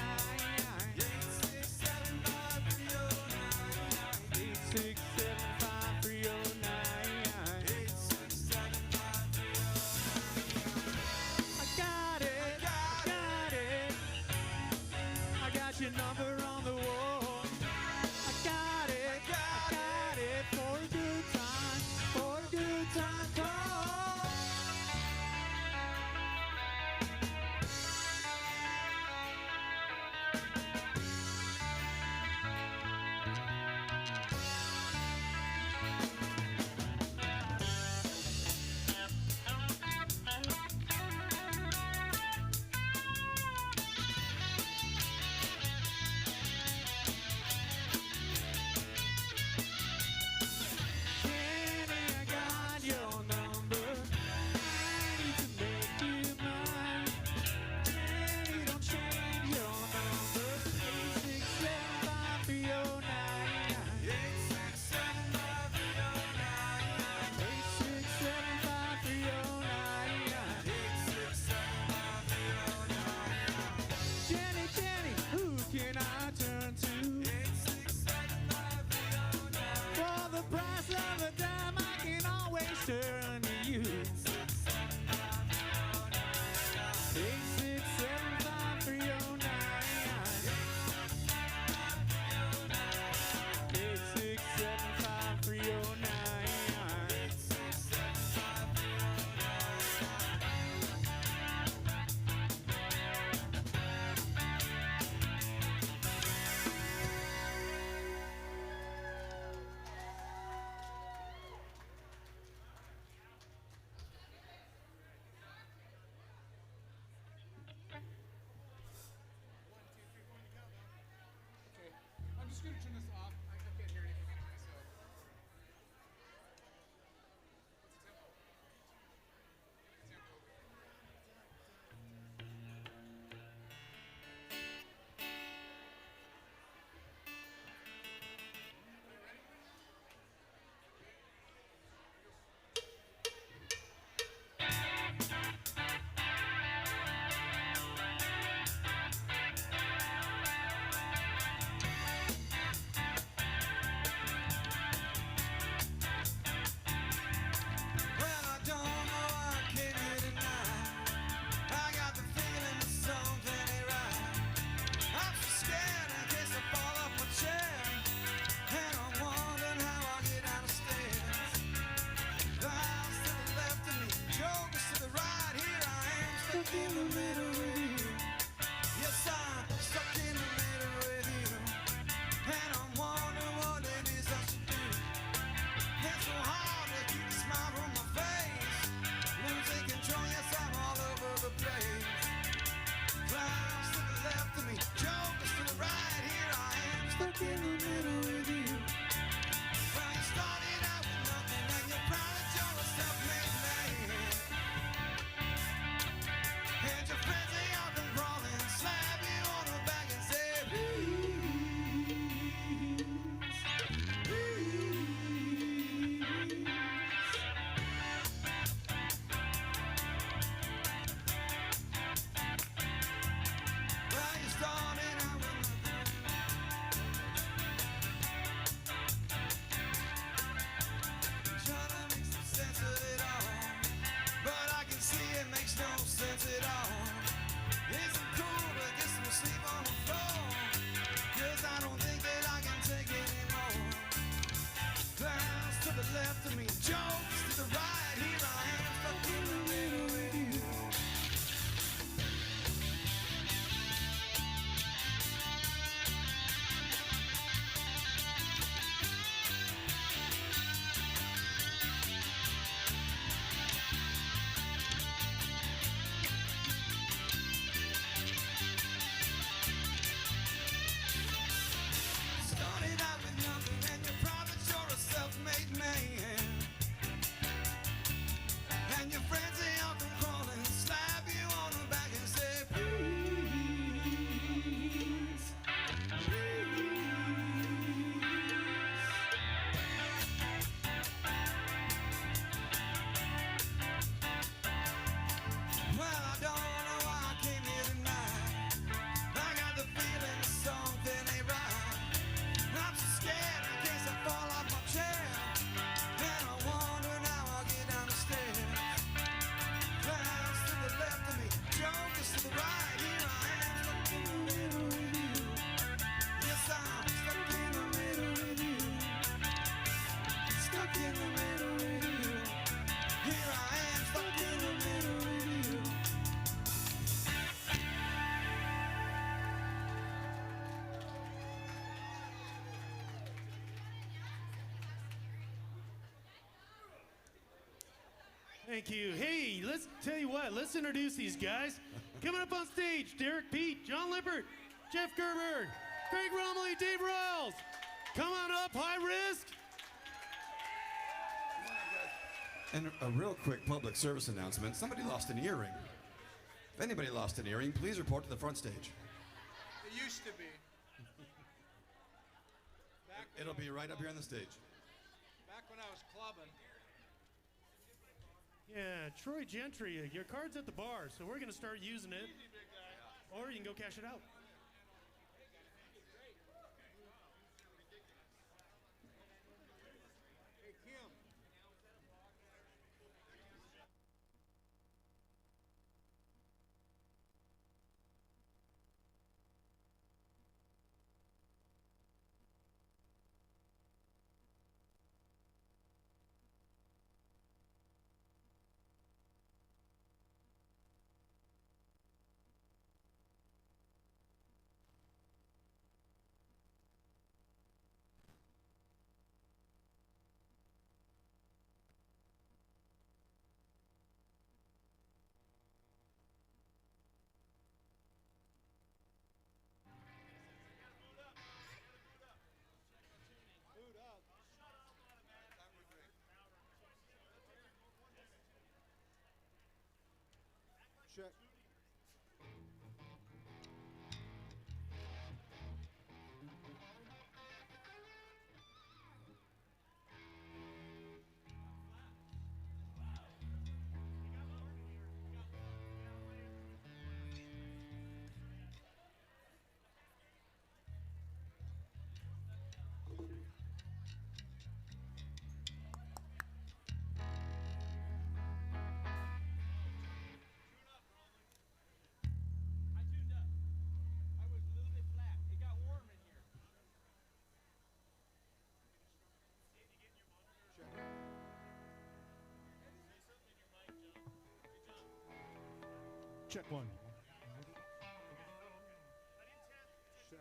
left of me, jokes to the right. Here I am, stuck in the middle with you. Started out with nothing and you're proud that you're a self-made man. And your friends, they all come crawling, slap you on the back and say, please, well, I don't know why I came here tonight. I got the feeling something ain't right. I'm so scared in case I fall off my chair. And I wonder now I'll get down the stairs. Clowns to the left of me, jokers to the right. Here I am, stuck in the middle with you. Yes, I'm stuck in the middle with you. Stuck in the middle with you. Here I am, stuck in the middle with you. Thank you. Hey, let's tell you what, let's introduce these guys. Coming up on stage, Derek Pete, John Lippert, Jeff Gerber, Craig Romley, Dave Riles. Come on up, high risk. And a real quick public service announcement. Somebody lost an earring. If anybody lost an earring, please report to the front stage. It used to be. It'll be right up here on the stage. Back when I was clubbing. Yeah, Troy Gentry, your card's at the bar, so we're going to start using it. Or you can go cash it out. Hey, Kim. Check. Check one. Check.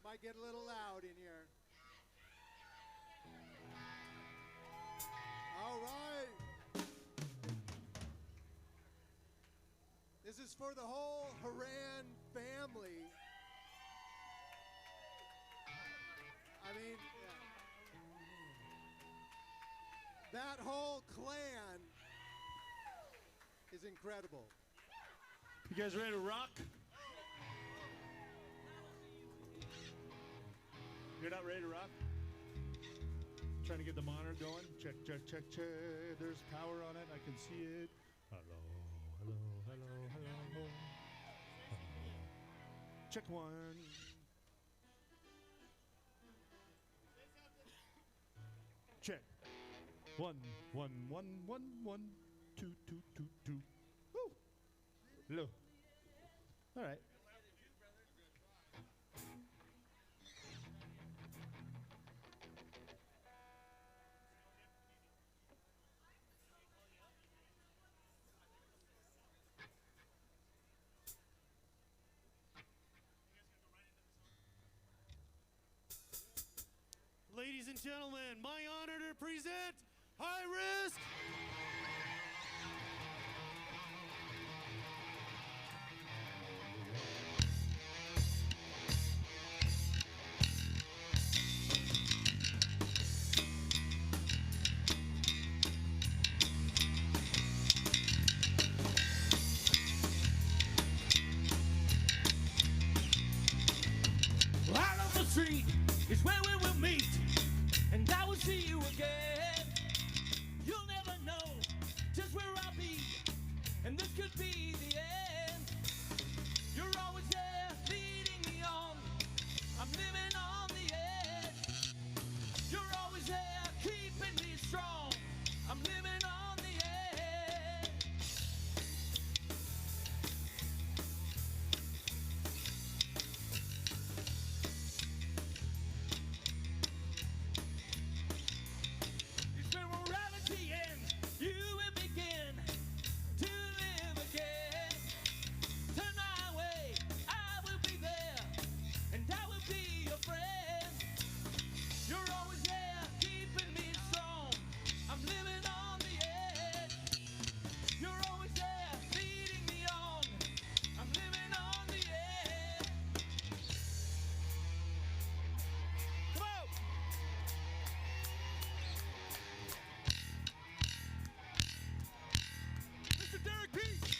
Might get a little loud in here. All right. This is for the whole Horan family. I mean, that whole clan is incredible. You guys ready to rock? You're not ready to rock? Trying to get the monitor going. Check, check, check, check. There's power on it. I can see it. Hello, hello, hello, hello, hello. Check one. Check. One, one, one, one, one, two, two, two, two. Woo! Hello. All right. Ladies and gentlemen, my honor to present High Risk. Out on the street is where we will meet, and I will see you again. You'll never know just where I'll be, and this could be the end. You're always there leading me on. I'm living on the edge. You're always there keeping me strong. I'm living on the edge. It's where morality ends. You will begin to live again. Turn my way, I will be there, and I will be your friend. You're always there, keeping me strong. I'm living on the edge. You're always there, leading me on. I'm living on the edge. Come on! Mr. Derek Pete!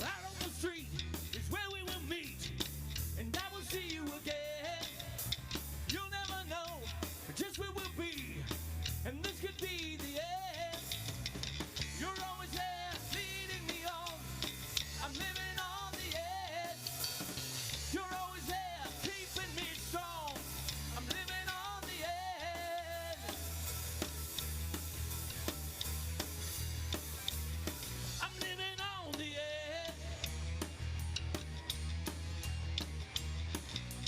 Out on the street is where we will meet, and I will see you again. You'll never know just where we'll be, and this could be the end. You're always there, leading me on. I'm living on the edge. You're always there, keeping me strong. I'm living on the edge. I'm living on the edge.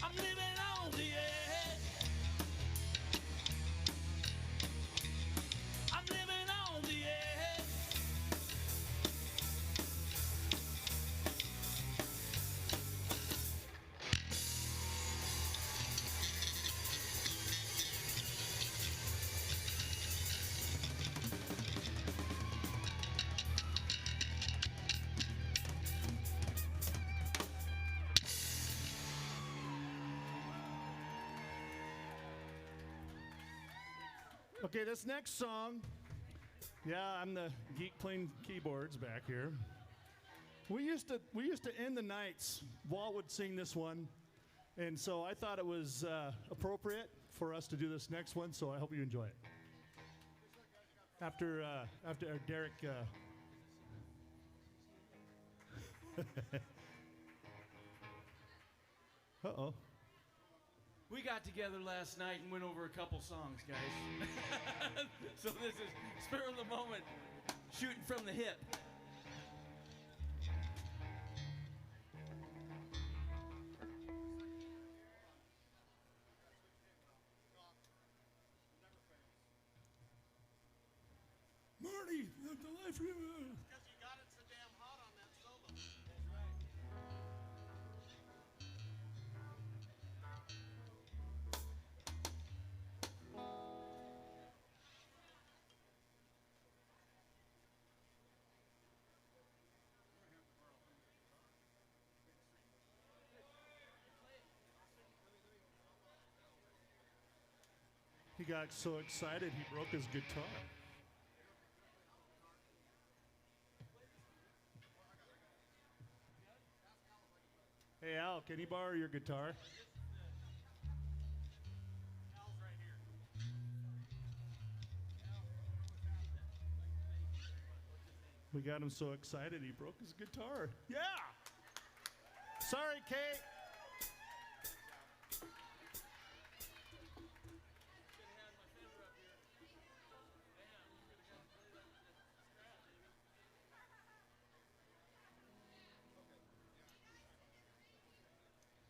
I'm living on the edge. I'm living on the edge. Okay, this next song Yeah, I'm the geek playing keyboards back here. We used to end the nights. Walt would sing this one, and so I thought it was appropriate for us to do this next one. So I hope you enjoy it. After Derek. Uh-oh. We got together last night and went over a couple songs, guys. So this is spur of the moment, shooting from the hip. Marty, the life of you. Because you got it so damn hot on that solo. That's right. He got so excited he broke his guitar. Hey Al, can you borrow your guitar? We got him so excited he broke his guitar. Yeah! Sorry, Kate.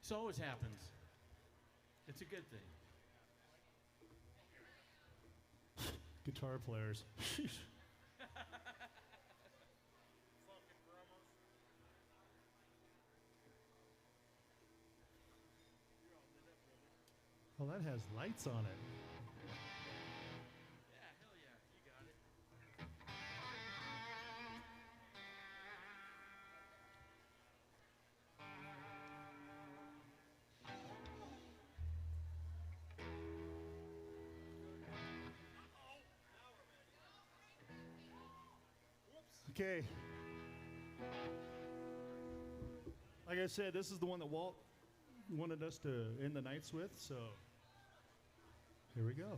This always happens. It's a good thing. Guitar players. Sheesh. Oh, that has lights on it. Yeah, hell yeah, you got it. Okay. Like I said, this is the one that Walt wanted us to end the nights with, so here we go.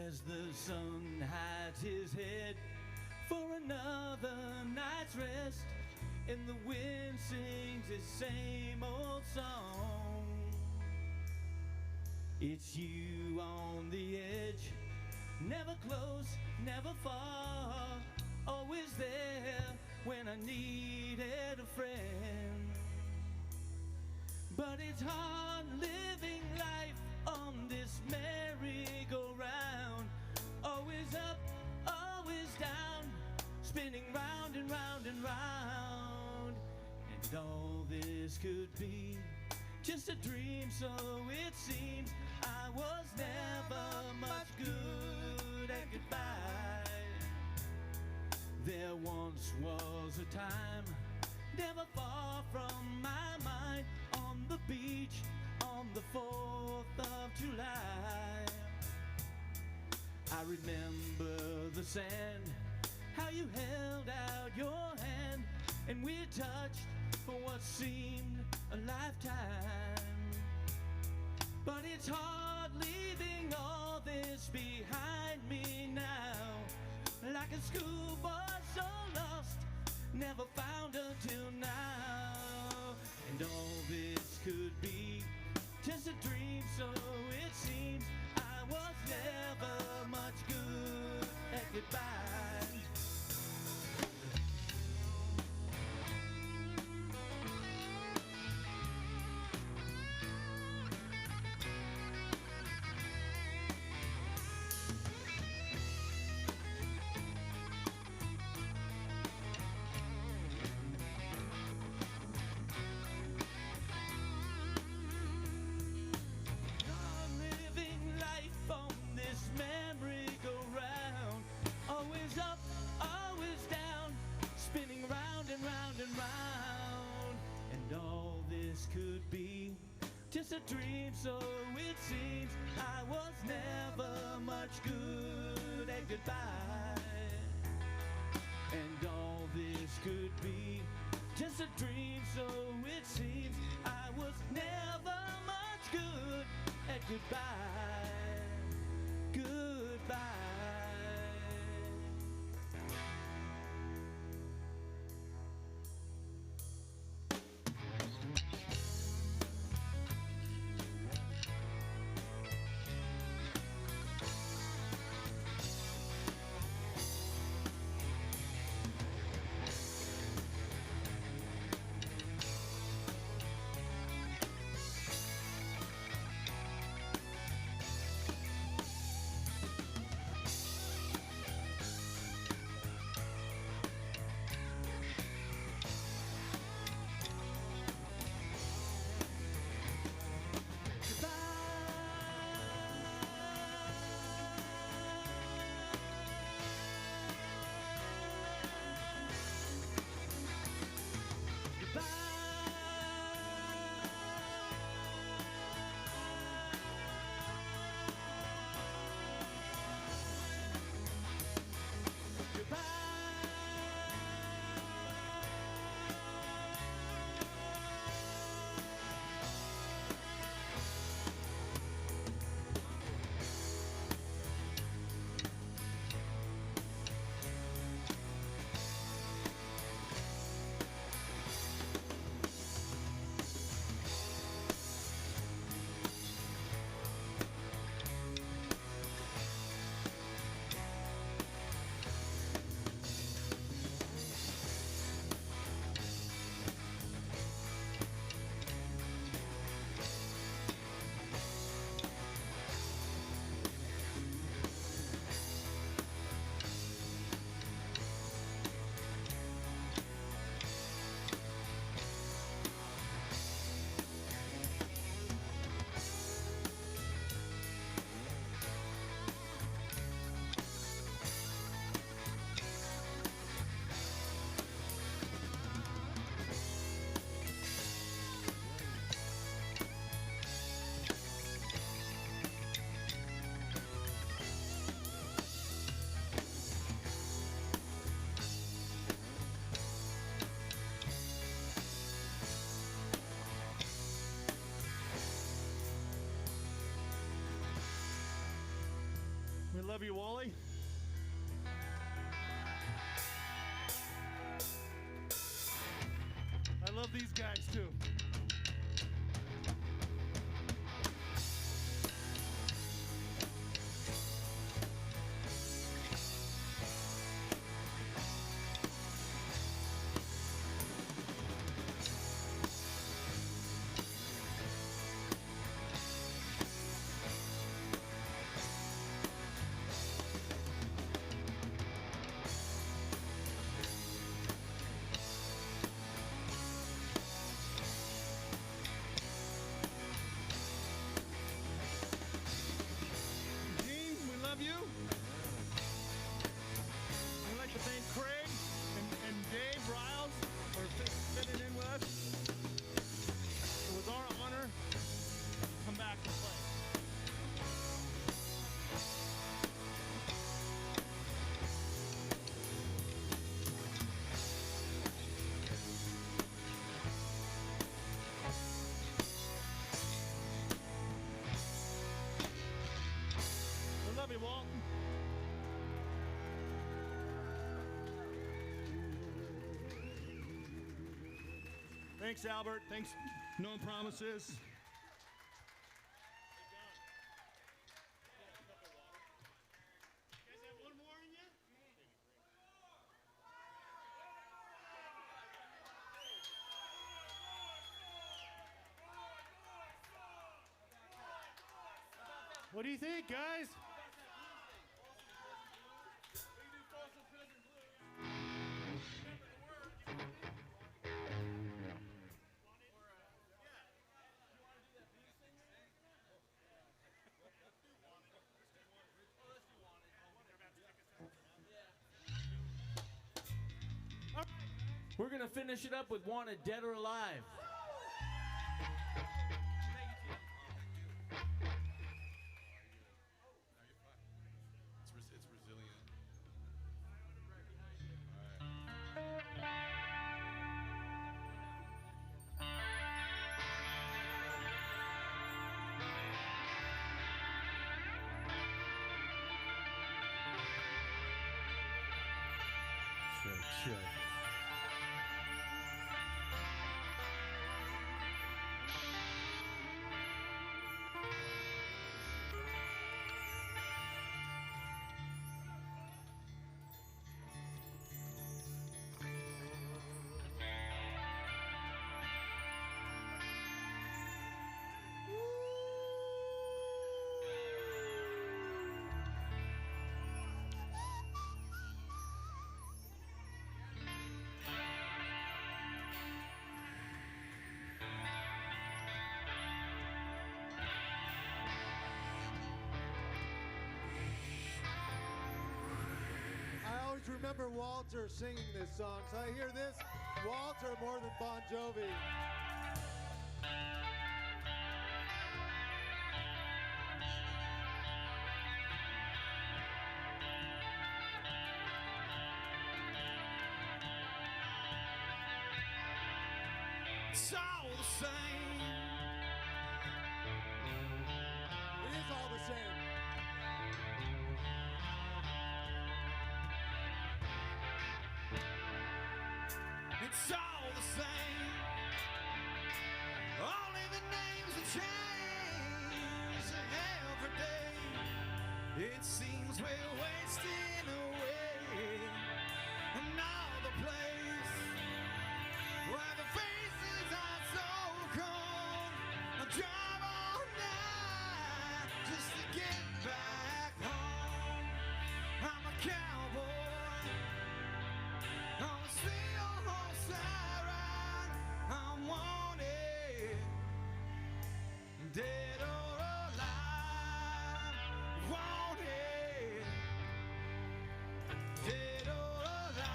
As the sun hides his head for another night's rest, and the wind sings his same old song. It's you on the edge, never close, never far, always there when I needed a friend. But it's hard living life on this merry-go-round, always up, always down, spinning round and round and round. And all this could be just a dream, so it seems. I was never much good at goodbye. There once was a time, never far from my mind, on the beach on the 4th of July. I remember the sand, how you held out your hand, and we touched for what seemed a lifetime. But it's hard leaving all this behind me now, like a schoolboy so lost, never found until now. And all this could be just a dream, so it seems. I was never much good at goodbye. dream, so it seems. I was never much good at goodbye. And all this could be just a dream, so it seems. I was never much good at goodbye. Goodbye. We love you, Wally. I love these guys too. Gene, we love you. I'd like to thank Craig and Dave Riles for fitting in with us. It was our honor to come back and play. We love you, Walt. Thanks, Albert. Thanks, No Promises. What do you think, guys? We're going to finish it up with Wanted Dead or Alive. Check. I always remember Walter singing this song, so I hear this, Walter more than Bon Jovi. It's all the same. It is all the same. It's all the same. Only the names have changed every day. It seems we're wasting away. And now the place where the faces are so cold. I drive all night just to get back home. I'm a cowboy on a steel horse I ride. I'm wanted, dead or alive. Wanted, dead or alive.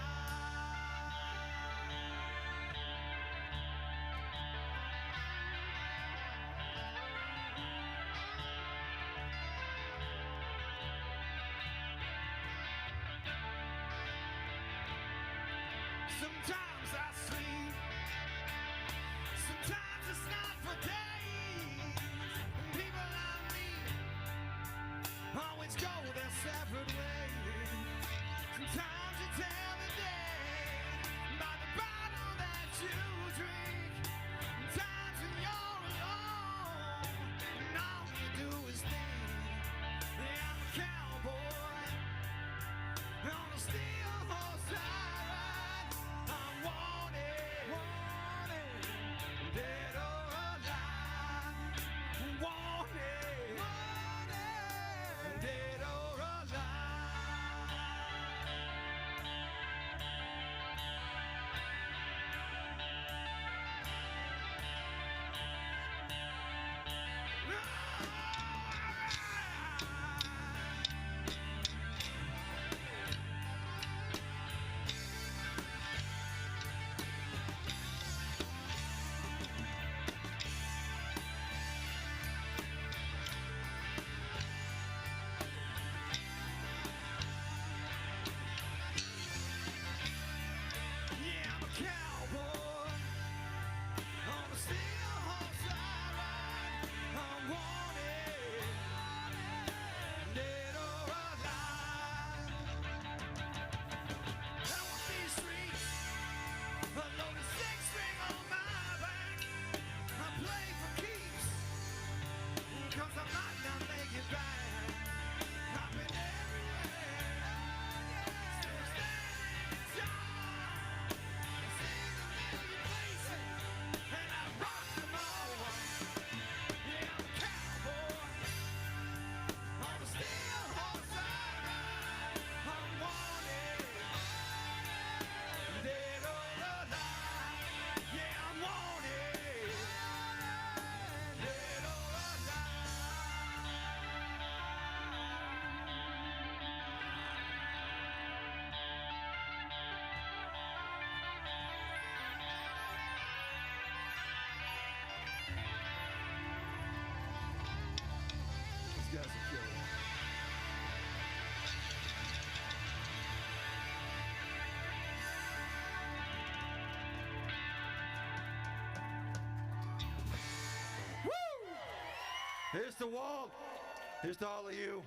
Sometimes I sleep, sometimes it's not for days. People like me always go their separate ways. Sometimes you tell the day by the bottle that you drink. Sometimes when you're alone and all you do is think. Yeah, I'm a cowboy on a steel horse I ride. I'm wanted, wanted, dead or alive. Wanted, wanted, dead or alive. Yeah, I'm a cowboy on a steel horse I ride. I'm wanted, dead or alive. I walk these streets, a loaded six-string on my back. I play for keeps, 'cause I might not make it back. I've been everywhere, still standing tall. Seen a million places, and I rock them all. Yeah, I'm a cowboy on a steel horse I ride. I'm wanted, dead or alive. Yeah, I'm wanted, dead or alive. These guys are killer. Here's to Walt. Here's to all of you.